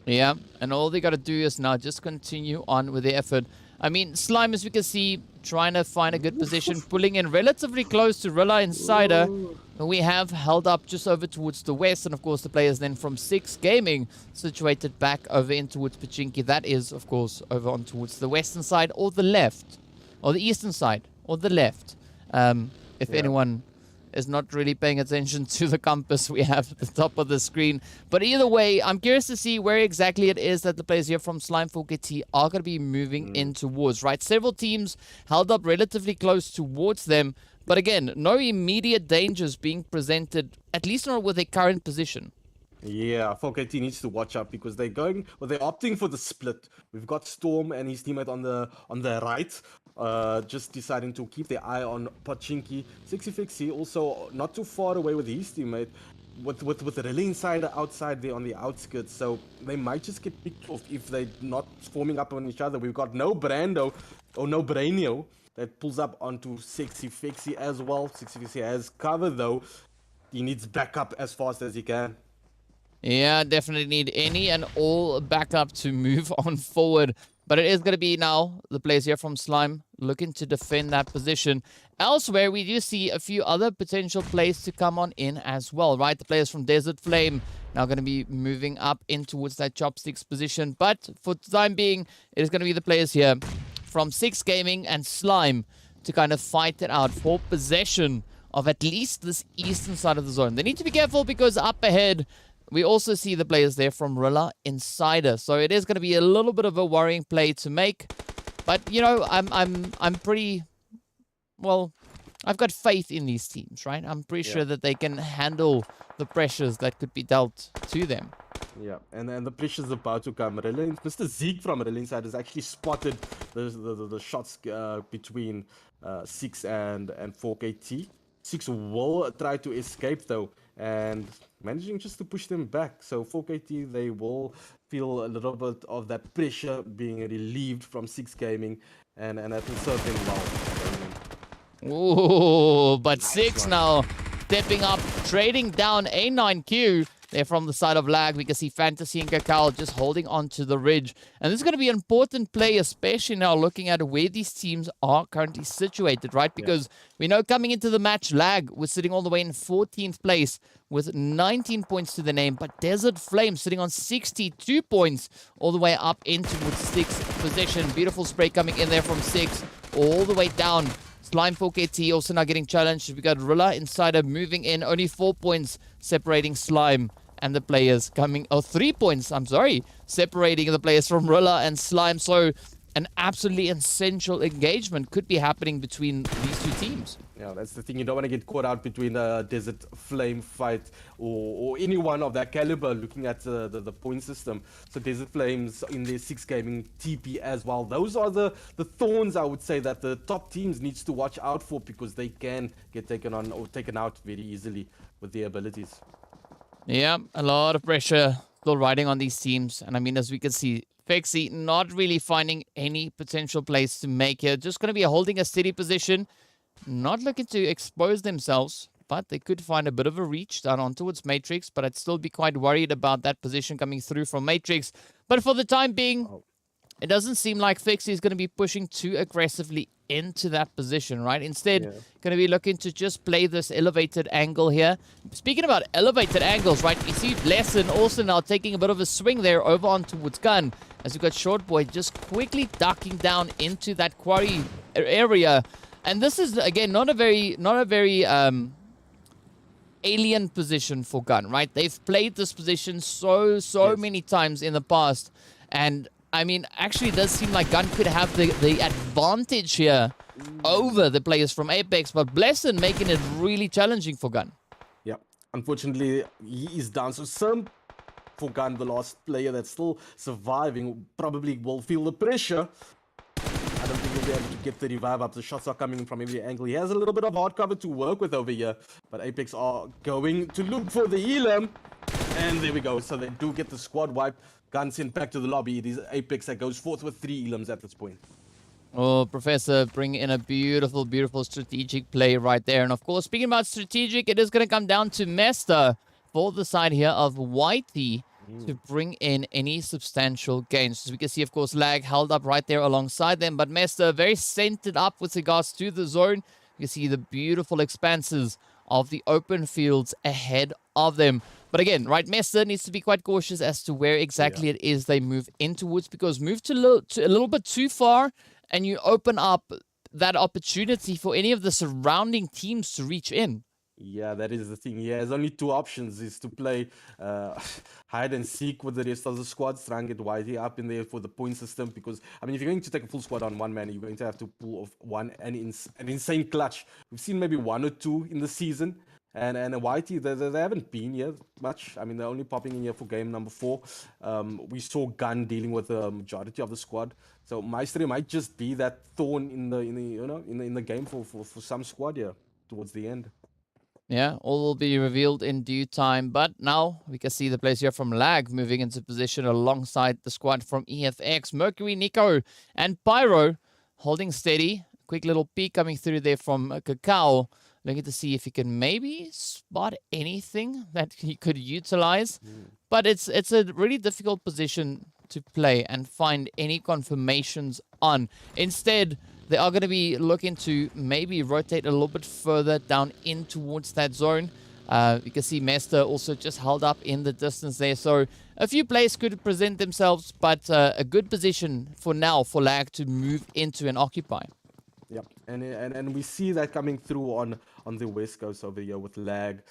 Yeah, and all they got to do is now just continue on with the effort. I mean, Slime, as we can see, trying to find a good position, pulling in relatively close to Rila Insider. We have held up just over towards the west, and of course the players then from 6 Gaming situated back over in towards Pachinki. That is, of course, over on towards the western side or the left, or the eastern side or the left. If anyone is not really paying attention to the compass we have at the top of the screen. But either way, I'm curious to see where exactly it is that the players here from Slime 4KT are going to be moving in towards, right? Several teams held up relatively close towards them. But again, no immediate dangers being presented, at least not with their current position. Yeah, 4KT needs to watch out because they're opting for the split. We've got Storm and his teammate on the right, just deciding to keep their eye on Pachinki. Sixy Fixie also not too far away with his teammate, with the Rila Insider outside there on the outskirts. So they might just get picked off if they're not forming up on each other. We've got no Brando or no Brainio that pulls up onto Sixy Fixie as well. Sixy Fixie has cover though. He needs backup as fast as he can. Yeah, definitely need any and all backup to move on forward. But it is going to be now the players here from Slime looking to defend that position. Elsewhere, we do see a few other potential plays to come on in as well, right? The players from Deset Flame now going to be moving up in towards that chopsticks position. But for the time being, it is going to be the players here from 6 Gaming and Slime to kind of fight it out for possession of at least this eastern side of the zone. They need to be careful because up ahead, we also see the players there from Rila Insider. So it is going to be a little bit of a worrying play to make. But, you know, I'm pretty... Well, I've got faith in these teams, right? I'm pretty sure that they can handle the pressures that could be dealt to them. Yeah, and the pressure's about to come. Mr. Zeke from Rila Insider has actually spotted the shots between 6 and 4KT. 6 will try to escape though, and managing just to push them back. So 4KT, they will feel a little bit of that pressure being relieved from 6 Gaming, and that will serve them well. Ooh, but nice 6 now stepping up, trading down A9Q. There from the side of Lag, we can see Fantasy and Cacao just holding on to the ridge. And this is going to be an important play, especially now looking at where these teams are currently situated, right? Because we know coming into the match, Lag was sitting all the way in 14th place with 19 points to the name. But Deset Flame sitting on 62 points all the way up into 6th position. Beautiful spray coming in there from 6 all the way down. Slime 4KT also now getting challenged. We got Rila Insider moving in. Only 4 points separating Slime and the players coming... Oh, 3 points, I'm sorry. Separating the players from Rila and Slime. So an absolutely essential engagement could be happening between these two teams. Yeah, that's the thing. You don't want to get caught out between the Deset Flame fight or anyone of that caliber looking at the point system. So Deset Flames in their 6 gaming TP as well. Those are the thorns, I would say, that the top teams needs to watch out for, because they can get taken on or taken out very easily with their abilities. Yeah, a lot of pressure still riding on these teams. And I mean, as we can see, Fexi not really finding any potential place to make here. Just going to be holding a steady position. Not looking to expose themselves, but they could find a bit of a reach down on towards Matrix. But I'd still be quite worried about that position coming through from Matrix. But for the time being, it doesn't seem like Fexi is going to be pushing too aggressively into that position, right? Instead, going to be looking to just play this elevated angle here. Speaking about elevated angles, right? You see Lesson also now taking a bit of a swing there over on towards Gun, as we've got Short Boy just quickly ducking down into that quarry area. And this is, again, not a very alien position for Gun, right? They've played this position so many times in the past. And I mean, actually, it does seem like Gun could have the advantage here over the players from Apex, but Blesson making it really challenging for Gun. Yeah, unfortunately, he is down. So some for Gun, the last player that's still surviving, probably will feel the pressure. I don't think he'll be able to get the revive up. The shots are coming in from every angle. He has a little bit of hard cover to work with over here, but Apex are going to look for the Elam. And there we go. So they do get the squad wipe. Gun sent back to the lobby. It is Apex that goes forth with 3 Elams at this point. Oh, Professor bringing in a beautiful, beautiful strategic play right there. And of course, speaking about strategic, it is going to come down to Mester for the side here of Whitey to bring in any substantial gains. As we can see, of course, Lag held up right there alongside them, but Mester very centered up with regards to the zone. You can see the beautiful expanses of the open fields ahead of them. But again, right, Mester needs to be quite cautious as to where exactly it is they move in towards, because move to a little bit too far and you open up that opportunity for any of the surrounding teams to reach in. Yeah, that is the thing. He has only 2 options, is to play hide and seek with the rest of the squads, try and get Whitey up in there for the point system, because, I mean, if you're going to take a full squad on one man, you're going to have to pull off an insane clutch. We've seen maybe 1 or 2 in the season, and Whitey, they haven't been here much. I mean, they're only popping in here for game number 4. We saw Gun dealing with the majority of the squad, so Maestri might just be that thorn in the game for some squad here towards the end. Yeah, all will be revealed in due time. But now we can see the players here from Lag moving into position alongside the squad from EFX. Mercury, Nico, and Pyro holding steady. Quick little peek coming through there from Cacao. Looking to see if he can maybe spot anything that he could utilize. But it's a really difficult position to play and find any confirmations on. Instead, they are going to be looking to maybe rotate a little bit further down in towards that zone. You can see Mester also just held up in the distance there. So a few players could present themselves, but a good position for now for Lag to move into and occupy. Yep, and we see that coming through on the west coast over here with Lag.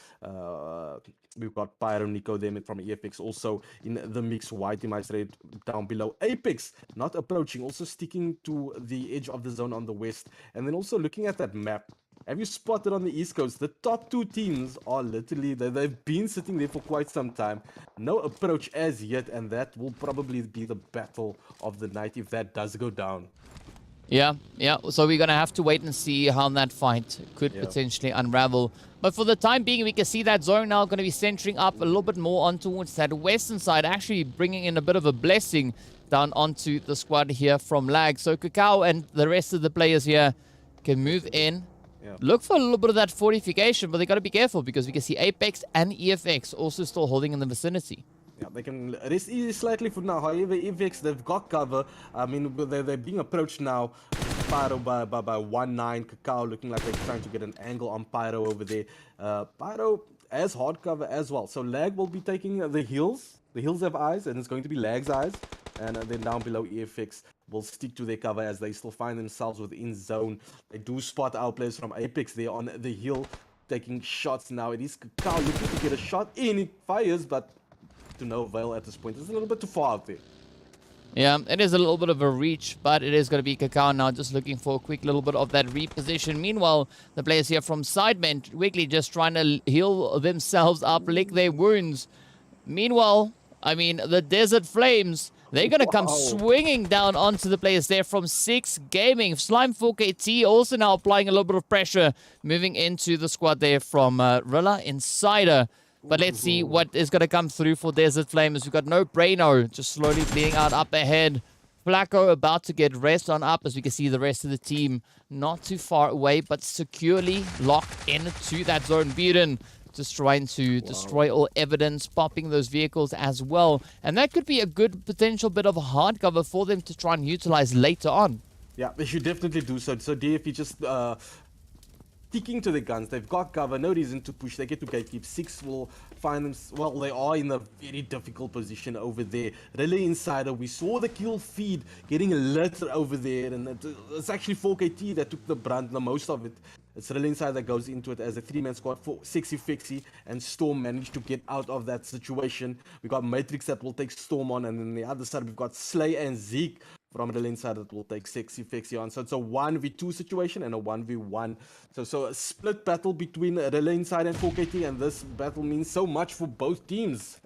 We've got Pyro, Nico there from EFX also in the mix. Whitey Maestri down below. Apex not approaching, also sticking to the edge of the zone on the west. And then also looking at that map, have you spotted on the east coast, the top 2 teams are literally, they've been sitting there for quite some time. No approach as yet, and that will probably be the battle of the night if that does go down. Yeah. So we're going to have to wait and see how that fight could potentially unravel. But for the time being, we can see that zone now going to be centering up a little bit more on towards that western side, actually bringing in a bit of a blessing down onto the squad here from Lag. So Cacao and the rest of the players here can move in. Look for a little bit of that fortification, but they got to be careful because we can see Apex and EFX also still holding in the vicinity. Yeah, they can rest easy slightly for now. However, EFX, they've got cover. I mean, they're being approached now. Pyro by 1-9. Cacao looking like they're trying to get an angle on Pyro over there. Pyro has hard cover as well. So Lag will be taking the hills. The hills have eyes, and it's going to be Lag's eyes. And then down below, EFX will stick to their cover as they still find themselves within zone. They do spot our players from Apex there on the hill, taking shots now. It is Cacao looking to get a shot in. It fires, but to no avail at this point. It's a little bit too far out there. Yeah, it is a little bit of a reach, but it is going to be Cacao now just looking for a quick little bit of that reposition. Meanwhile, the players here from SIDEMEN quickly just trying to heal themselves up, lick their wounds. Meanwhile, I mean, the Deset Flames, they're going to come Wow. swinging down onto the players there from 6 Gaming. Slime 4KT also now applying a little bit of pressure, moving into the squad there from Rila Insider. But let's see what is going to come through for Deset Flames. We've got no Braino, just slowly bleeding out up ahead. Flacco about to get rest on up, as we can see the rest of the team not too far away, but securely locked into that zone. Buren just trying to destroy all evidence, popping those vehicles as well. And that could be a good potential bit of a hard cover for them to try and utilize later on. Yeah, they should definitely do so. So DFE just sticking to the guns. They've got cover, no reason to push. They get to gatekeep. 6 will find them. Well, they are in a very difficult position over there. Rila Insider, we saw the kill feed getting lit over there, and it's actually 4KT that took the brunt, the most of it. It's Rila Insider that goes into it as a 3-man squad for Sexy Fixie, and Storm managed to get out of that situation. We got Matrix that will take Storm on, and then the other side we've got Slay and Zeke from Rila Insider that will take Sexy Fixie on. So it's a 1v2 situation and a 1v1. So a split battle between Rila Insider and 4KT, and this battle means so much for both teams.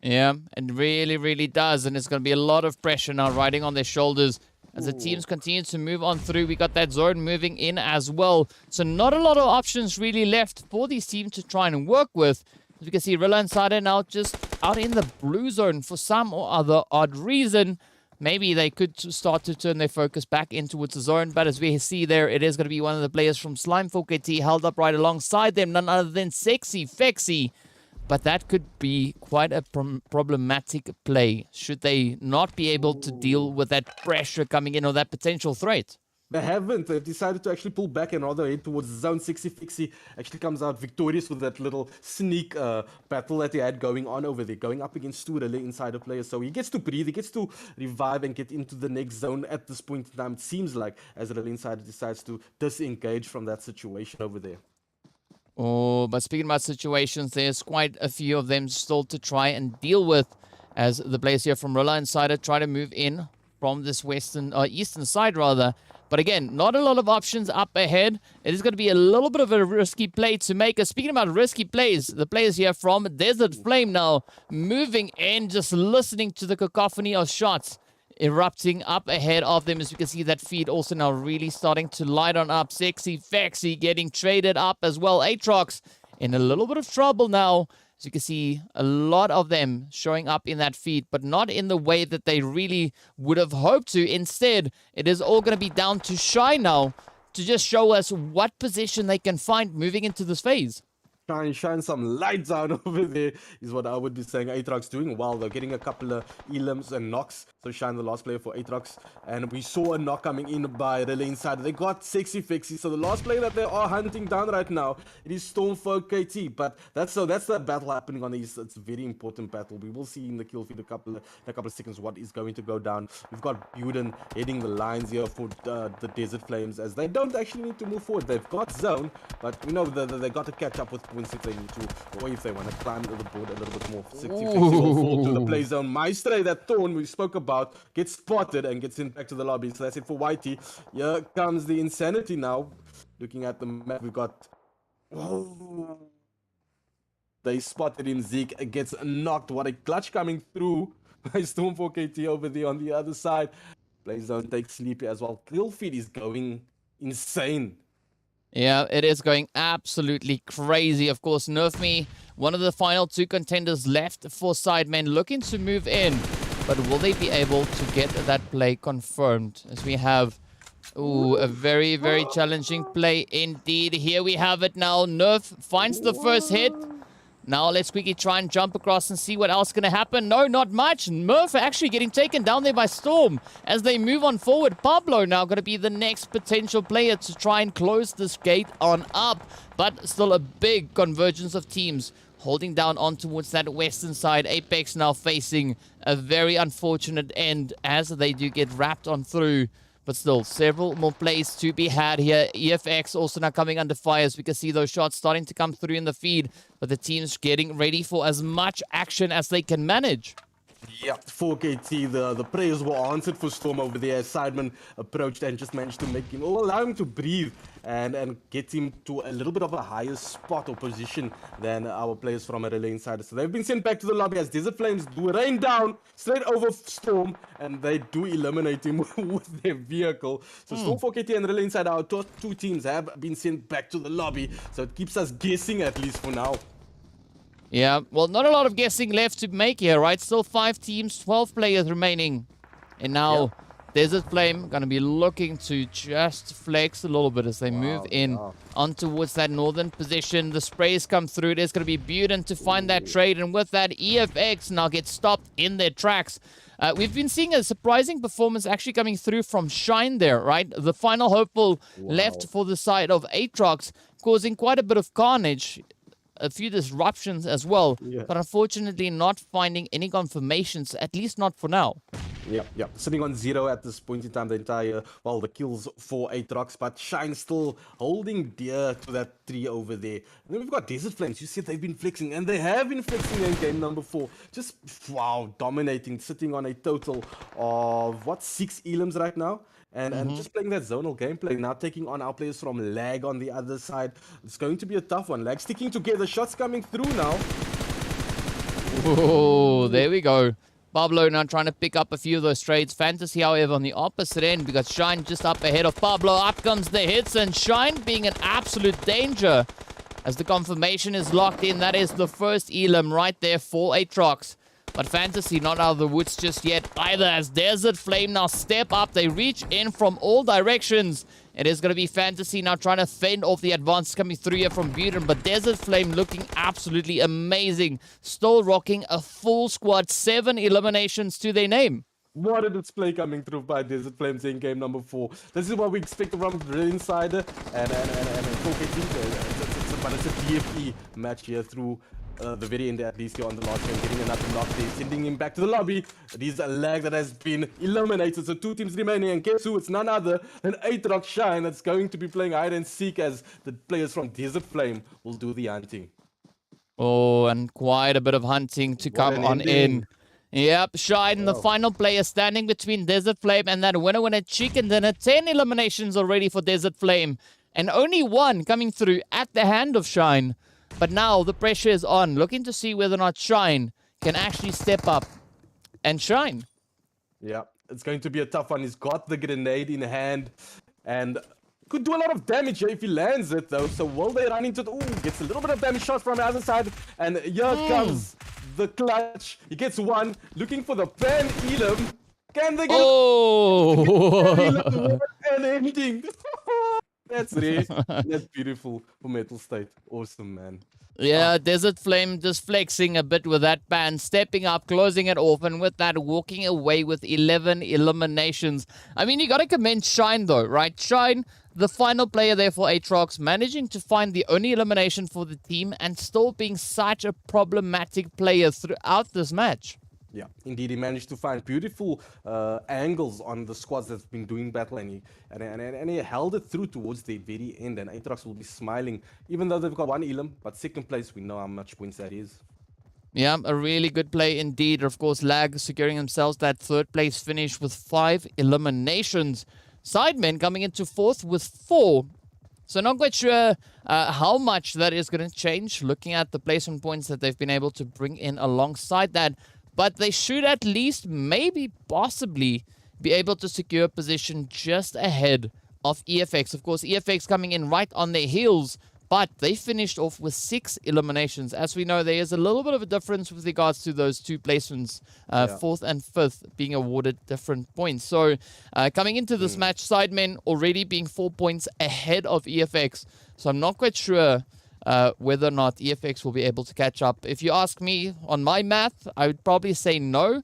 Yeah, it really, really does. And it's going to be a lot of pressure now riding on their shoulders as the teams continue to move on through. We got that zone moving in as well. So not a lot of options really left for these teams to try and work with. As we can see, Rila Insider now just out in the blue zone for some or other odd reason. Maybe they could start to turn their focus back in towards the zone. But as we see there, it is going to be one of the players from Slime 4KT held up right alongside them. None other than Sexy Fexie. But that could be quite a problematic play, should they not be able to deal with that pressure coming in or that potential threat. They haven't. They've decided to actually pull back and rather head towards zone. 60 Fixie actually comes out victorious with that little sneak battle that he had going on over there, going up against two Rila Insider players. So he gets to breathe, he gets to revive and get into the next zone at this point in time. It seems like as Rila Insider decides to disengage from that situation over there. Oh, but speaking about situations, there's quite a few of them still to try and deal with as the players here from Rila Insider try to move in from this eastern side rather. But again, not a lot of options up ahead. It is going to be a little bit of a risky play to make. Speaking about risky plays, the players here from Deset Flame now moving in, just listening to the cacophony of shots erupting up ahead of them. As you can see, that feed also now really starting to light on up. Sexy Fexie getting traded up as well. ATROX in a little bit of trouble now. As you can see, a lot of them showing up in that feed, but not in the way that they really would have hoped to. Instead, it is all going to be down to Shy now to just show us what position they can find moving into this phase. Shine some lights out over there is what I would be saying. ATROX doing well. They're getting a couple of elims and knocks. So Shine the last player for ATROX. And we saw a knock coming in by Rila Insider. They got Sexy Fixie. So the last player that they are hunting down right now, it is Storm 4KT. But that's the battle happening on the East. It's a very important battle. We will see in the kill feed in a couple of seconds what is going to go down. We've got Buren heading the lines here for the Deset Flames, as they don't actually need to move forward. They've got zone, but we know that they got to catch up with if they need to, or if they want to climb the board a little bit more. 60 will fall to the play zone. Maestre, that Thorn we spoke about, gets spotted and gets in back to the lobby. So that's it for Whitey. Here comes the Insanity now. Looking at the map, we've got... Oh. They spotted him. Zeke gets knocked. What a clutch coming through by Storm 4KT over there on the other side. Play zone takes Sleepy as well. Kill feed is going insane. Yeah, it is going absolutely crazy. Of course, Nerf Me, one of the final 2 contenders left for SIDEMEN, looking to move in. But will they be able to get that play confirmed? As we have, a very, very challenging play indeed. Here we have it now. Nerf finds the first hit. Now let's quickly try and jump across and see what else is going to happen. No, not much. Murph actually getting taken down there by Storm as they move on forward. Pablo now going to be the next potential player to try and close this gate on up. But still a big convergence of teams holding down on towards that western side. Apex now facing a very unfortunate end as they do get wrapped on through. But still, several more plays to be had here. EFX also now coming under fire, as we can see those shots starting to come through in the feed. But the team's getting ready for as much action as they can manage. Yeah, 4KT, the prayers were answered for Storm over there. SIDEMEN approached and just managed to make him, or allow him to breathe and get him to a little bit of a higher spot or position than our players from a Rila Insider. So they've been sent back to the lobby as Deset Flames do rain down straight over Storm, and they do eliminate him with their vehicle. So Storm 4KT and Rila Insider, our two teams, have been sent back to the lobby. So it keeps us guessing, at least for now. Yeah, well, not a lot of guessing left to make here, right? Still 5 teams, 12 players remaining. And now Deset Flame going to be looking to just flex a little bit as they move in on towards that northern position. The sprays come through. There's going to be Buden to find that trade. And with that, EFX now gets stopped in their tracks. We've been seeing a surprising performance actually coming through from Shine there, right? The final hopeful left for the side of ATROX, causing quite a bit of carnage. A few disruptions as well, but unfortunately not finding any confirmations, at least not for now. Yeah. Sitting on 0 at this point in time, the entire, well, the kills for ATROX, but Shine still holding dear to that 3 over there. And then we've got Deset Flames. You said they've been flexing, and they have been flexing in game number 4. Just, wow, dominating, sitting on a total of, what, 6 elims right now? And just playing that zonal gameplay, now taking on our players from Lag on the other side. It's going to be a tough one. Lag sticking together, shots coming through now. Oh, there we go. Pablo now trying to pick up a few of those trades. Fantasy, however, on the opposite end, because Shine just up ahead of Pablo. Up comes the hits, and Shine being an absolute danger. As the confirmation is locked in, that is the first elim right there for ATROX. But Fantasy not out of the woods just yet either, as Deset Flame now step up. They reach in from all directions. It is going to be Fantasy now trying to fend off the advance coming through here from Buden. But Deset Flame looking absolutely amazing. Still rocking a full squad. 7 eliminations to their name. What a display coming through by Deset Flames in game number 4. This is what we expect from Rila Insider and 4KT. But it's a DFE match here through the very end, at least here on the last game, getting another knock there, sending him back to the lobby. These are Lag that has been eliminated, so 2 teams remaining, and guess who? It's none other than ATROX Shine that's going to be playing hide and seek, as the players from Deset Flame will do the hunting. Oh, and quite a bit of hunting to come on in. Yep, Shine, the final player standing between Deset Flame and that winner chicken dinner. 10 eliminations already for Deset Flame, and only 1 coming through at the hand of Shine. But now the pressure is on, looking to see whether or not Shine can actually step up and shine. Yeah, it's going to be a tough one. He's got the grenade in hand and could do a lot of damage here if he lands it, though. So will they run into it? Ooh, gets a little bit of damage shots from the other side. And here comes the clutch. He gets 1, looking for the pan elim. Can they get an ending? That's rare. That's beautiful for Mettlestate. Awesome, man. Yeah, Deset Flame just flexing a bit with that ban, stepping up, closing it off, and with that, walking away with 11 eliminations. I mean, you got to commend Shine, though, right? Shine, the final player there for ATROX, managing to find the only elimination for the team and still being such a problematic player throughout this match. Yeah, indeed, he managed to find beautiful angles on the squads that's been doing battle, and he held it through towards the very end, and ATROX will be smiling, even though they've got 1 elim, but second place, we know how much points that is. Yeah, a really good play indeed. Of course, Lag securing themselves that 3rd place finish with 5 eliminations. SIDEMEN coming into 4th with 4. So not quite sure how much that is going to change, looking at the placement points that they've been able to bring in alongside that. But they should at least, maybe, possibly, be able to secure a position just ahead of EFX. Of course, EFX coming in right on their heels, but they finished off with 6 eliminations. As we know, there is a little bit of a difference with regards to those 2 placements, 4th and 5th being awarded different points. So, coming into this match, SIDEMEN already being 4 points ahead of EFX. So I'm not quite sure whether or not EFX will be able to catch up. If you ask me on my math, I would probably say no.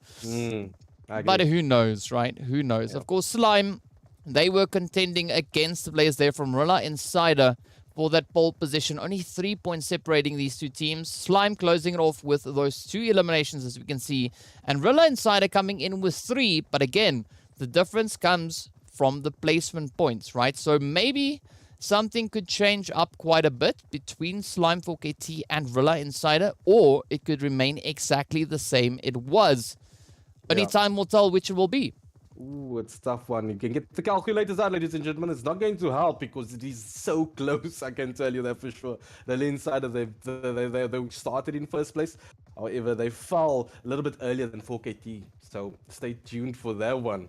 But who knows, right? Who knows? Yeah. Of course, Slime, they were contending against the players there from Rila Insider for that pole position. Only 3 points separating these 2 teams. Slime closing it off with those 2 eliminations, as we can see. And Rila Insider coming in with 3. But again, the difference comes from the placement points, right? So maybe something could change up quite a bit between Slime 4KT and Rila Insider, or it could remain exactly the same it was. Only Yeah. time will tell which it will be. Ooh, it's a tough one. You can get the calculators out, ladies and gentlemen. It's not going to help because it is so close. I can tell you that for sure. The Insider, they started in first place. However, they fell a little bit earlier than 4KT. So stay tuned for that one.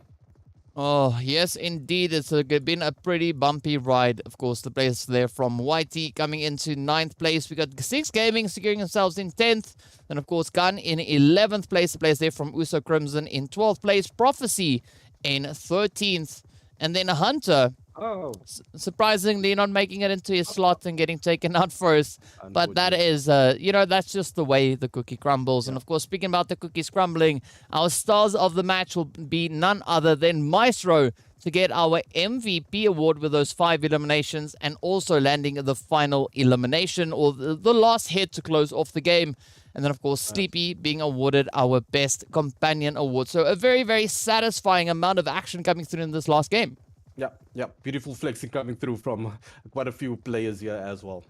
Oh, yes, indeed. It's been a pretty bumpy ride. Of course, the players there from YT coming into 9th place. We got 6 Gaming securing themselves in 10th. And, of course, Gun in 11th place. The players there from Uso Crimson in 12th place. Prophecy in 13th. And then Hunter, Oh, surprisingly, not making it into his slot and getting taken out first. But that is, that's just the way the cookie crumbles. And of course, speaking about the cookies crumbling, our stars of the match will be none other than Maestro to get our MVP award with those 5 eliminations and also landing the final elimination or the last hit to close off the game. And then, of course, Sleepy being awarded our Best Companion award. So a very, very satisfying amount of action coming through in this last game. Yeah. Beautiful flexing coming through from quite a few players here as well.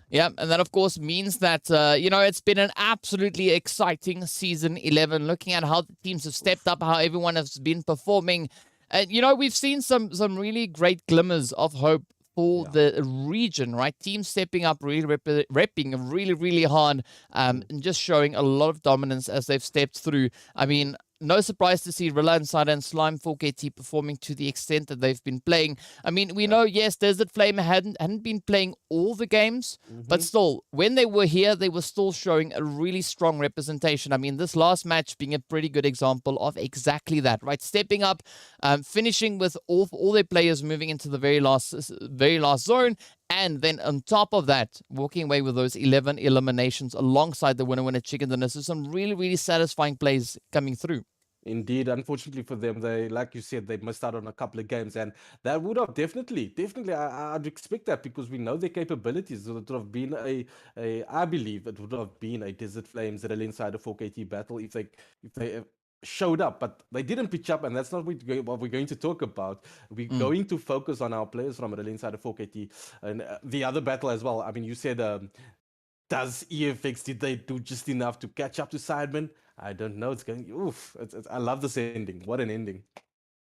Yeah, and that, of course, means that, it's been an absolutely exciting Season 11, looking at how the teams have stepped up, how everyone has been performing. And, we've seen some really great glimmers of hope for the region, right? Teams stepping up, really repping really, really hard, and just showing a lot of dominance as they've stepped through. I mean, no surprise to see Rila Insider and Slime 4KT performing to the extent that they've been playing. I mean, we know, yes, Deset Flame hadn't been playing all the games, but still, when they were here, they were still showing a really strong representation. I mean, this last match being a pretty good example of exactly that, right? Stepping up, finishing with all their players moving into the very last zone, and then on top of that, walking away with those 11 eliminations alongside the winner chicken dinner. So some really, really satisfying plays coming through. Indeed, unfortunately for them, they, like you said, they missed out on a couple of games, and that would have definitely, I'd expect that because we know their capabilities. It would have been I believe it would have been a Deset Flames Rila Insider 4KT battle if they showed up, but they didn't pitch up, and that's not what we're going to talk about. We're going to focus on our players from Rila Insider 4KT and the other battle as well. I mean, you said, does EFX, did they do just enough to catch up to SIDEMEN? I don't know. It's going. Oof! I love this ending. What an ending!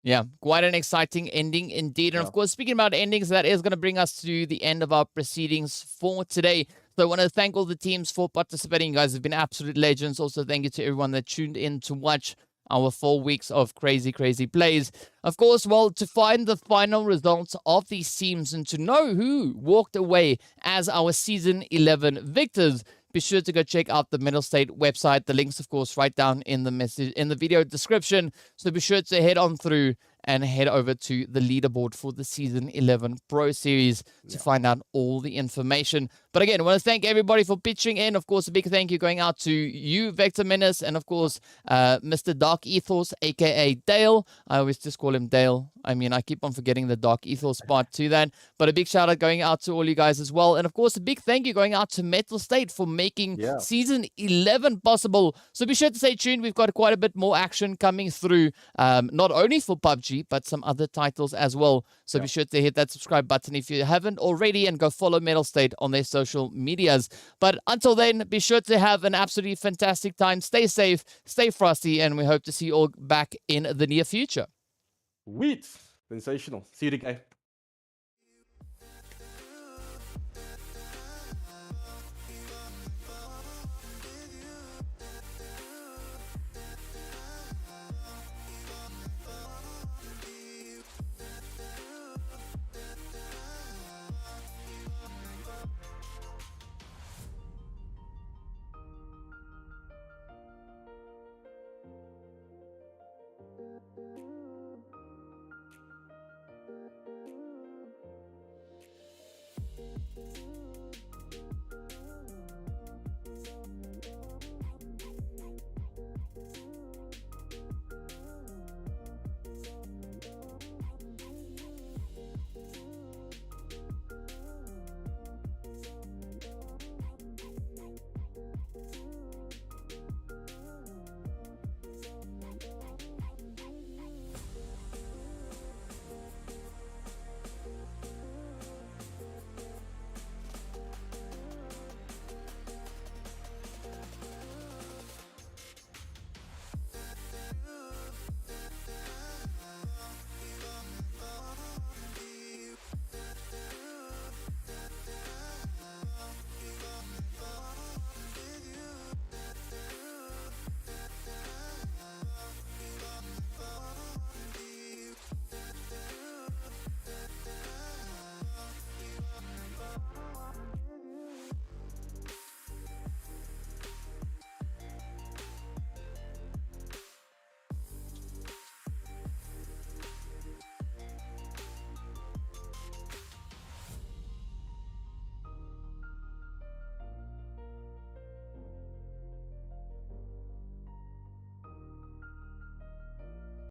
Yeah, quite an exciting ending indeed. And of course, speaking about endings, that is going to bring us to the end of our proceedings for today. So I want to thank all the teams for participating. You guys have been absolute legends. Also, thank you to everyone that tuned in to watch our 4 weeks of crazy, crazy plays. Of course, well, to find the final results of these teams and to know who walked away as our Season 11 victors, be sure to go check out the Mettlestate website. The link's, of course, right down in the video description. So be sure to head on through and head over to the leaderboard for the Season 11 Pro Series to find out all the information. But again, I want to thank everybody for pitching in. Of course, a big thank you going out to you, Vector Menace, and of course, Mr. Dark Ethos, aka Dale. I always just call him Dale. I mean, I keep on forgetting the Dark Ethos part to that. But a big shout out going out to all you guys as well. And of course, a big thank you going out to Mettlestate for making Season 11 possible. So be sure to stay tuned. We've got quite a bit more action coming through, not only for PUBG, but some other titles as well. So be sure to hit that subscribe button if you haven't already and go follow Mettlestate on their social medias. But until then, be sure to have an absolutely fantastic time. Stay safe, stay frosty, and we hope to see you all back in the near future. Sweet. Sensational. See you again.